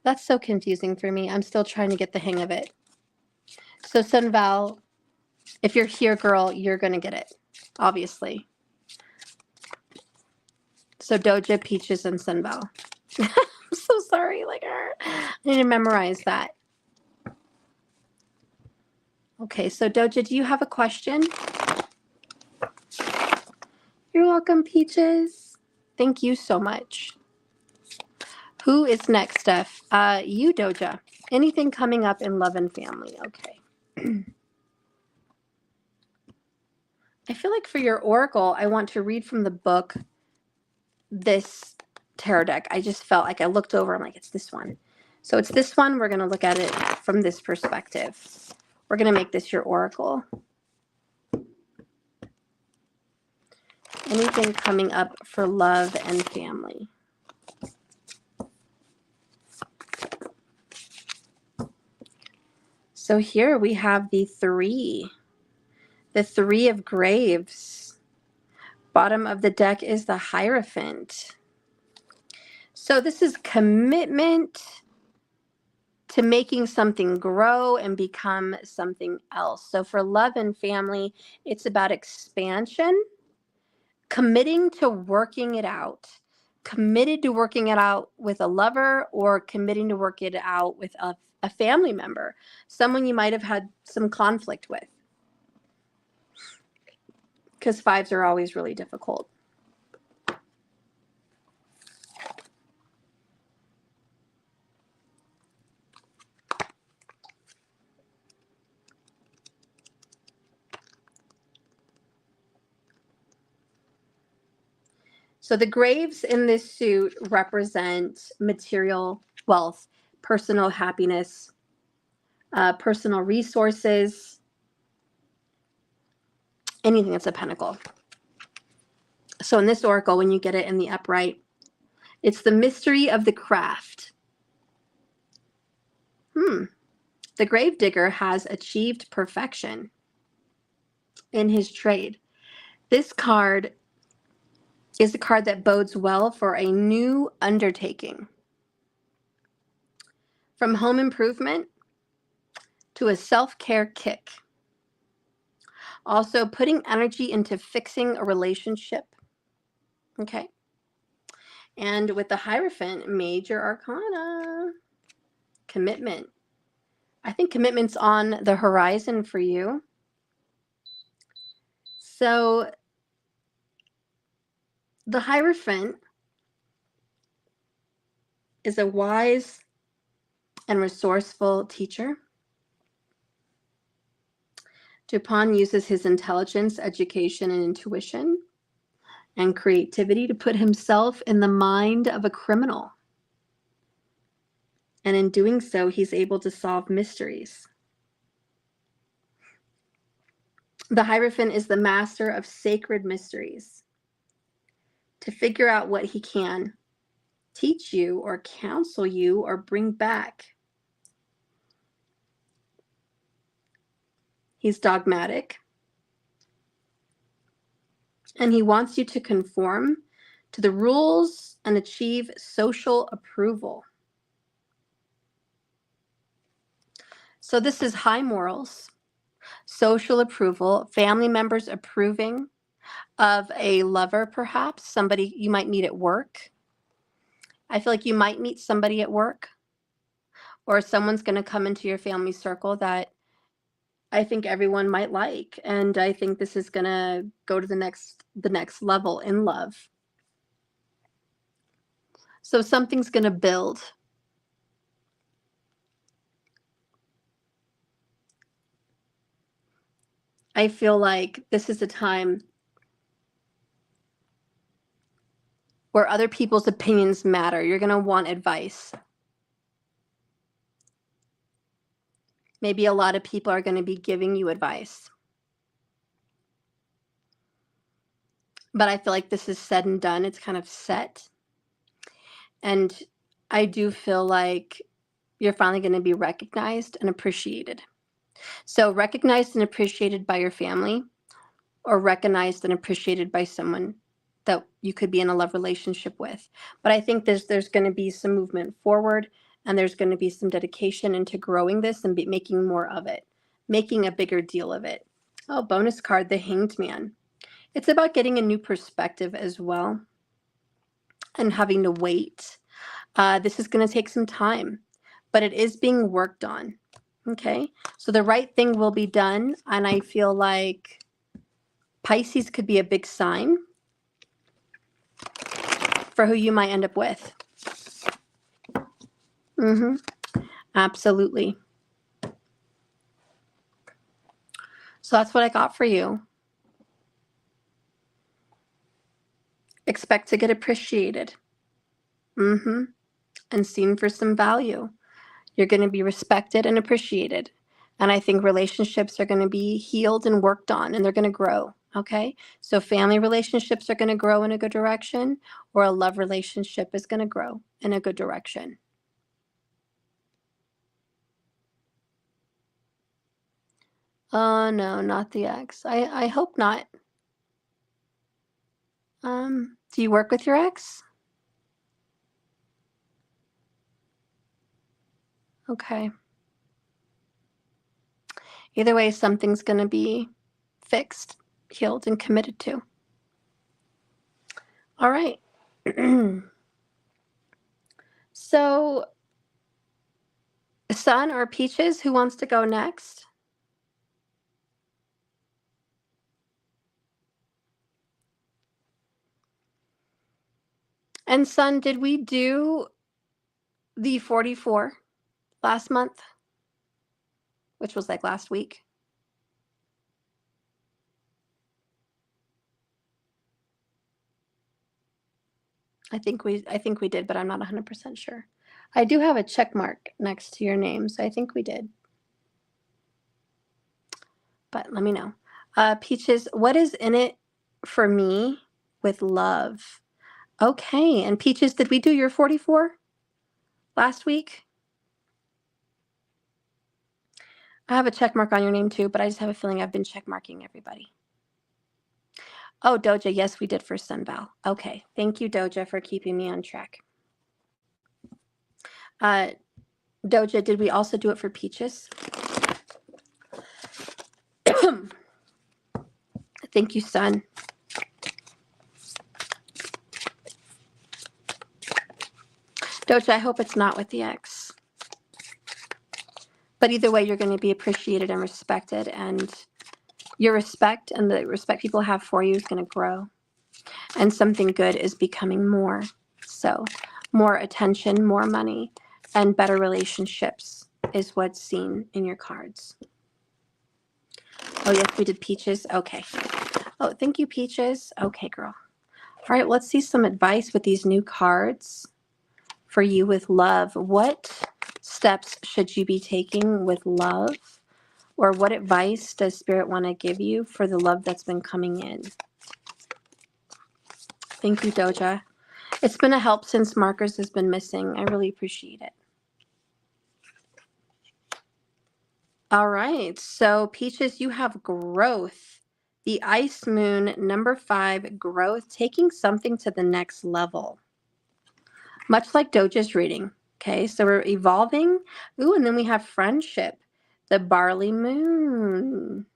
That's so confusing for me. I'm still trying to get the hang of it. So Sunval, if you're here, girl, you're going to get it, obviously. So Doja, Peaches, and Sunval. I'm so sorry. I need to memorize that. Okay, so Doja, do you have a question? You're welcome, Peaches. Thank you so much. Who is next, Steph? You, Doja. Anything coming up in love and family? Okay. I feel like for your oracle, I want to read from the book this tarot deck. I just felt like I looked over, I'm like, it's this one. So it's this one. We're going to look at it from this perspective. We're going to make this your oracle. Anything coming up for love and family? So here we have the three of Graves. Bottom of the deck is the Hierophant. So this is commitment to making something grow and become something else. So for love and family, it's about expansion, committing to working it out, committed to working it out with a lover or committing to work it out with a family member, someone you might have had some conflict with. Because fives are always really difficult. So the Graves in this suit represent material wealth, personal happiness, personal resources, anything that's a pentacle. So in this oracle, when you get it in the upright, it's the mystery of the craft. The gravedigger has achieved perfection in his trade. This card is a card that bodes well for a new undertaking. From home improvement to a self-care kick. Also putting energy into fixing a relationship. Okay. And with the Hierophant, major arcana, commitment. I think commitment's on the horizon for you. So the Hierophant is a wise and resourceful teacher. Dupont uses his intelligence, education, and intuition and creativity to put himself in the mind of a criminal. And in doing so, he's able to solve mysteries. The Hierophant is the master of sacred mysteries. To figure out what he can teach you or counsel you or bring back. He's dogmatic. And he wants you to conform to the rules and achieve social approval. So this is high morals, social approval, family members approving, of a lover, perhaps, somebody you might meet at work. I feel like you might meet somebody at work, or someone's going to come into your family circle that I think everyone might like. And I think this is going to go to the next level in love. So something's going to build. I feel like this is a time where other people's opinions matter. You're going to want advice. Maybe a lot of people are going to be giving you advice. But I feel like this is said and done. It's kind of set. And I do feel like you're finally going to be recognized and appreciated. So recognized and appreciated by your family, or recognized and appreciated by someone that you could be in a love relationship with. But I think there's going to be some movement forward, and there's going to be some dedication into growing this and making more of it, making a bigger deal of it. Oh, bonus card, the Hanged Man. It's about getting a new perspective as well and having to wait. This is going to take some time, but it is being worked on. Okay, so the right thing will be done, and I feel like Pisces could be a big sign for who you might end up with. Absolutely. So that's what I got for you. Expect to get appreciated. And seen for some value. You're going to be respected and appreciated. And I think relationships are going to be healed and worked on, and they're going to grow. Okay, so family relationships are going to grow in a good direction, or a love relationship is going to grow in a good direction. Oh, no, not the ex. I hope not. Do you work with your ex? Okay. Either way, something's going to be fixed, healed, and committed to. All right. So, Sun or Peaches, who wants to go next? And Sun, did we do the 44 last month? Which was like last week? I think we did, but I'm not 100% sure. I do have a check mark next to your name, so I think we did. But let me know. Peaches, what is in it for me with love? Okay, and Peaches, did we do your 44 last week? I have a check mark on your name too, but I just have a feeling I've been check marking everybody. Oh, Doja, yes, we did for Sunval. Okay, thank you, Doja, for keeping me on track. Doja, did we also do it for Peaches? Thank you, Sun. Doja, I hope it's not with the ex. But either way, you're going to be appreciated and respected, and your respect and the respect people have for you is going to grow. And something good is becoming more. So more attention, more money, and better relationships is what's seen in your cards. Oh, yes, we did Peaches. Okay. Oh, thank you, Peaches. Okay, girl. All right, let's see some advice with these new cards for you with love. What steps should you be taking with love? Or what advice does Spirit want to give you for the love that's been coming in? Thank you, Doja. It's been a help since Markers has been missing. I really appreciate it. All right, so Peaches, you have growth. The Ice Moon, number 5, growth, taking something to the next level. Much like Doja's reading. Okay, so we're evolving. Ooh, and then we have friendship, the Barley Moon.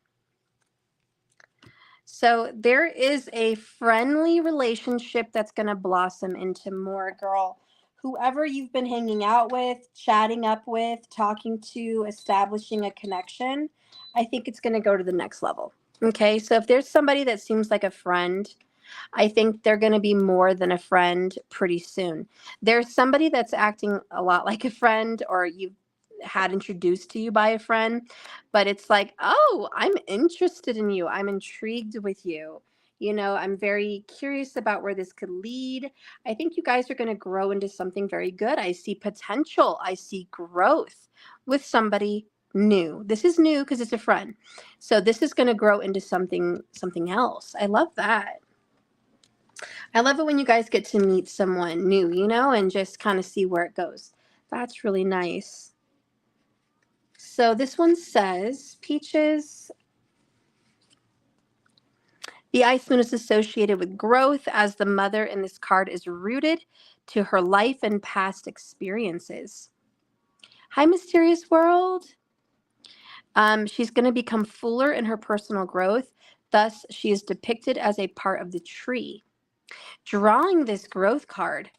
So there is a friendly relationship that's going to blossom into more, girl. Whoever you've been hanging out with, chatting up with, talking to, establishing a connection, I think it's going to go to the next level. Okay, so if there's somebody that seems like a friend, I think they're going to be more than a friend pretty soon. There's somebody that's acting a lot like a friend, or you've had introduced to you by a friend, but it's like, oh, I'm interested in you. I'm intrigued with you. You know, I'm very curious about where this could lead. I think you guys are going to grow into something very good. I see potential. I see growth with somebody new. This is new because it's a friend. So this is going to grow into something else. I love that. I love it when you guys get to meet someone new, you know, and just kind of see where it goes. That's really nice. So this one says, Peaches, the ice moon is associated with growth, as the mother in this card is rooted to her life and past experiences. Hi, mysterious world. She's going to become fuller in her personal growth. Thus, she is depicted as a part of the tree. Drawing this growth card.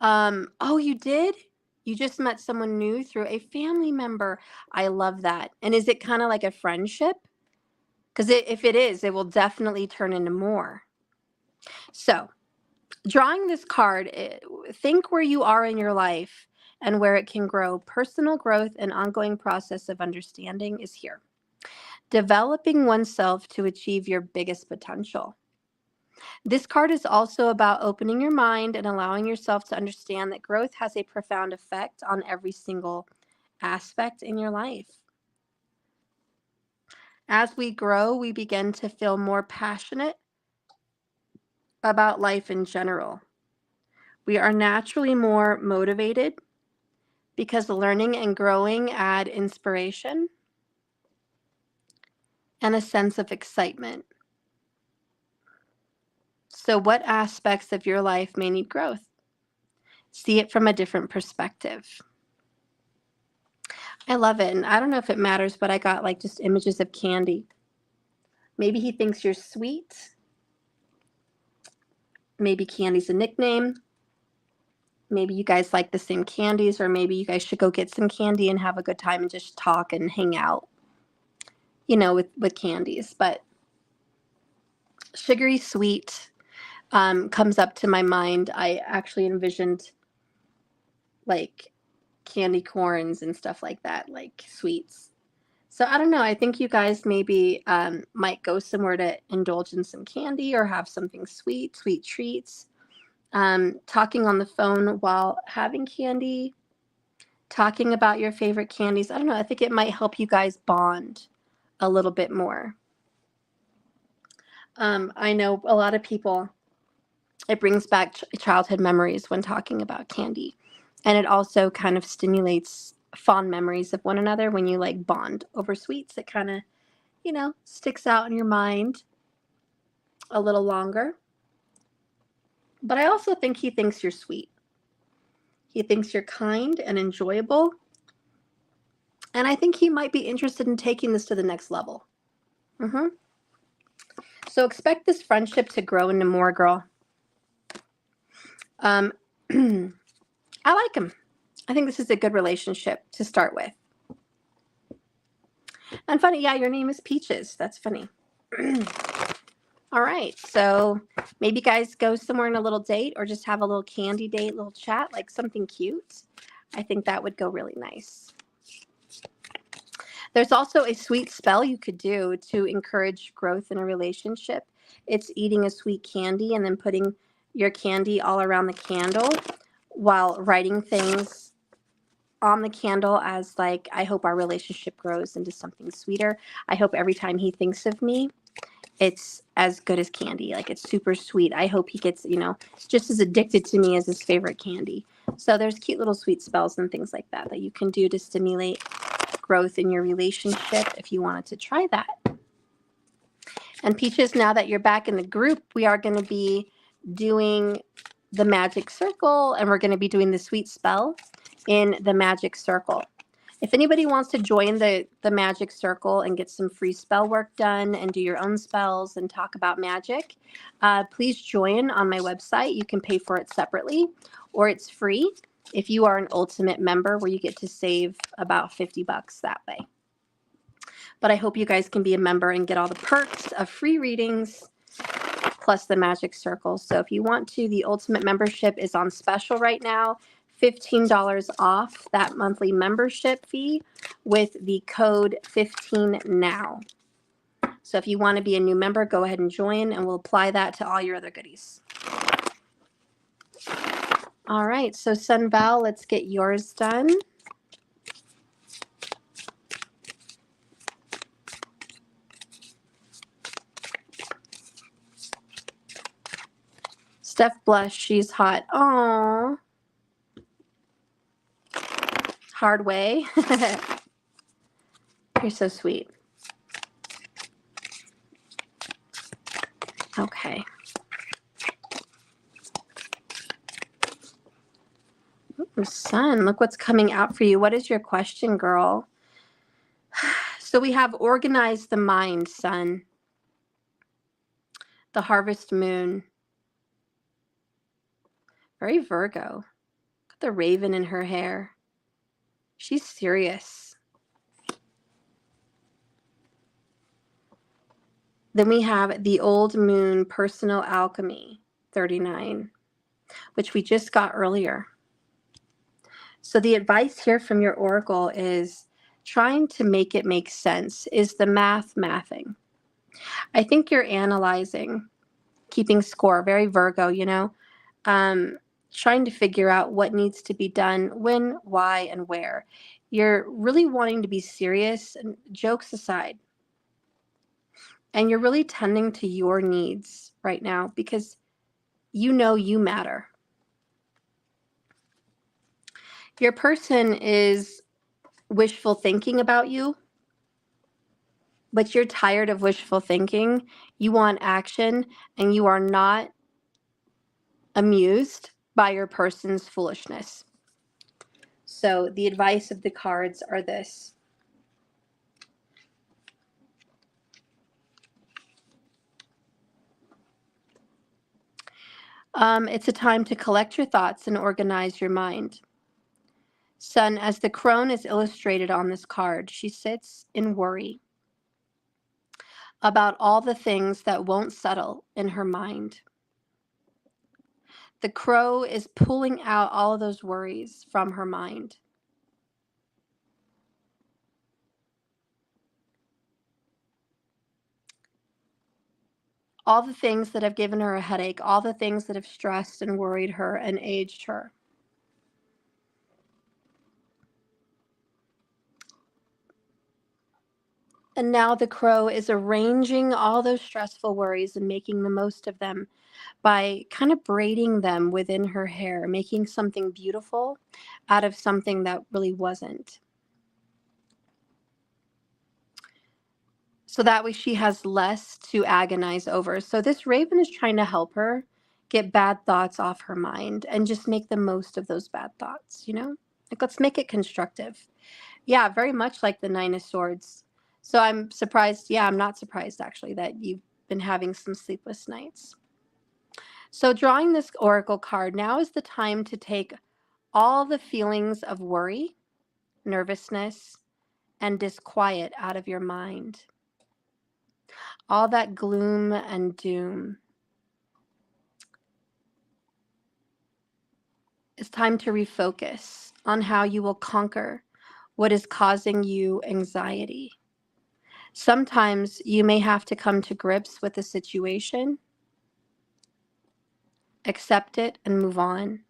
Oh, you did? You just met someone new through a family member. I love that. And is it kind of like a friendship? Because if it is, it will definitely turn into more. So, drawing this card, think where you are in your life and where it can grow. Personal growth and ongoing process of understanding is here. Developing oneself to achieve your biggest potential. This card is also about opening your mind and allowing yourself to understand that growth has a profound effect on every single aspect in your life. As we grow, we begin to feel more passionate about life in general. We are naturally more motivated because learning and growing add inspiration and a sense of excitement. So, what aspects of your life may need growth? See it from a different perspective. I love it. And I don't know if it matters, but I got like just images of candy. Maybe he thinks you're sweet. Maybe candy's a nickname. Maybe you guys like the same candies, or maybe you guys should go get some candy and have a good time and just talk and hang out, you know, with candies. But sugary sweet comes up to my mind. I actually envisioned like candy corns and stuff like that, like sweets. So I don't know. I think you guys maybe might go somewhere to indulge in some candy or have something sweet, sweet treats. Talking on the phone while having candy, talking about your favorite candies. I don't know. I think it might help you guys bond a little bit more. I know a lot of people, it brings back childhood memories when talking about candy. And it also kind of stimulates fond memories of one another when you like bond over sweets. It kind of, you know, sticks out in your mind a little longer. But I also think he thinks you're sweet. He thinks you're kind and enjoyable. And I think he might be interested in taking this to the next level. So expect this friendship to grow into more, girl. I like him. I think this is a good relationship to start with. And funny, yeah, your name is Peaches. That's funny. All right, so maybe guys go somewhere on a little date or just have a little candy date, little chat, like something cute. I think that would go really nice. There's also a sweet spell you could do to encourage growth in a relationship. It's eating a sweet candy and then putting your candy all around the candle while writing things on the candle as like, I hope our relationship grows into something sweeter. I hope every time he thinks of me, it's as good as candy. Like it's super sweet. I hope he gets, you know, just as addicted to me as his favorite candy. So there's cute little sweet spells and things like that that you can do to stimulate growth in your relationship if you wanted to try that. And Peaches, now that you're back in the group, we are going to be doing the magic circle and we're going to be doing the sweet spell in the magic circle. If anybody wants to join the magic circle and get some free spell work done and do your own spells and talk about magic, please join on my website. You can pay for it separately, or it's free if you are an ultimate member, where you get to save about $50 that way. But I hope you guys can be a member and get all the perks of free readings plus the magic circle. So if you want to, the ultimate membership is on special right now. $15 off that monthly membership fee with the code 15NOW. So if you want to be a new member, go ahead and join, and we'll apply that to all your other goodies. All right, so Sun Val, let's get yours done. Steph blush, she's hot. Aww. Hard way. You're so sweet. Okay. Ooh, Sun, look what's coming out for you. What is your question, girl? So we have organize the mind, Sun. The harvest moon. Very Virgo. Look at the raven in her hair. She's serious. Then we have the old moon personal alchemy, 39, which we just got earlier. So the advice here from your oracle is trying to make it make sense. Is the mathing? I think you're analyzing, keeping score, very Virgo, you know, trying to figure out what needs to be done, when, why, and where. You're really wanting to be serious, and jokes aside. And you're really tending to your needs right now because you know you matter. Your person is wishful thinking about you, but you're tired of wishful thinking. You want action, and you are not amused by your person's foolishness. So the advice of the cards are this. It's a time to collect your thoughts and organize your mind. Sun, as the crone is illustrated on this card, she sits in worry about all the things that won't settle in her mind. The crow is pulling out all of those worries from her mind. All the things that have given her a headache, all the things that have stressed and worried her and aged her. And now the crow is arranging all those stressful worries and making the most of them by kind of braiding them within her hair, making something beautiful out of something that really wasn't. So that way she has less to agonize over. So this raven is trying to help her get bad thoughts off her mind and just make the most of those bad thoughts, you know? Like, let's make it constructive. Yeah, very much like the Nine of Swords. So I'm surprised. Yeah, I'm not surprised actually that you've been having some sleepless nights. So drawing this oracle card, now is the time to take all the feelings of worry, nervousness, and disquiet out of your mind. All that gloom and doom. It's time to refocus on how you will conquer what is causing you anxiety. Sometimes you may have to come to grips with a situation, accept it, and move on.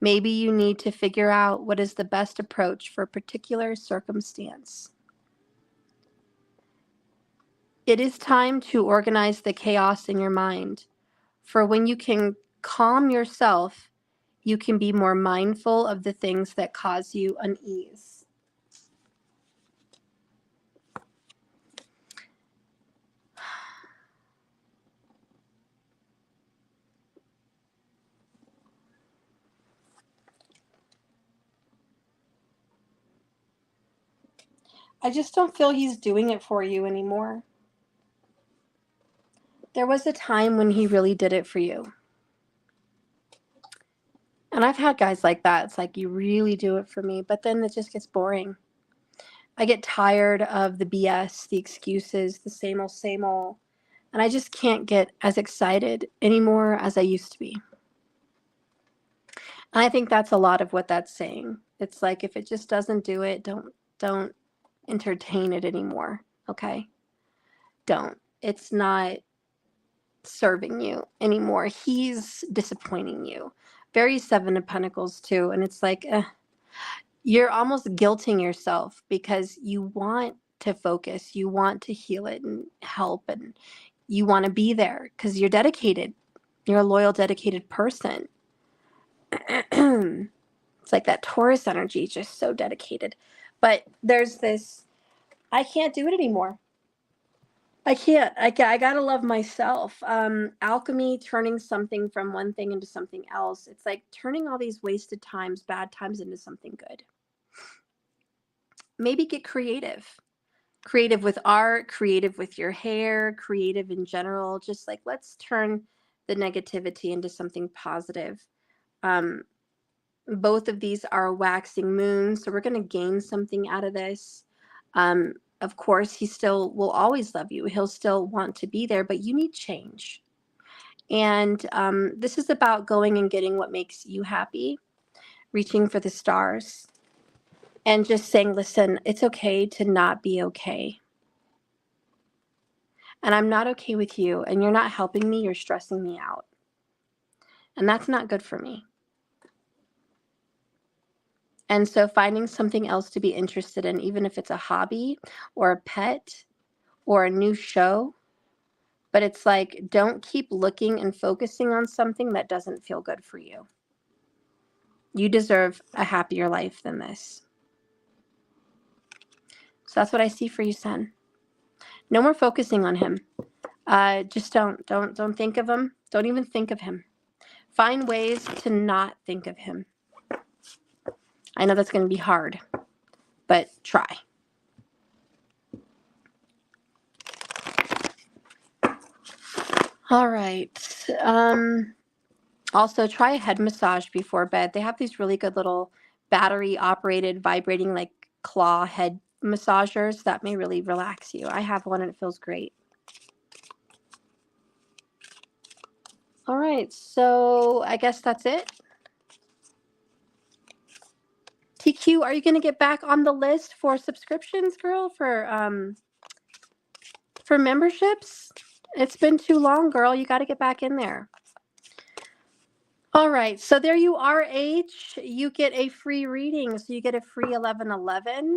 Maybe you need to figure out what is the best approach for a particular circumstance. It is time to organize the chaos in your mind, for when you can calm yourself, you can be more mindful of the things that cause you unease. I just don't feel he's doing it for you anymore. There was a time when he really did it for you. And I've had guys like that. It's like, you really do it for me, but then it just gets boring. I get tired of the BS, the excuses, the same old, and I just can't get as excited anymore as I used to be. And I think that's a lot of what that's saying. It's like, if it just doesn't do it, don't entertain it anymore, okay? Don't. It's not serving you anymore. He's disappointing you. Very Seven of Pentacles too, and it's like, you're almost guilting yourself because you want to focus, you want to heal it and help, and you want to be there because you're dedicated. You're a loyal, dedicated person. It's like that Taurus energy, just so dedicated. But there's this, I can't do it anymore. I can't. I gotta love myself. Alchemy, turning something from one thing into something else. It's like turning all these wasted times, bad times, into something good. Maybe get creative. Creative with art, creative with your hair, creative in general. Just like, let's turn the negativity into something positive. Both of these are waxing moons, so we're going to gain something out of this. Of course, he still will always love you. He'll still want to be there, but you need change. And this is about going and getting what makes you happy, reaching for the stars, and just saying, listen, it's okay to not be okay. And I'm not okay with you, and you're not helping me, you're stressing me out. And that's not good for me. And so finding something else to be interested in, even if it's a hobby or a pet or a new show, but it's like, don't keep looking and focusing on something that doesn't feel good for you. You deserve a happier life than this. So that's what I see for you, son. No more focusing on him. Just don't think of him. Don't even think of him. Find ways to not think of him. I know that's going to be hard, but try. All right. Also, try a head massage before bed. They have these really good little battery-operated, vibrating, like claw head massagers that may really relax you. I have one and it feels great. All right, so I guess that's it. TQ, are you going to get back on the list for subscriptions, girl? For memberships? It's been too long, girl. You got to get back in there. All right, so there you are, H. You get a free reading, so you get a free 1111.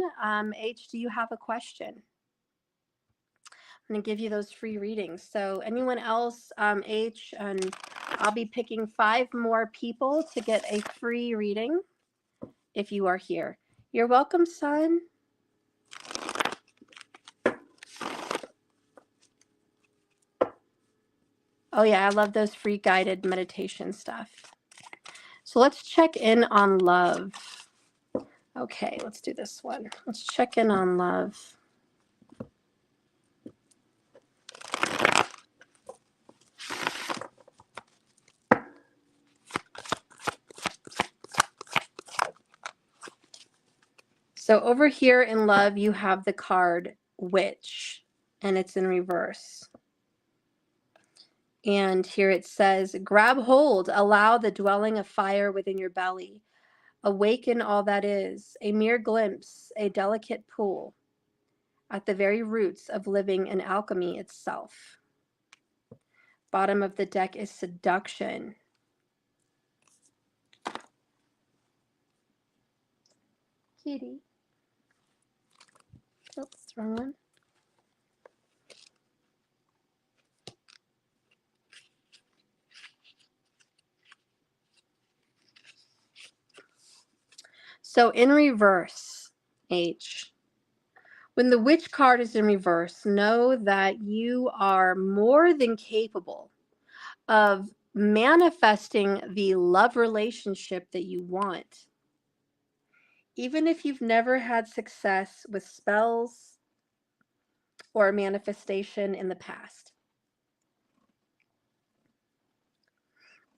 H, do you have a question? I'm going to give you those free readings. So anyone else, H, and I'll be picking 5 more people to get a free reading if you are here. You're welcome, son. Oh, yeah, I love those free guided meditation stuff. So let's check in on love. Okay, let's do this one. Let's check in on love. So over here in love, you have the card Witch, and it's in reverse. And here it says, grab hold, allow the dwelling of fire within your belly. Awaken all that is, a mere glimpse, a delicate pool, at the very roots of living and alchemy itself. Bottom of the deck is seduction. Kitty. Oops, wrong one. So in reverse, H. When the Witch card is in reverse, know that you are more than capable of manifesting the love relationship that you want, Even if you've never had success with spells or manifestation in the past.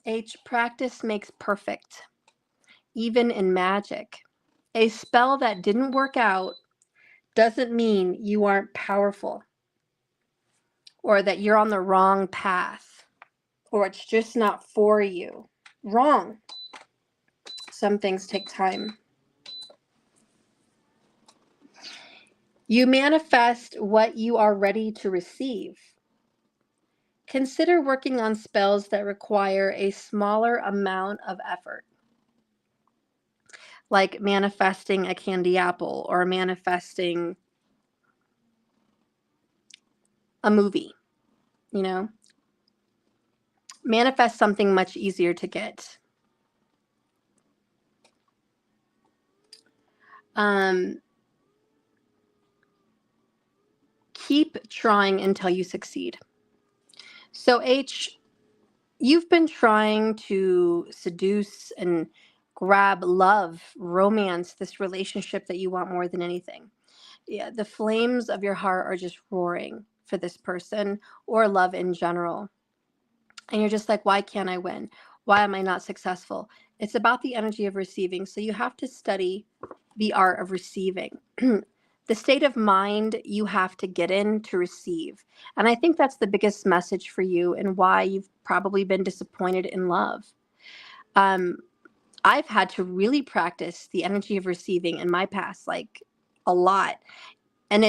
H, practice makes perfect, even in magic. A spell that didn't work out doesn't mean you aren't powerful or that you're on the wrong path or it's just not for you. Wrong. Some things take time. You manifest what you are ready to receive. Consider working on spells that require a smaller amount of effort, like manifesting a candy apple or manifesting a movie, you know? Manifest something much easier to get. Keep trying until you succeed. So H, you've been trying to seduce and grab love, romance, this relationship that you want more than anything. Yeah, the flames of your heart are just roaring for this person or love in general. And you're just like, why can't I win? Why am I not successful? It's about the energy of receiving. So you have to study the art of receiving. The state of mind you have to get in to receive. And I think that's the biggest message for you and why you've probably been disappointed in love. I've had to really practice the energy of receiving in my past, like a lot. And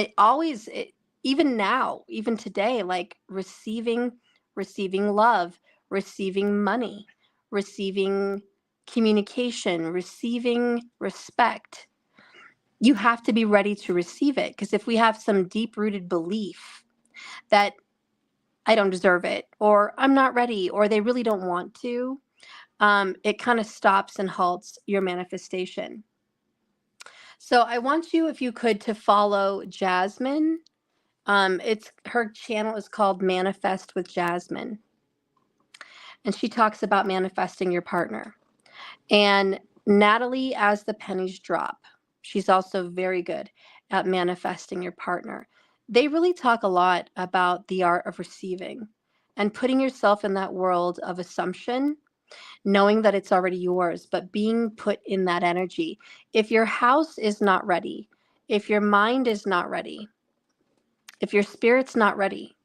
even now, even today, like receiving love, receiving money, receiving communication, receiving respect. You have to be ready to receive it, because if we have some deep rooted belief that I don't deserve it, or I'm not ready, or they really don't want to, it kind of stops and halts your manifestation. So I want you, if you could, to follow Jasmine. It's her channel is called Manifest with Jasmine, and she talks about manifesting your partner. And Natalie, as the pennies drop, she's also very good at manifesting your partner. They really talk a lot about the art of receiving and putting yourself in that world of assumption, knowing that it's already yours, but being put in that energy. If your house is not ready, if your mind is not ready, if your spirit's not ready,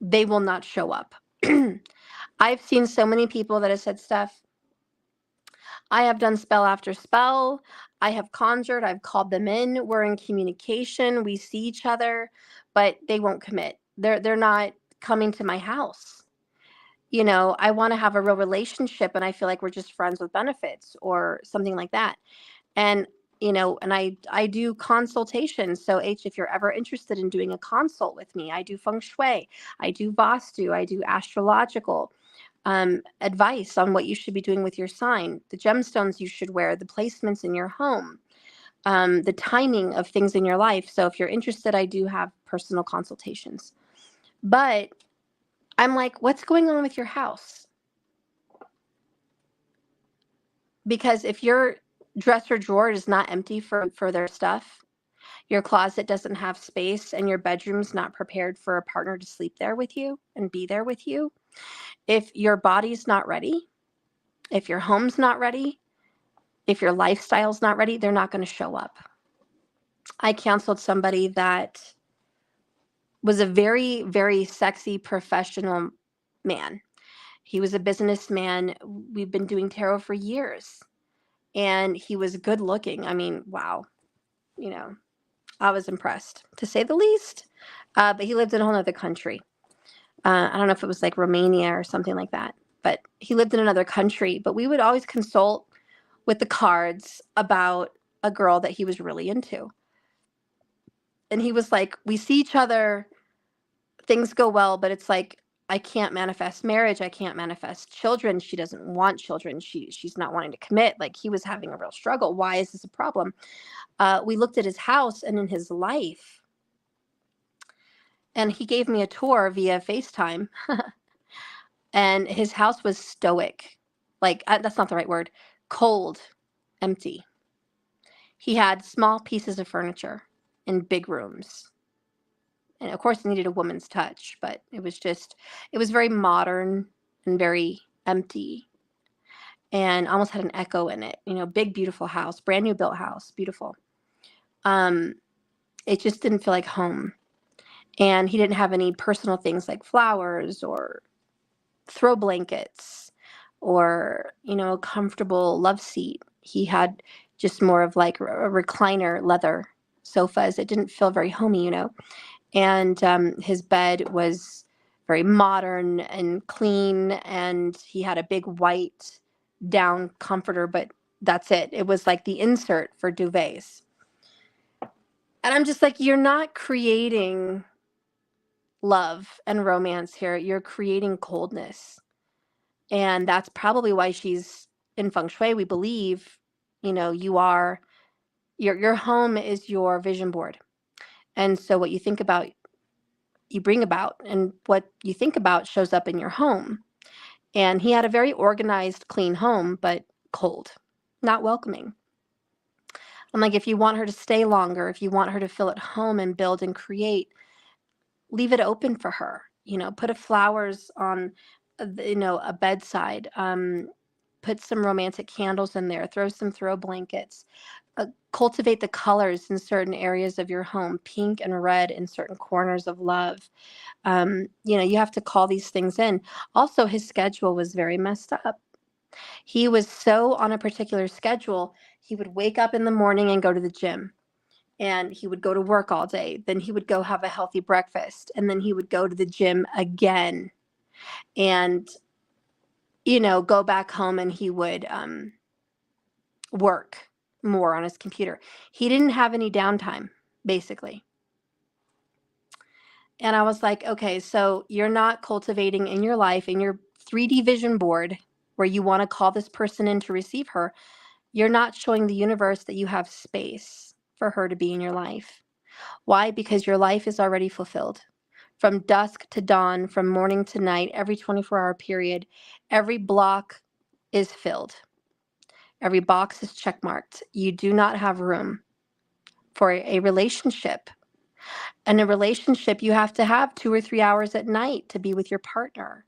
they will not show up. I've seen so many people that have said, Steph, I have done spell after spell. I have conjured, I've called them in. We're in communication. We see each other, but they won't commit. They're not coming to my house. You know, I want to have a real relationship and I feel like we're just friends with benefits or something like that. And and I do consultations. So H, if you're ever interested in doing a consult with me, I do feng shui, I do vastu, I do astrological advice on what you should be doing with your sign, the gemstones you should wear, the placements in your home, the timing of things in your life. So if you're interested, I do have personal consultations. But I'm like, what's going on with your house? Because if your dresser drawer is not empty for their stuff, your closet doesn't have space, and your bedroom's not prepared for a partner to sleep there with you and be there with you, if your body's not ready, if your home's not ready, if your lifestyle's not ready, they're not going to show up. I counseled somebody that was a very, very sexy professional man. He was a businessman. We've been doing tarot for years. And he was good looking. I mean, wow. I was impressed, to say the least. But he lived in a whole other country. I don't know if it was like Romania or something like that. But he lived in another country. But we would always consult with the cards about a girl that he was really into. And he was like, we see each other, things go well, but it's like, I can't manifest marriage. I can't manifest children. She doesn't want children. She's not wanting to commit. Like, he was having a real struggle. Why is this a problem? We looked at his house and in his life, and he gave me a tour via FaceTime. And his house was stoic. Like, that's not the right word. Cold, empty. He had small pieces of furniture in big rooms. And of course, it needed a woman's touch, but it was very modern and very empty and almost had an echo in it. Big, beautiful house, brand new built house, beautiful. Um, it just didn't feel like home. And he didn't have any personal things like flowers or throw blankets or, a comfortable love seat. He had just more of like a recliner leather sofas. It didn't feel very homey. And his bed was very modern and clean, and he had a big white down comforter, but that's it. It was like the insert for duvets. And I'm just like, you're not creating love and romance here. You're creating coldness. And that's probably why she's in feng shui. We believe, your home is your vision board. And so what you think about, you bring about, and what you think about shows up in your home. And he had a very organized, clean home, but cold, not welcoming. I'm like, if you want her to stay longer, if you want her to feel at home and build and create, leave it open for her. Put a flowers on, a bedside. Put some romantic candles in there. Throw some throw blankets. Cultivate the colors in certain areas of your home, pink and red in certain corners of love. You have to call these things in. Also, his schedule was very messed up. He was so on a particular schedule. He would wake up in the morning and go to the gym, and he would go to work all day. Then he would go have a healthy breakfast, and then he would go to the gym again, and go back home, and he would work more on his computer. He didn't have any downtime, basically. And I was like, okay, so you're not cultivating in your life, in your 3D vision board, where you want to call this person in to receive her. You're not showing the universe that you have space for her to be in your life. Why? Because your life is already fulfilled. From dusk to dawn, from morning to night, every 24-hour period, every block is filled. Every box is checkmarked. You do not have room for a relationship. In a relationship, you have to have 2 or 3 hours at night to be with your partner,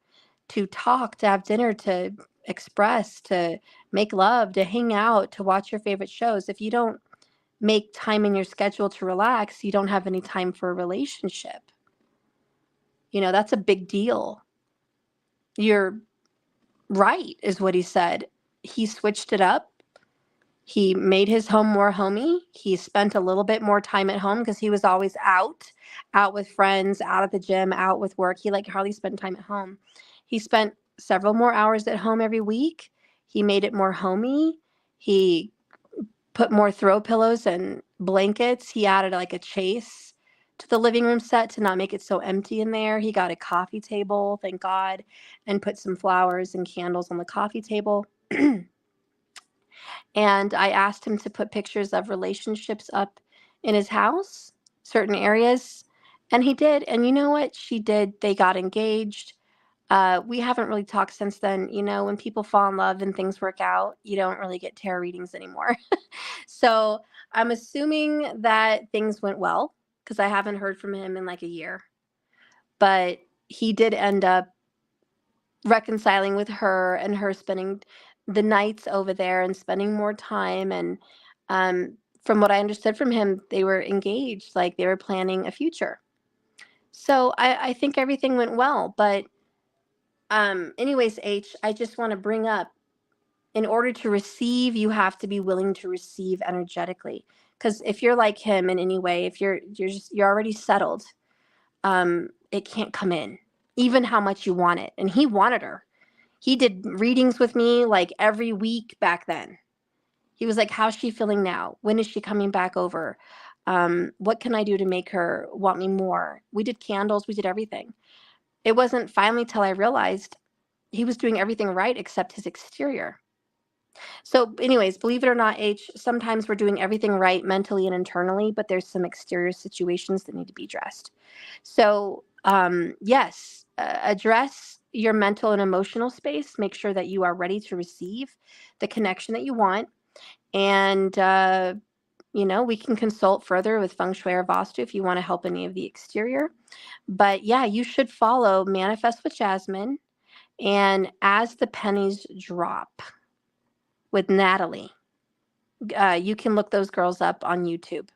to talk, to have dinner, to express, to make love, to hang out, to watch your favorite shows. If you don't make time in your schedule to relax, you don't have any time for a relationship. That's a big deal. You're right, is what he said. He switched it up. He made his home more homey. He spent a little bit more time at home because he was always out with friends, out at the gym, out with work. He hardly spent time at home. He spent several more hours at home every week. He made it more homey. He put more throw pillows and blankets. He added like a chase to the living room set to not make it so empty in there. He got a coffee table, thank God, and put some flowers and candles on the coffee table. And I asked him to put pictures of relationships up in his house, certain areas. And he did. And you know what? She did. They got engaged. We haven't really talked since then. When people fall in love and things work out, you don't really get tarot readings anymore. So I'm assuming that things went well because I haven't heard from him in like a year. But he did end up reconciling with her, and her spending the nights over there and spending more time. And from what I understood from him, they were engaged, like they were planning a future. So I think everything went well. But anyways, H, I just want to bring up, in order to receive, you have to be willing to receive energetically. Because if you're like him in any way, if you're already settled, it can't come in, even how much you want it. And he wanted her. He did readings with me like every week back then. He was like, how's she feeling now? When is she coming back over? What can I do to make her want me more? We did candles. We did everything. It wasn't finally till I realized he was doing everything right except his exterior. So anyways, believe it or not, H, sometimes we're doing everything right mentally and internally, but there's some exterior situations that need to be addressed. So yes, address your mental and emotional space. Make sure that you are ready to receive the connection that you want. And we can consult further with Feng Shui or Vastu if you want to help any of the exterior. But yeah, you should follow Manifest with Jasmine and As the Pennies Drop with Natalie. You can look those girls up on YouTube.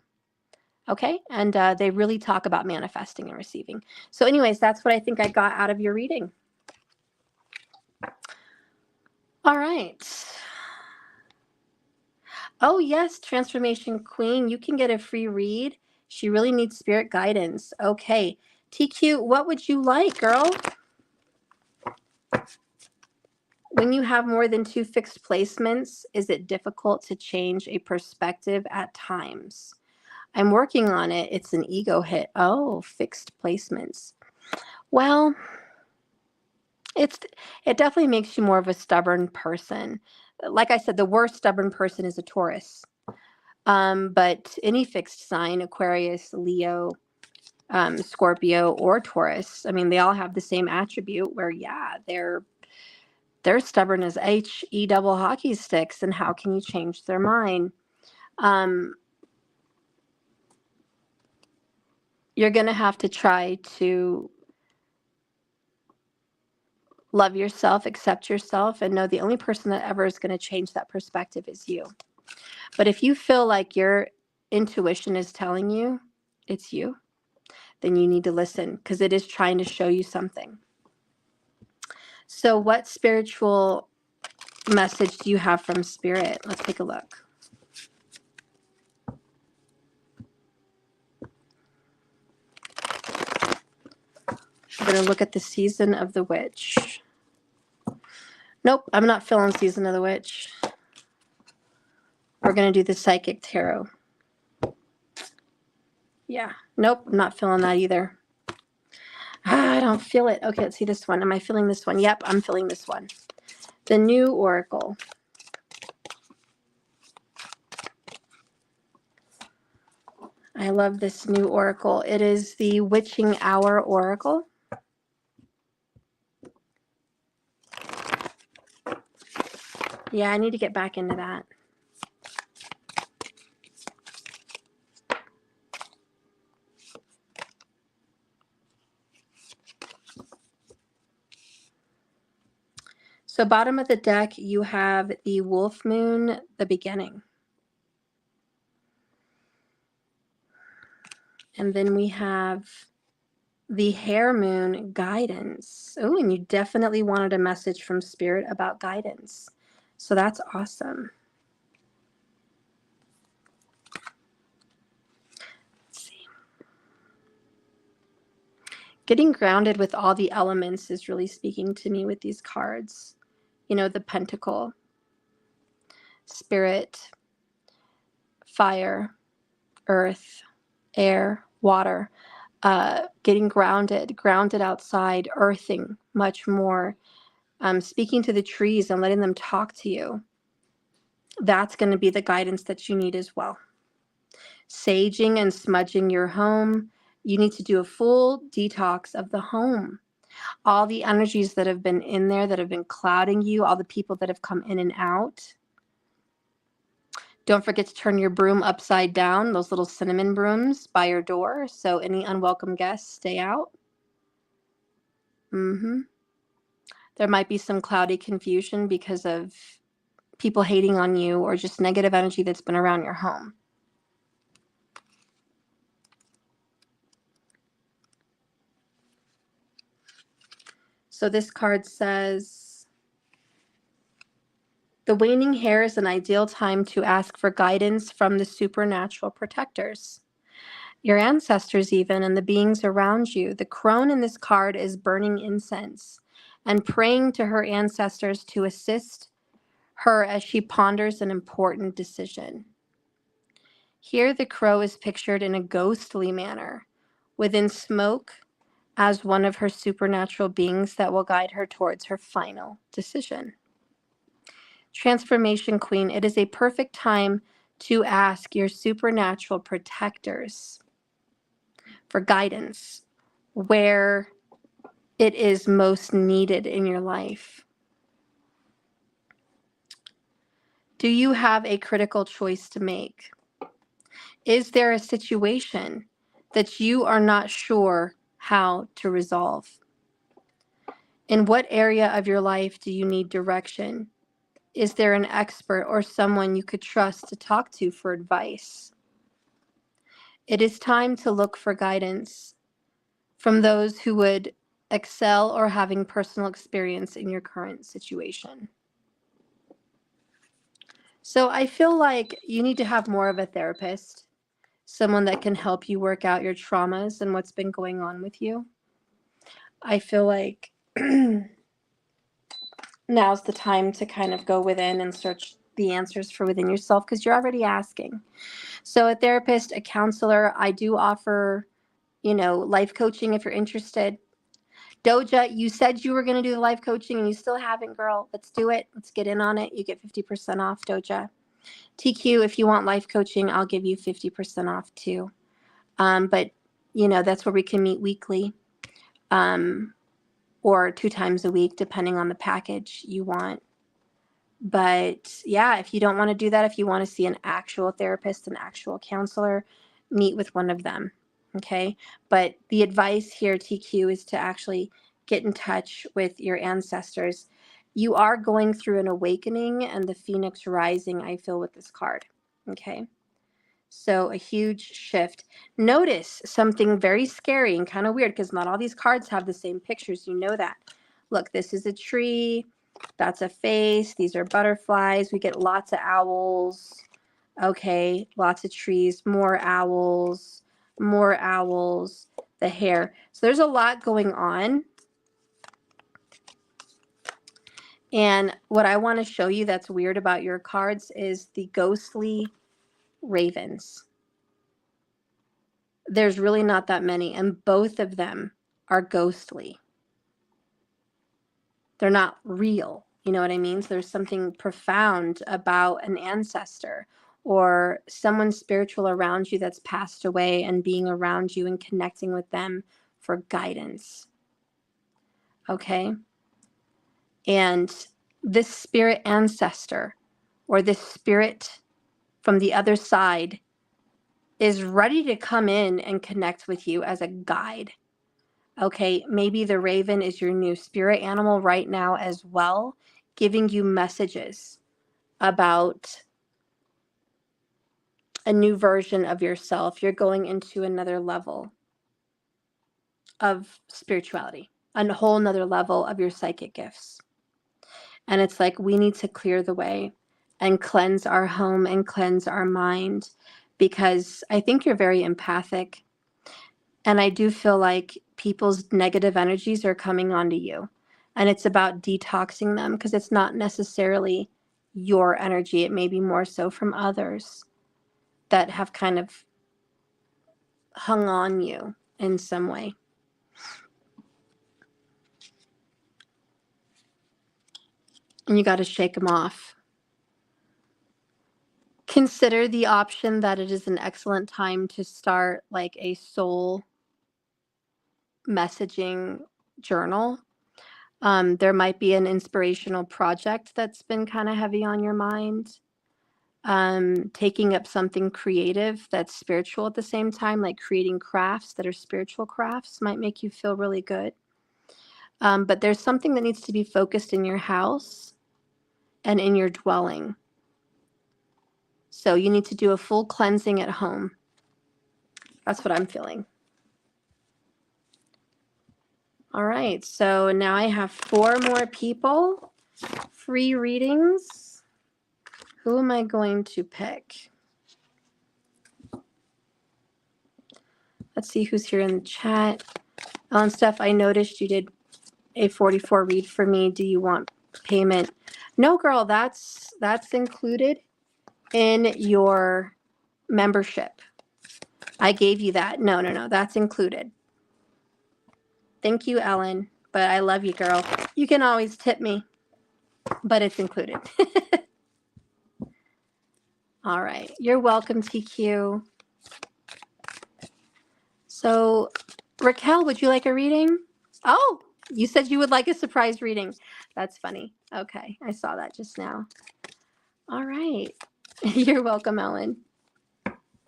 Okay, and they really talk about manifesting and receiving. So anyways, that's what I think I got out of your reading. All right. Oh yes, Transformation Queen, you can get a free read. She really needs spirit guidance. Okay, TQ, what would you like, girl? When you have more than 2 fixed placements, is it difficult to change a perspective at times? I'm working on it. It's an ego hit. Oh, fixed placements. Well, it definitely makes you more of a stubborn person. Like I said, the worst stubborn person is a Taurus. But any fixed sign, Aquarius, Leo, Scorpio, or Taurus, I mean, they all have the same attribute where, yeah, they're stubborn as HE double hockey sticks. And how can you change their mind? You're going to have to try to love yourself, accept yourself, and know the only person that ever is going to change that perspective is you. But if you feel like your intuition is telling you it's you, then you need to listen because it is trying to show you something. So what spiritual message do you have from Spirit? Let's take a look. I'm going to look at the Season of the Witch. Nope, I'm not feeling Season of the Witch. We're going to do the Psychic Tarot. Yeah, nope, I'm not feeling that either. I don't feel it. Okay, let's see this one. Am I feeling this one? Yep, I'm feeling this one. The New Oracle. I love this new oracle. It is the Witching Hour Oracle. Yeah, I need to get back into that. So bottom of the deck, you have the Wolf Moon, the beginning. And then we have the Hare Moon, guidance. Oh, and you definitely wanted a message from Spirit about guidance. So that's awesome. Let's see. Getting grounded with all the elements is really speaking to me with these cards. You know, the Pentacle, Spirit, Fire, Earth, Air, Water. Getting grounded outside, earthing much more, speaking to the trees and letting them talk to you. That's going to be the guidance that you need as well. Saging and smudging your home. You need to do a full detox of the home. All the energies that have been in there, that have been clouding you, all the people that have come in and out. Don't forget to turn your broom upside down, those little cinnamon brooms by your door, so any unwelcome guests stay out. There might be some cloudy confusion because of people hating on you or just negative energy that's been around your home. So this card says, the waning hare is an ideal time to ask for guidance from the supernatural protectors, your ancestors even, and the beings around you. The crone in this card is burning incense and praying to her ancestors to assist her as she ponders an important decision. Here the crow is pictured in a ghostly manner, within smoke, as one of her supernatural beings that will guide her towards her final decision. Transformation Queen, it is a perfect time to ask your supernatural protectors for guidance where it is most needed in your life. Do you have a critical choice to make? Is there a situation that you are not sure how to resolve? In what area of your life do you need direction? Is there an expert or someone you could trust to talk to for advice? It is time to look for guidance from those who would excel or having personal experience in your current situation. So I feel like you need to have more of a therapist, someone that can help you work out your traumas and what's been going on with you. I feel like now's the time to kind of go within and search the answers for within yourself, because you're already asking. So a therapist, a counselor, I do offer, life coaching if you're interested. Doja, you said you were going to do the life coaching and you still haven't, girl. Let's do it. Let's get in on it. You get 50% off, Doja. TQ, if you want life coaching, I'll give you 50% off too. But, that's where we can meet weekly or 2 times a week, depending on the package you want. But yeah, if you don't want to do that, if you want to see an actual therapist, an actual counselor, meet with one of them. Okay. But the advice here, TQ, is to actually get in touch with your ancestors. You are going through an awakening and the phoenix rising, I feel, with this card. Okay. So a huge shift. Notice something very scary and kind of weird, because not all these cards have the same pictures. You know that. Look, this is a tree. That's a face. These are butterflies. We get lots of owls. Okay, lots of trees, more owls, the hair. So there's a lot going on. And what I want to show you that's weird about your cards is the ghostly ravens. There's really not that many, and both of them are ghostly. They're not real. You know what I mean? So there's something profound about an ancestor or someone spiritual around you that's passed away, and being around you and connecting with them for guidance. Okay? And this spirit ancestor or this spirit from the other side is ready to come in and connect with you as a guide. Okay, maybe the raven is your new spirit animal right now as well, giving you messages about a new version of yourself. You're going into another level of spirituality, a whole nother level of your psychic gifts. And it's like, we need to clear the way and cleanse our home and cleanse our mind, because I think you're very empathic. And I do feel like people's negative energies are coming onto you. And it's about detoxing them, because it's not necessarily your energy. It may be more so from others that have kind of hung on you in some way. And you got to shake them off. Consider the option that it is an excellent time to start like a soul messaging journal. There might be an inspirational project that's been kind of heavy on your mind. Taking up something creative that's spiritual at the same time, like creating crafts that are spiritual crafts, might make you feel really good. But there's something that needs to be focused in your house and in your dwelling. So you need to do a full cleansing at home. That's what I'm feeling. All right, so now I have 4 more people. Free readings. Who am I going to pick? Let's see who's here in the chat. Ellen Steph, I noticed you did a 44 read for me. Do you want payment? No, girl, that's included in your membership. I gave you that. No, that's included. Thank you, Ellen, but I love you, girl. You can always tip me, but it's included. All right, you're welcome, TQ. So, Raquel, would you like a reading? Oh, you said you would like a surprise reading. That's funny. Okay, I saw that just now. All right. You're welcome, Ellen.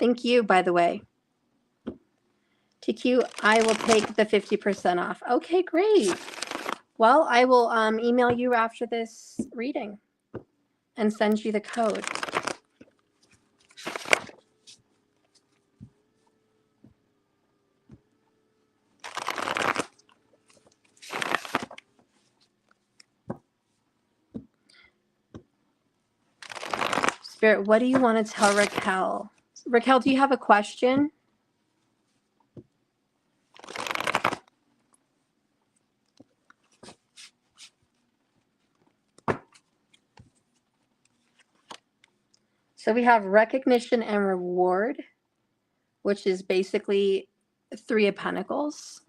Thank you, by the way. TQ, I will take the 50% off. Okay, great. Well, I will email you after this reading and send you the code. Spirit, what do you want to tell Raquel? Raquel, do you have a question? So we have recognition and reward, which is basically 3 of Pentacles.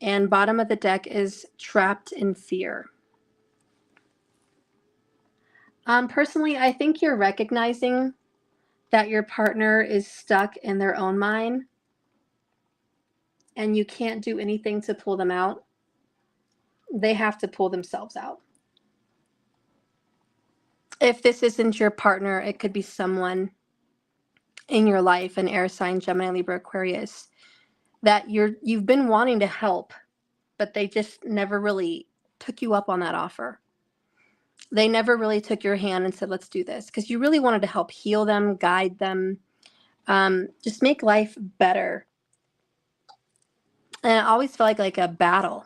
And bottom of the deck is trapped in fear. Personally, I think you're recognizing that your partner is stuck in their own mind and you can't do anything to pull them out. They have to pull themselves out. If this isn't your partner, it could be someone in your life, an air sign, Gemini, Libra, Aquarius, that you've been wanting to help, but they just never really took you up on that offer. They never really took your hand and said, let's do this, because you really wanted to help heal them, guide them, just make life better. And it always felt like a battle.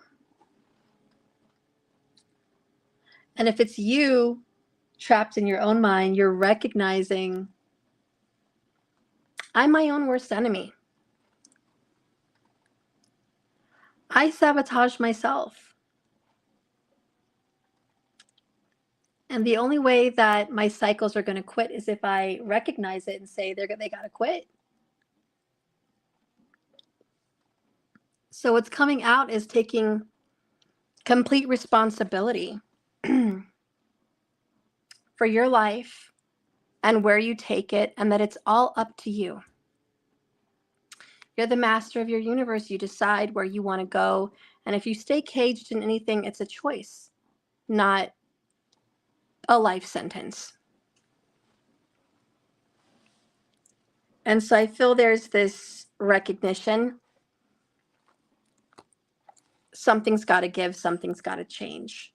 And if it's you trapped in your own mind, you're recognizing, I'm my own worst enemy. I sabotage myself. And the only way that my cycles are going to quit is if I recognize it and say they got to quit. So what's coming out is taking complete responsibility for your life and where you take it, and that it's all up to you. You're the master of your universe. You decide where you want to go. And if you stay caged in anything, it's a choice, not a life sentence. And so I feel there's this recognition. Something's got to give, something's got to change.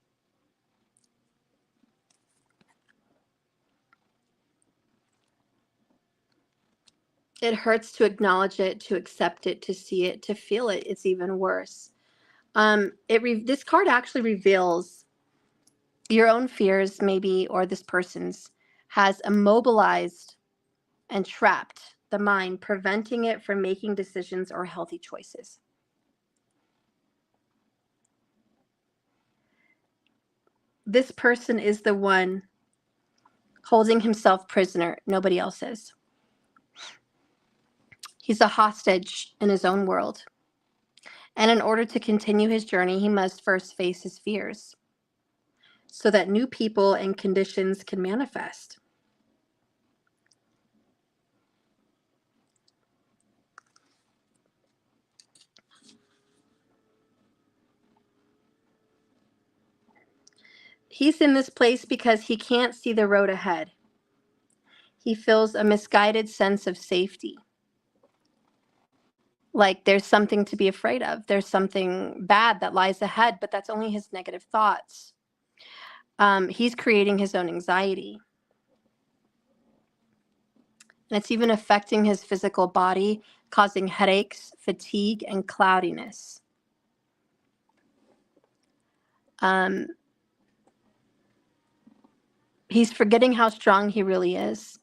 It hurts to acknowledge it, to accept it, to see it, to feel it. It's even worse. This card actually reveals your own fears, maybe, or this person's, has immobilized and trapped the mind, preventing it from making decisions or healthy choices. This person is the one holding himself prisoner. Nobody else is. He's a hostage in his own world. And in order to continue his journey, he must first face his fears so that new people and conditions can manifest. He's in this place because he can't see the road ahead. He feels a misguided sense of safety. Like there's something to be afraid of. There's something bad that lies ahead, but that's only his negative thoughts. He's creating his own anxiety. And it's even affecting his physical body, causing headaches, fatigue, and cloudiness. He's forgetting how strong he really is.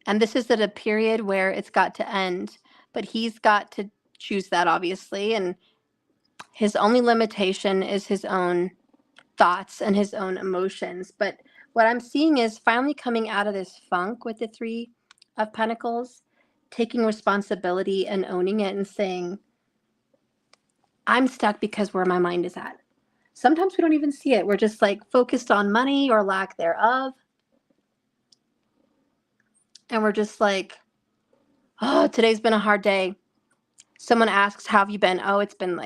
And this is at a period where it's got to end, but he's got to choose that, obviously. And his only limitation is his own thoughts and his own emotions. But what I'm seeing is finally coming out of this funk with the 3 of Pentacles, taking responsibility and owning it and saying, I'm stuck because where my mind is at. Sometimes we don't even see it. We're just like focused on money or lack thereof. And we're just like, oh, today's been a hard day. Someone asks, how have you been? Oh, it's been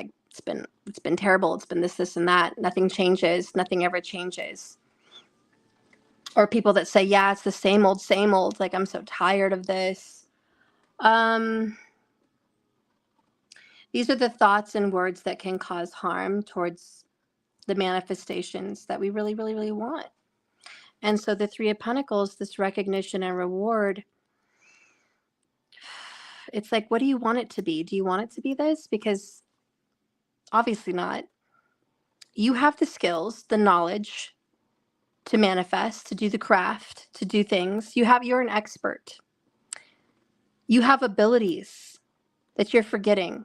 terrible. It's been this, and that. Nothing changes. Nothing ever changes. Or people that say, yeah, it's the same old, like, I'm so tired of this. These are the thoughts and words that can cause harm towards the manifestations that we really, really, really want. And so the Three of Pentacles, this recognition and reward, it's like, what do you want it to be? Do you want it to be this? Because obviously not. You have the skills, the knowledge to manifest, to do the craft, to do things. You're an expert. You have abilities that you're forgetting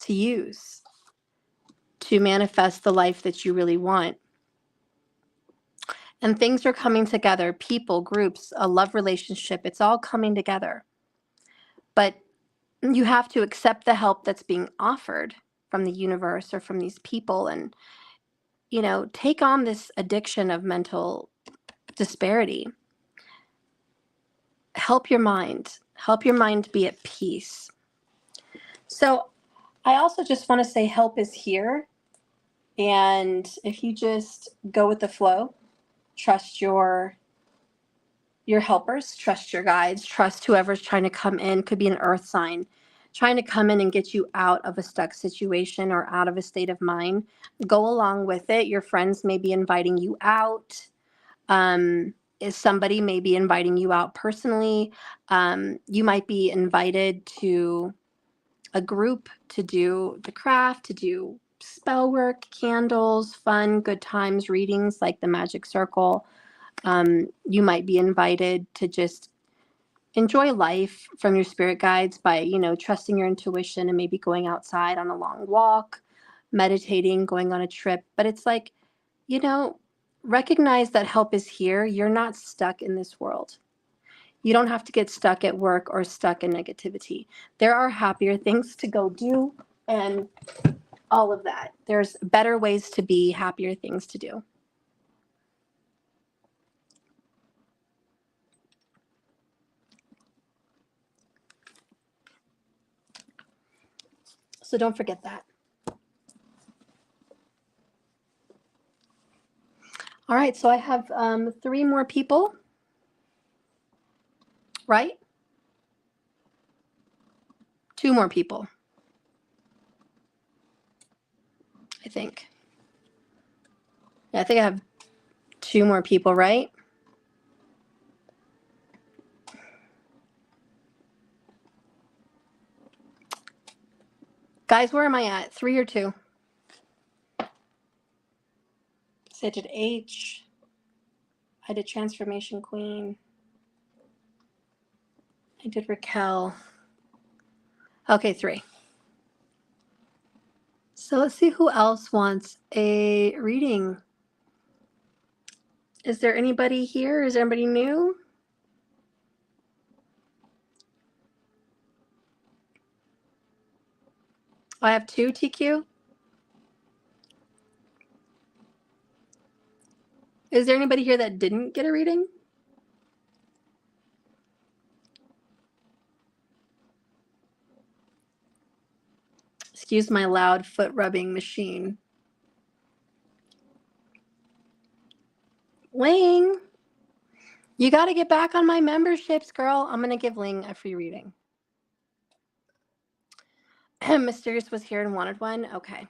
to use to manifest the life that you really want. And things are coming together, people, groups, a love relationship, it's all coming together. But you have to accept the help that's being offered from the universe or from these people and, take on this addiction of mental disparity. Help your mind be at peace. So I also just want to say help is here. And if you just go with the flow, trust your helpers, trust your guides, trust whoever's trying to come in, could be an earth sign, trying to come in and get you out of a stuck situation or out of a state of mind. Go along with it. Your friends may be inviting you out. Somebody may be inviting you out personally. You might be invited to a group to do the craft, to do spell work, candles, fun, good times, readings like the Magic Circle. You might be invited to just enjoy life from your spirit guides by, trusting your intuition and maybe going outside on a long walk, meditating, going on a trip. But it's like, recognize that help is here. You're not stuck in this world. You don't have to get stuck at work or stuck in negativity. There are happier things to go do and all of that. There's better ways to be, happier things to do. So don't forget that. All right, so I have 3 more people, right? 2 more people, I think. Yeah, I think I have 2 more people, right? Guys, where am I at? 3 or 2? So I did H. I did Transformation Queen. I did Raquel. Okay, 3. So let's see who else wants a reading. Is there anybody here? Is there anybody new? I have 2, TQ. Is there anybody here that didn't get a reading? Excuse my loud foot rubbing machine. Ling, you got to get back on my memberships, girl. I'm going to give Ling a free reading. Mysterious was here and wanted one. Okay.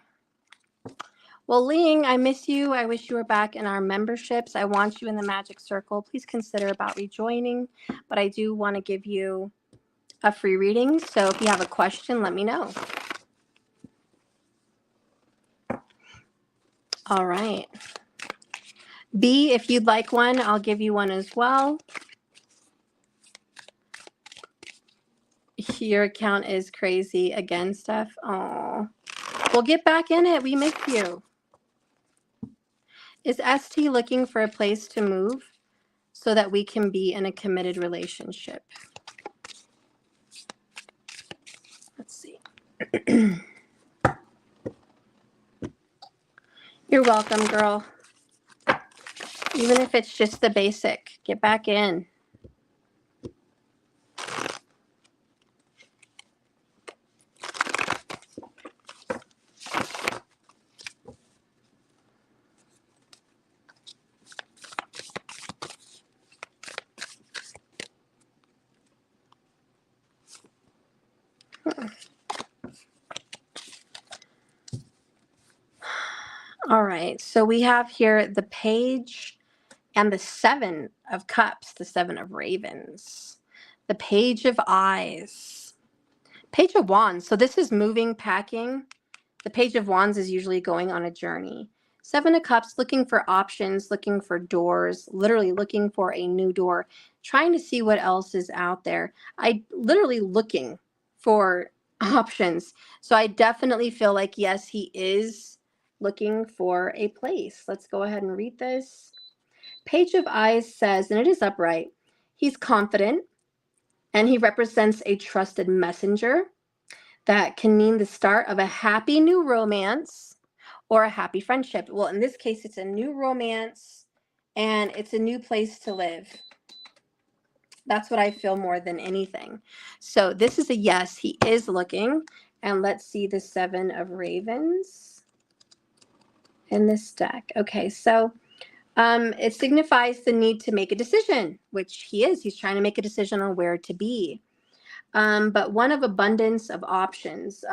Well, Ling, I miss you. I wish you were back in our memberships. I want you in the Magic Circle. Please consider about rejoining. But I do want to give you a free reading. So if you have a question, let me know. All right. B, if you'd like one, I'll give you one as well. Your account is crazy again, Steph. Oh, well, get back in it. We miss you. Is ST looking for a place to move so that we can be in a committed relationship? Let's see. You're welcome, girl. Even if it's just the basic, get back in. All right, so we have here the page and the 7 of cups, the 7 of ravens, the page of eyes, page of wands. So this is moving, packing. The page of wands is usually going on a journey. 7 of cups, looking for options, looking for doors, literally looking for a new door, trying to see what else is out there. I literally looking for options. So I definitely feel like, yes, he is looking for a place. Let's go ahead and read this. Page of eyes says, and it is upright, he's confident and he represents a trusted messenger. That can mean the start of a happy new romance or a happy friendship. Well, in this case, it's a new romance and it's a new place to live. That's what I feel more than anything. So this is a yes, he is looking. And let's see the 7 of ravens in this deck. Okay, so it signifies the need to make a decision, which he is. He's trying to make a decision on where to be. But one of abundance of options.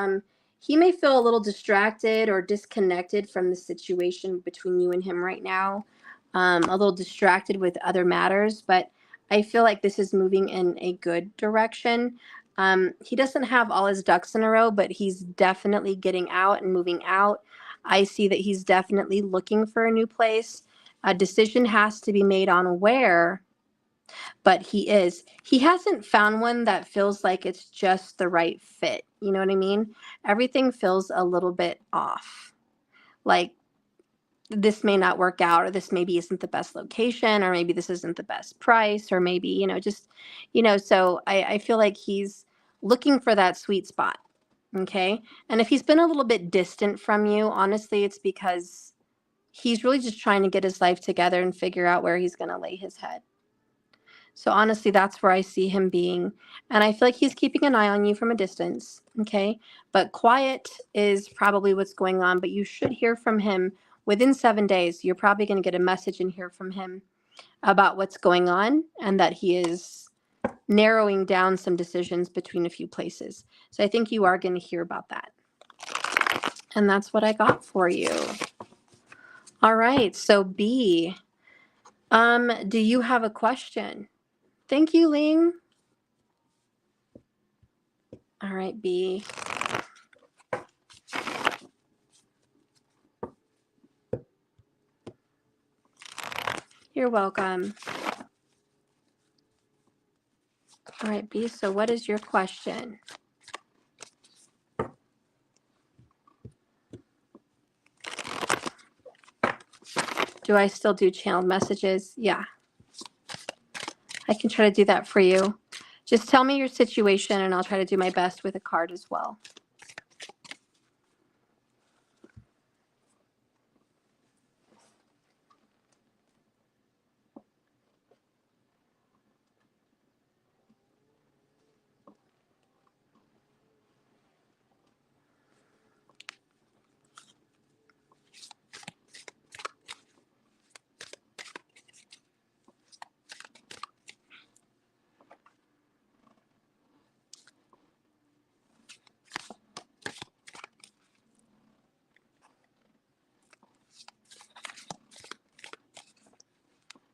He may feel a little distracted or disconnected from the situation between you and him right now, a little distracted with other matters, but I feel like this is moving in a good direction. He doesn't have all his ducks in a row, but he's definitely getting out and moving out. I see that he's definitely looking for a new place. A decision has to be made on where, but he hasn't found one that feels like it's just the right fit. You know what I mean? Everything feels a little bit off. Like this may not work out, or this maybe isn't the best location, or maybe this isn't the best price, or maybe, so I feel like he's looking for that sweet spot. Okay. And if he's been a little bit distant from you, honestly, it's because he's really just trying to get his life together and figure out where he's going to lay his head. So honestly, that's where I see him being. And I feel like he's keeping an eye on you from a distance. Okay. But quiet is probably what's going on, but you should hear from him within 7 days. You're probably going to get a message and hear from him about what's going on and that he is narrowing down some decisions between a few places. So I think you are going to hear about that. And that's what I got for you. All right. So B, do you have a question? Thank you, Ling. All right, B. You're welcome. All right, B, so what is your question? Do I still do channeled messages? Yeah. I can try to do that for you. Just tell me your situation and I'll try to do my best with a card as well.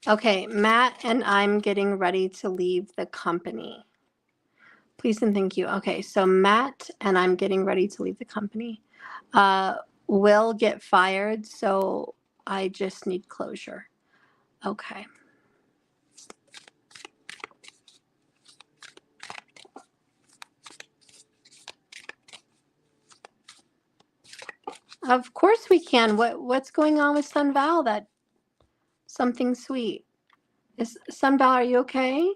Okay, Matt and I'm getting ready to leave the company. Please and thank you. Okay, so Matt and I'm getting ready to leave the company. Will get fired, so I just need closure. Okay. Of course we can. What's going on with Sun Val? That something sweet. Is Sun Val, are you okay?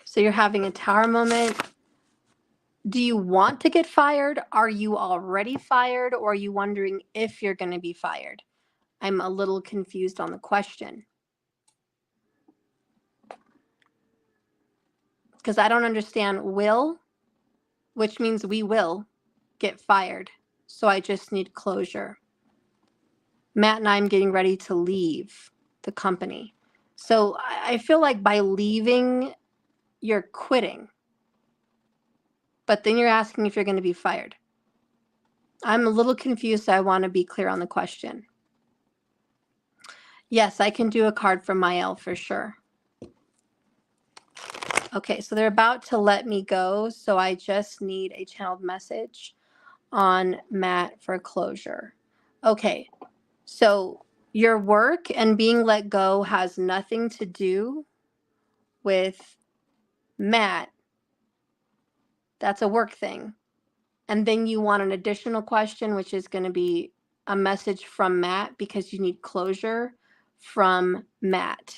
So you're having a tower moment. Do you want to get fired? Are you already fired? Or are you wondering if you're going to be fired? I'm a little confused on the question. Because I don't understand will, which means we will get fired. So I just need closure. Matt and I am getting ready to leave the company. So I feel like by leaving, you're quitting. But then you're asking if you're going to be fired. I'm a little confused. So I want to be clear on the question. Yes, I can do a card from Mael for sure. Okay, so they're about to let me go. So I just need a channeled message on Matt for closure. Okay, so your work and being let go has nothing to do with Matt. That's a work thing. And then you want an additional question, which is going to be a message from Matt because you need closure from Matt.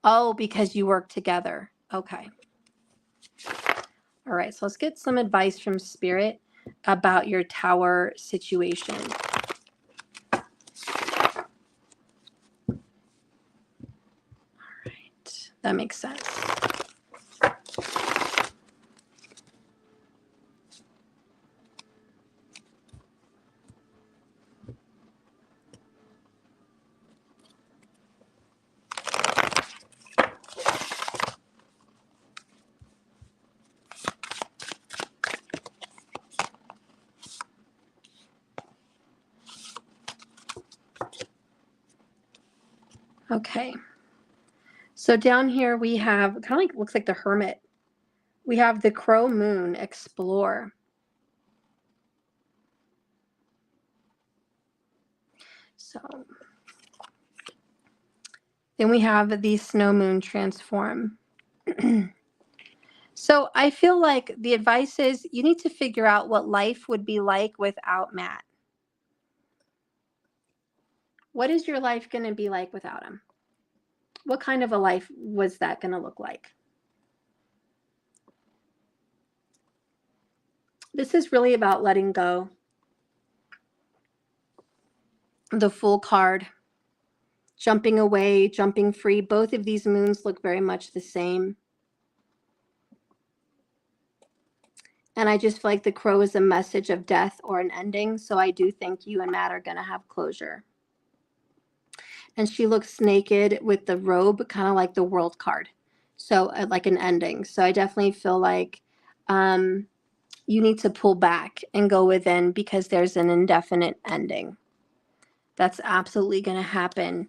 Oh, because you work together. Okay. All right, so let's get some advice from Spirit about your tower situation. All right, that makes sense. Okay. So down here we have kind of like, looks like the Hermit. We have the Crow Moon, explore. So then we have the Snow Moon, transform. So I feel like the advice is you need to figure out what life would be like without Matt. What is your life going to be like without him? What kind of a life was that going to look like? This is really about letting go. The Fool card, jumping away, jumping free. Both of these moons look very much the same. And I just feel like the Crow is a message of death or an ending. So I do think you and Matt are going to have closure. And she looks naked with the robe, kind of like the World card. So like an ending. So I definitely feel like you need to pull back and go within because there's an indefinite ending. That's absolutely going to happen.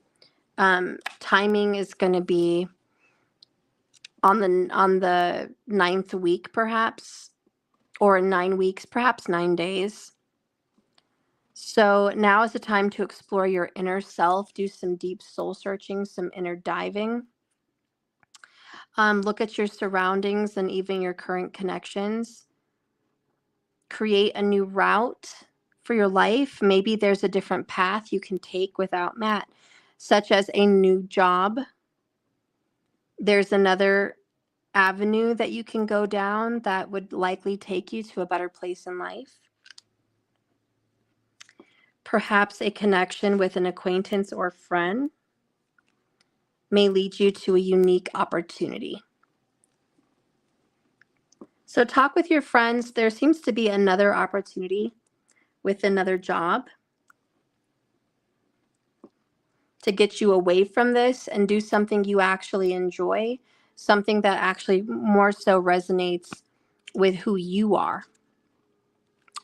Timing is going to be on the 9th week, perhaps, or 9 weeks, perhaps 9 days. So now is the time to explore your inner self, do some deep soul searching, some inner diving. Look at your surroundings and even your current connections. Create a new route for your life. Maybe there's a different path you can take without Matt, such as a new job. There's another avenue that you can go down that would likely take you to a better place in life. Perhaps a connection with an acquaintance or friend may lead you to a unique opportunity. So talk with your friends. There seems to be another opportunity with another job to get you away from this and do something you actually enjoy, something that actually more so resonates with who you are,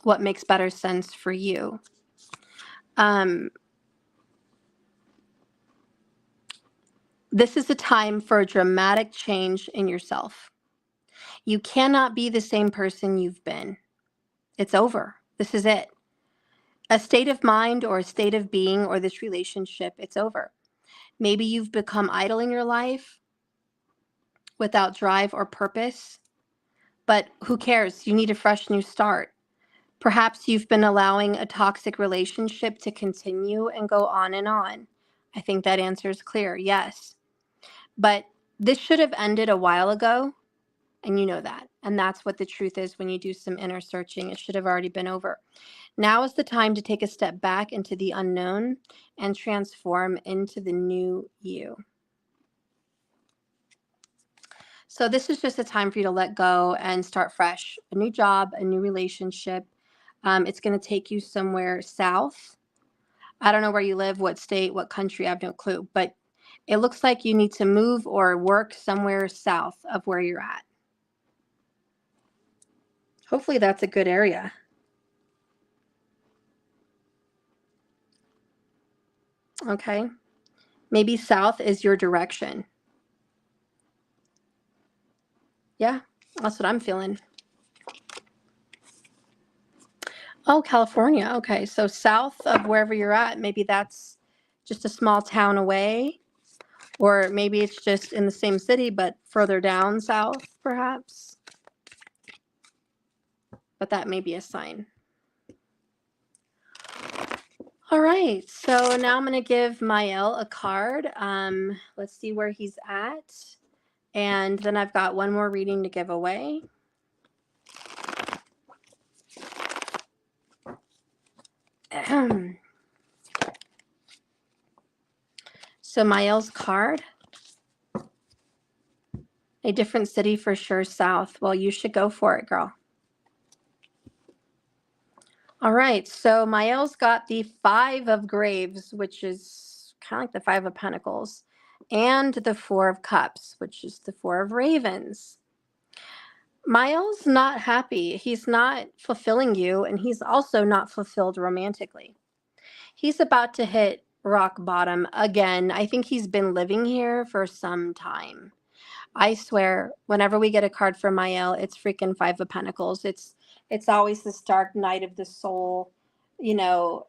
what makes better sense for you. This is a time for a dramatic change in yourself. You cannot be the same person you've been. It's over. This is it. A state of mind or a state of being or this relationship, it's over. Maybe you've become idle in your life without drive or purpose, but who cares? You need a fresh new start. Perhaps you've been allowing a toxic relationship to continue and go on and on. I think that answer is clear. Yes. But this should have ended a while ago, and you know that. And that's what the truth is when you do some inner searching. It should have already been over. Now is the time to take a step back into the unknown and transform into the new you. So this is just a time for you to let go and start fresh. A new job, a new relationship. It's going to take you somewhere south. I don't know where you live, what state, what country, I have no clue. But It looks like you need to move or work somewhere south of where you're at. Hopefully that's a good area. Okay. Maybe south is your direction. Yeah, that's what I'm feeling. Oh, California. Okay. So south of wherever you're at, maybe that's just a small town away, or maybe it's just in the same city, but further down south, perhaps. But that may be a sign. All right. So now I'm going to give Mael a card. Let's see where he's at. And then I've got one more reading to give away. So Mael's card. A different city for sure south. Well, you should go for it, girl. All right. So Mael's got the 5 of Graves, which is kind of like the 5 of Pentacles, and the 4 of Cups, which is the 4 of Ravens. Mael's not happy. He's not fulfilling you, and he's also not fulfilled romantically. He's about to hit rock bottom again. I think he's been living here for some time. I swear, whenever we get a card from Mael, it's freaking 5 of Pentacles. It's always this dark night of the soul. You know,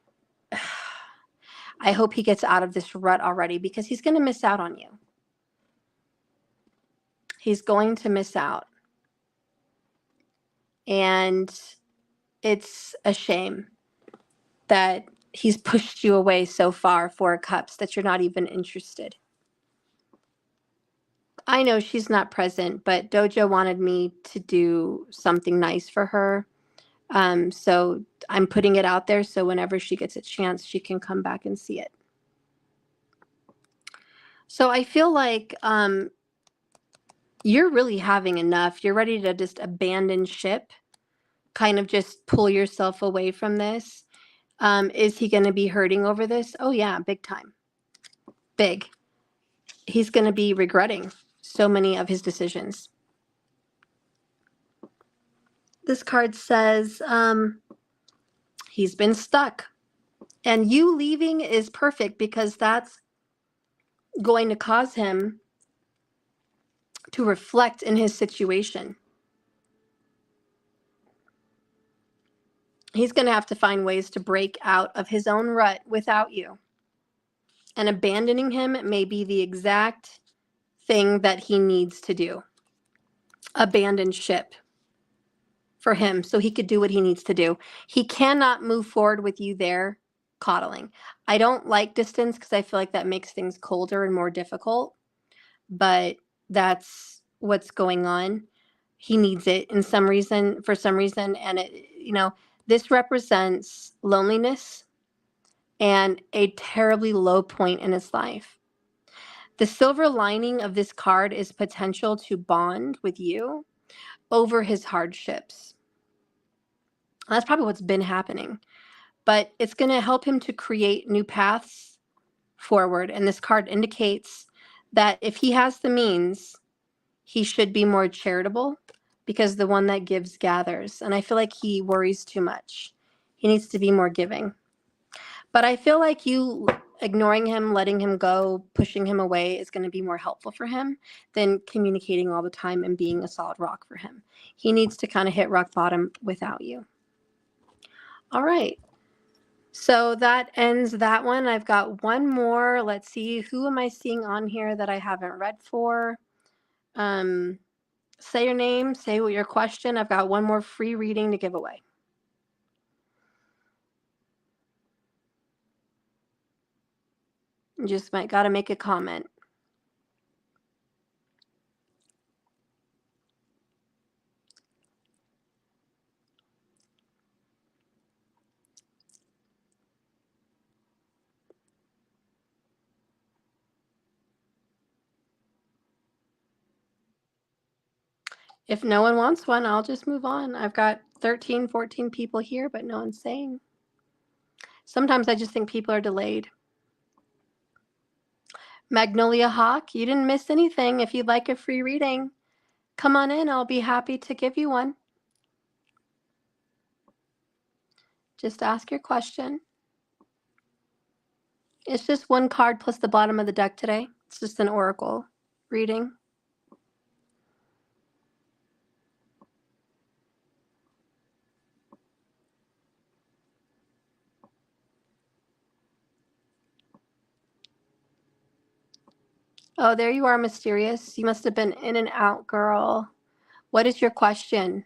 I hope he gets out of this rut already, because he's going to miss out on you. He's going to miss out. And it's a shame that he's pushed you away so far, 4 of Cups, that you're not even interested. I know she's not present, but Doja wanted me to do something nice for her. So I'm putting it out there so whenever she gets a chance, she can come back and see it. So I feel like you're really having enough. You're ready to just abandon ship, kind of just pull yourself away from this. Is he going to be hurting over this? Oh, yeah, big time. Big. He's going to be regretting so many of his decisions. This card says he's been stuck. And you leaving is perfect, because that's going to cause him to reflect in his situation. He's going to have to find ways to break out of his own rut without you. And abandoning him may be the exact thing that he needs to do. Abandon ship for him so he could do what he needs to do. He cannot move forward with you there coddling. I don't like distance because I feel like that makes things colder and more difficult, but that's what's going on. He needs it for some reason, and this represents loneliness and a terribly low point in his life. The silver lining of this card is potential to bond with you over his hardships. That's probably what's been happening, but it's going to help him to create new paths forward. And this card indicates that if he has the means, he should be more charitable, because the one that gives gathers. And I feel like he worries too much. He needs to be more giving. But I feel like you ignoring him, letting him go, pushing him away is going to be more helpful for him than communicating all the time and being a solid rock for him. He needs to kind of hit rock bottom without you. All right. So that ends that one. I've got one more. Let's see. Who am I seeing on here that I haven't read for? Say your name. Say what your question. I've got one more free reading to give away. You just might got to make a comment. If no one wants one, I'll just move on. I've got 13, 14 people here, but no one's saying. Sometimes I just think people are delayed. Magnolia Hawk, you didn't miss anything. If you'd like a free reading, come on in. I'll be happy to give you one. Just ask your question. It's just one card plus the bottom of the deck today. It's just an oracle reading. Oh, there you are, Mysterious. You must have been in and out, girl. What is your question?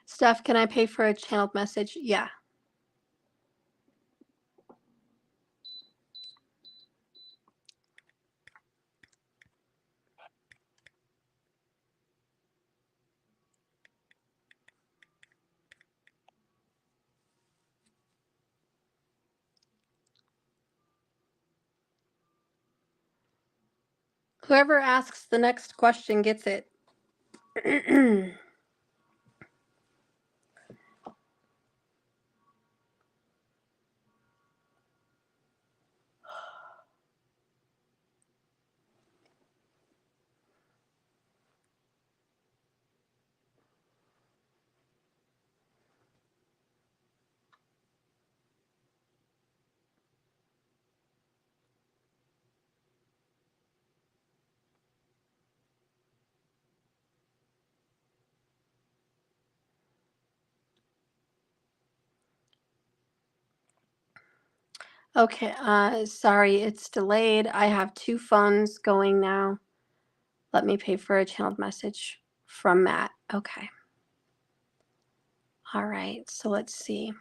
Steph, can I pay for a channeled message? Yeah. Whoever asks the next question gets it. Okay, sorry, it's delayed. I have 2 phones going now. Let me pay for a channeled message from Matt. Okay. All right, so let's see.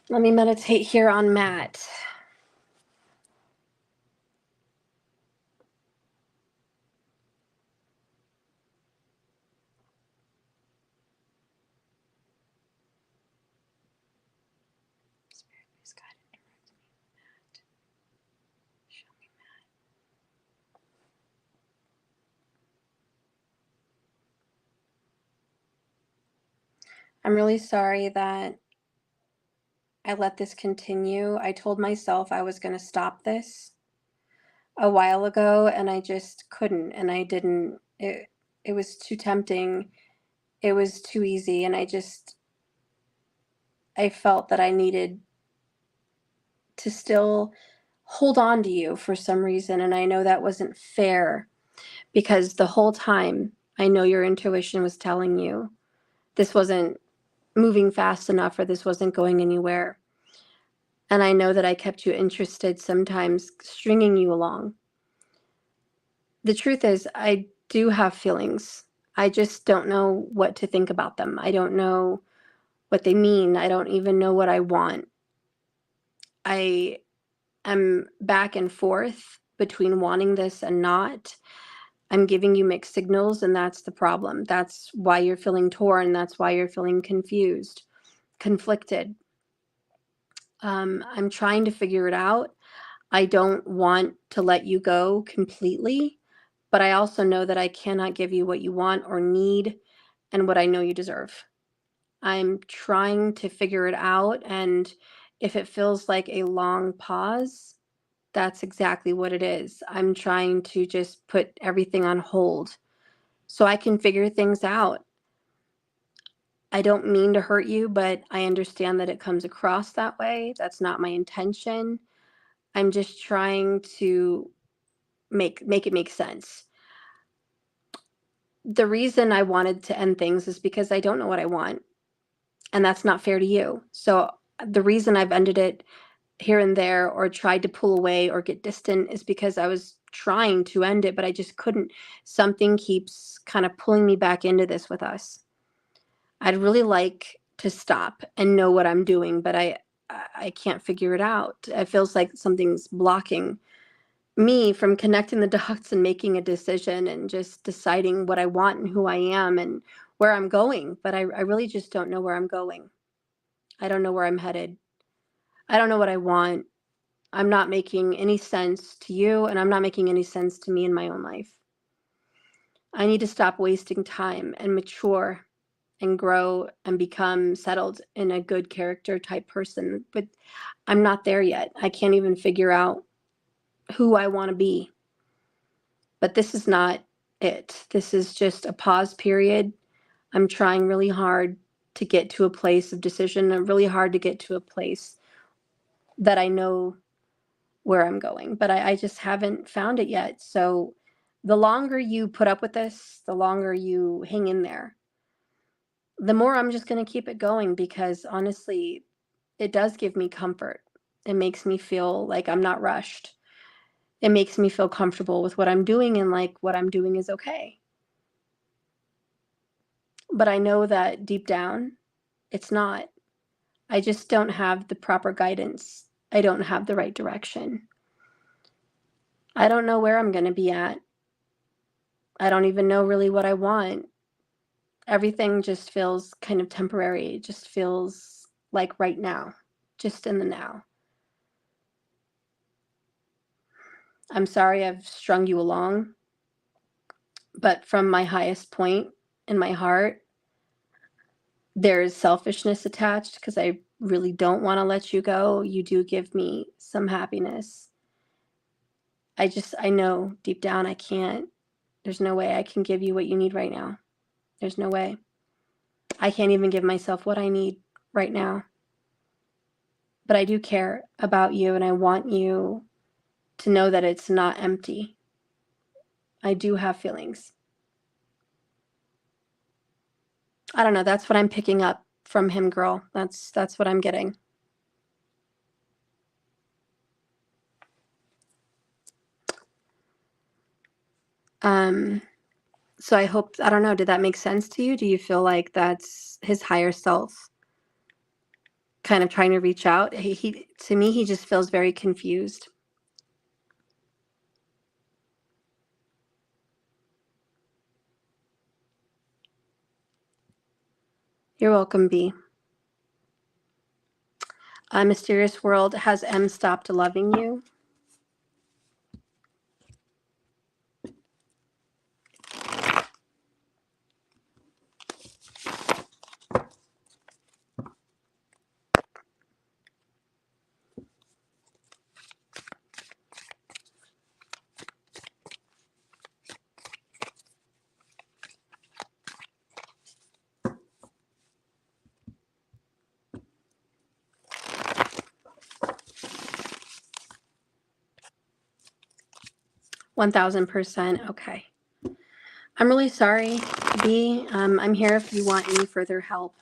Let me meditate here on Matt. Spirit, please guide and direct me, Matt. Show me Matt. I'm really sorry that I let this continue. I told myself I was going to stop this a while ago, and I just couldn't, and I didn't. It was too tempting. It was too easy, and I felt that I needed to still hold on to you for some reason, and I know that wasn't fair, because the whole time I know your intuition was telling you this wasn't moving fast enough, or this wasn't going anywhere. And I know that I kept you interested, sometimes stringing you along. The truth is, I do have feelings. I just don't know what to think about them. I don't know what they mean. I don't even know what I want. I am back and forth between wanting this and not. I'm giving you mixed signals, and that's the problem. That's why you're feeling torn. That's why you're feeling confused, conflicted. I'm trying to figure it out. I don't want to let you go completely, but I also know that I cannot give you what you want or need and what I know you deserve. I'm trying to figure it out, and if it feels like a long pause, that's exactly what it is. I'm trying to just put everything on hold so I can figure things out. I don't mean to hurt you, but I understand that it comes across that way. That's not my intention. I'm just trying to make it make sense. The reason I wanted to end things is because I don't know what I want, and that's not fair to you. So the reason I've ended it here and there or tried to pull away or get distant is because I was trying to end it, but I just couldn't. Something keeps kind of pulling me back into this with us. I'd really like to stop and know what I'm doing, but I can't figure it out. It feels like something's blocking me from connecting the dots and making a decision and just deciding what I want and who I am and where I'm going. But I really just don't know where I'm going. I don't know where I'm headed. I don't know what I want. I'm not making any sense to you, and I'm not making any sense to me in my own life. I need to stop wasting time and mature and grow and become settled in a good character type person. But I'm not there yet. I can't even figure out who I want to be. But this is not it. This is just a pause period. I'm trying really hard to get to a place of decision, and really hard to get to a place that I know where I'm going, but I just haven't found it yet. So the longer you put up with this, the longer you hang in there, the more I'm just going to keep it going, because honestly, it does give me comfort. It makes me feel like I'm not rushed. It makes me feel comfortable with what I'm doing, and like what I'm doing is okay. But I know that deep down, it's not. I just don't have the proper guidance. I don't have the right direction. I don't know where I'm going to be at. I don't even know really what I want. Everything just feels kind of temporary. It just feels like right now, just in the now. I'm sorry I've strung you along, but from my highest point in my heart, there is selfishness attached, because I really don't want to let you go. You do give me some happiness. I know deep down I can't. There's no way I can give you what you need right now. There's no way. I can't even give myself what I need right now. But I do care about you, and I want you to know that it's not empty. I do have feelings. I don't know. That's what I'm picking up from him, girl. That's what I'm getting. So I hope, I don't know, did that make sense to you? Do you feel like that's his higher self kind of trying to reach out? He to me, he just feels very confused. You're welcome, B. Mysterious World, has M stopped loving you? %1,000. Okay. I'm really sorry, B. I'm here if you want any further help.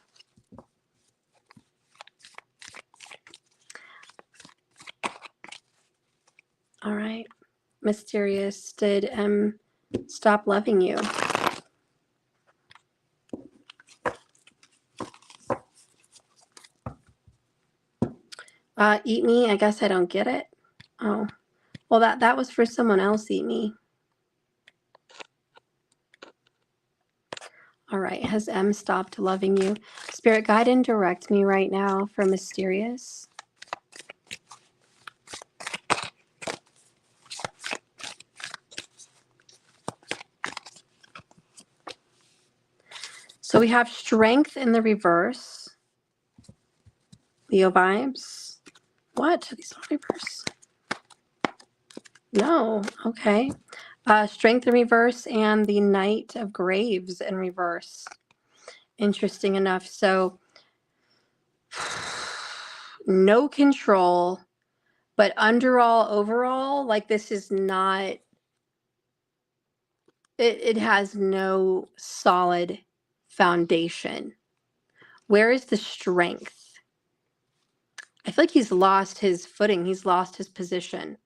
All right. Mysterious, did M stop loving you? Eat me? I guess I don't get it. Oh, well, that was for someone else. Eat me. All right. Has M stopped loving you? Spirit, guide and direct me right now for Mysterious. So we have Strength in the reverse. Leo vibes. What? These are reverse. No. Okay. Strength in reverse and the Knight of Graves in reverse. Interesting enough. So no control, but overall, like this is not, it has no solid foundation. Where is the strength? I feel like he's lost his footing. He's lost his position.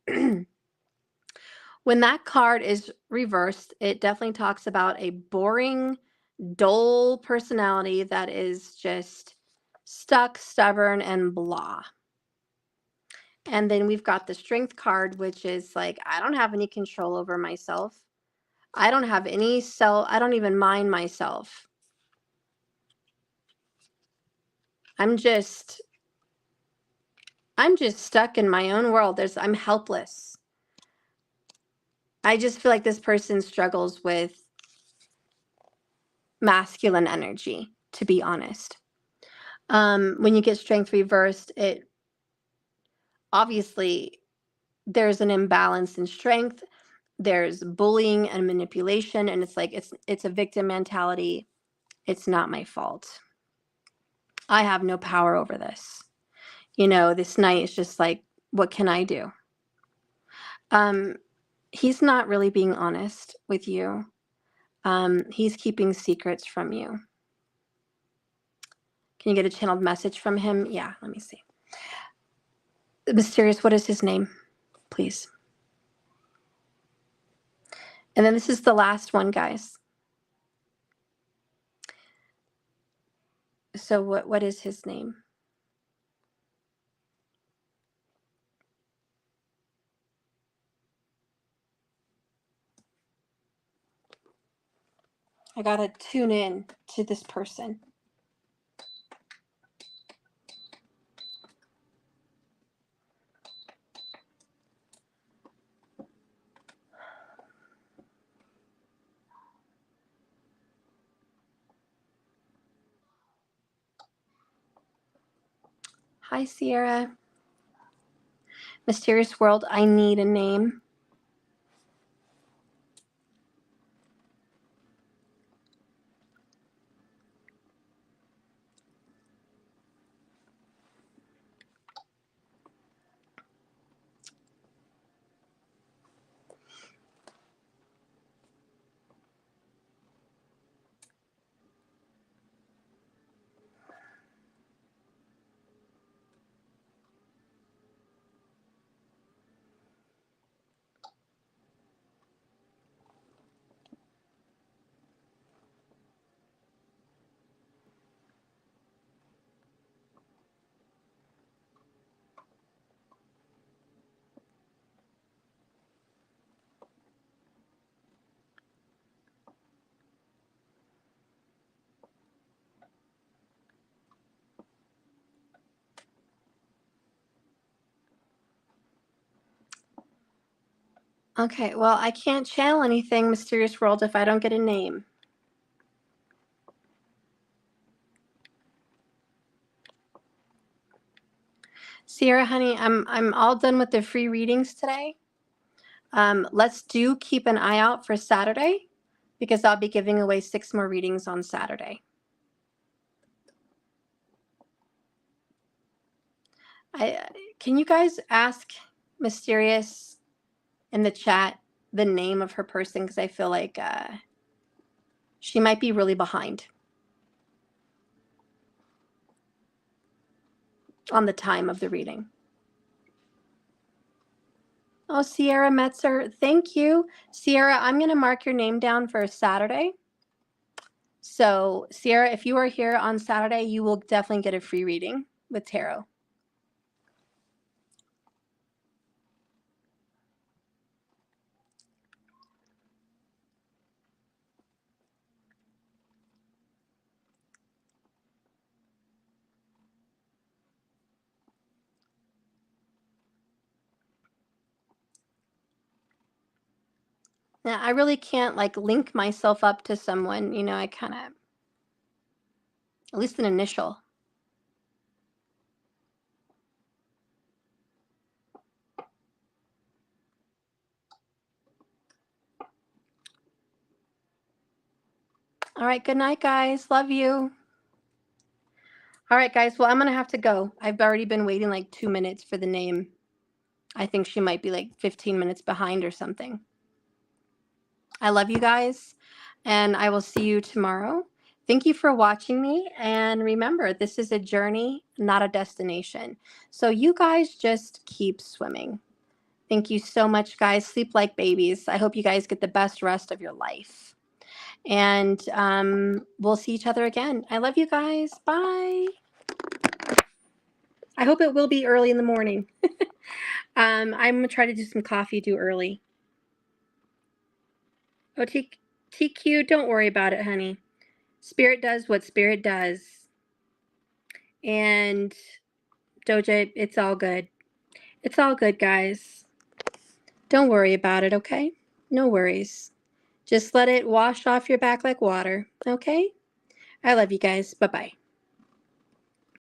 When that card is reversed, it definitely talks about a boring, dull personality that is just stuck, stubborn, and blah. And then we've got the Strength card, which is like, I don't have any control over myself. I don't have any I don't even mind myself. I'm just stuck in my own world. I'm helpless. I just feel like this person struggles with masculine energy, to be honest. When you get strength reversed, it obviously there's an imbalance in strength. There's bullying and manipulation, and it's like it's a victim mentality. It's not my fault. I have no power over this. This knight is just like, what can I do? He's not really being honest with you. He's keeping secrets from you. Can you get a channeled message from him? Yeah, let me see. Mysterious, what is his name, please? And then this is the last one, guys. So what is his name? I gotta tune in to this person. Hi, Sierra. Mysterious world, I need a name. Okay, well, I can't channel anything, Mysterious World, if I don't get a name. Sierra, honey, I'm all done with the free readings today. Let's keep an eye out for Saturday, because I'll be giving away 6 more readings on Saturday. Can you guys ask Mysterious in the chat the name of her person, because I feel like she might be really behind on the time of the reading. Oh, Sierra Metzer, thank you. Sierra, I'm going to mark your name down for Saturday. So, Sierra, if you are here on Saturday, you will definitely get a free reading with tarot. Now, I really can't link myself up to someone, I kind of, at least an initial. All right, good night, guys. Love you. All right, guys, well, I'm going to have to go. I've already been waiting 2 minutes for the name. I think she might be 15 minutes behind or something. I love you guys, and I will see you tomorrow. Thank you for watching me, and remember, this is a journey, not a destination. So you guys just keep swimming. Thank you so much, guys. Sleep like babies. I hope you guys get the best rest of your life. And we'll see each other again. I love you guys. Bye. I hope it will be early in the morning. I'm going to try to do some coffee early. Oh, TQ, don't worry about it, honey. Spirit does what Spirit does. And Doja, it's all good. It's all good, guys. Don't worry about it, okay? No worries. Just let it wash off your back like water, okay? I love you guys. Bye-bye.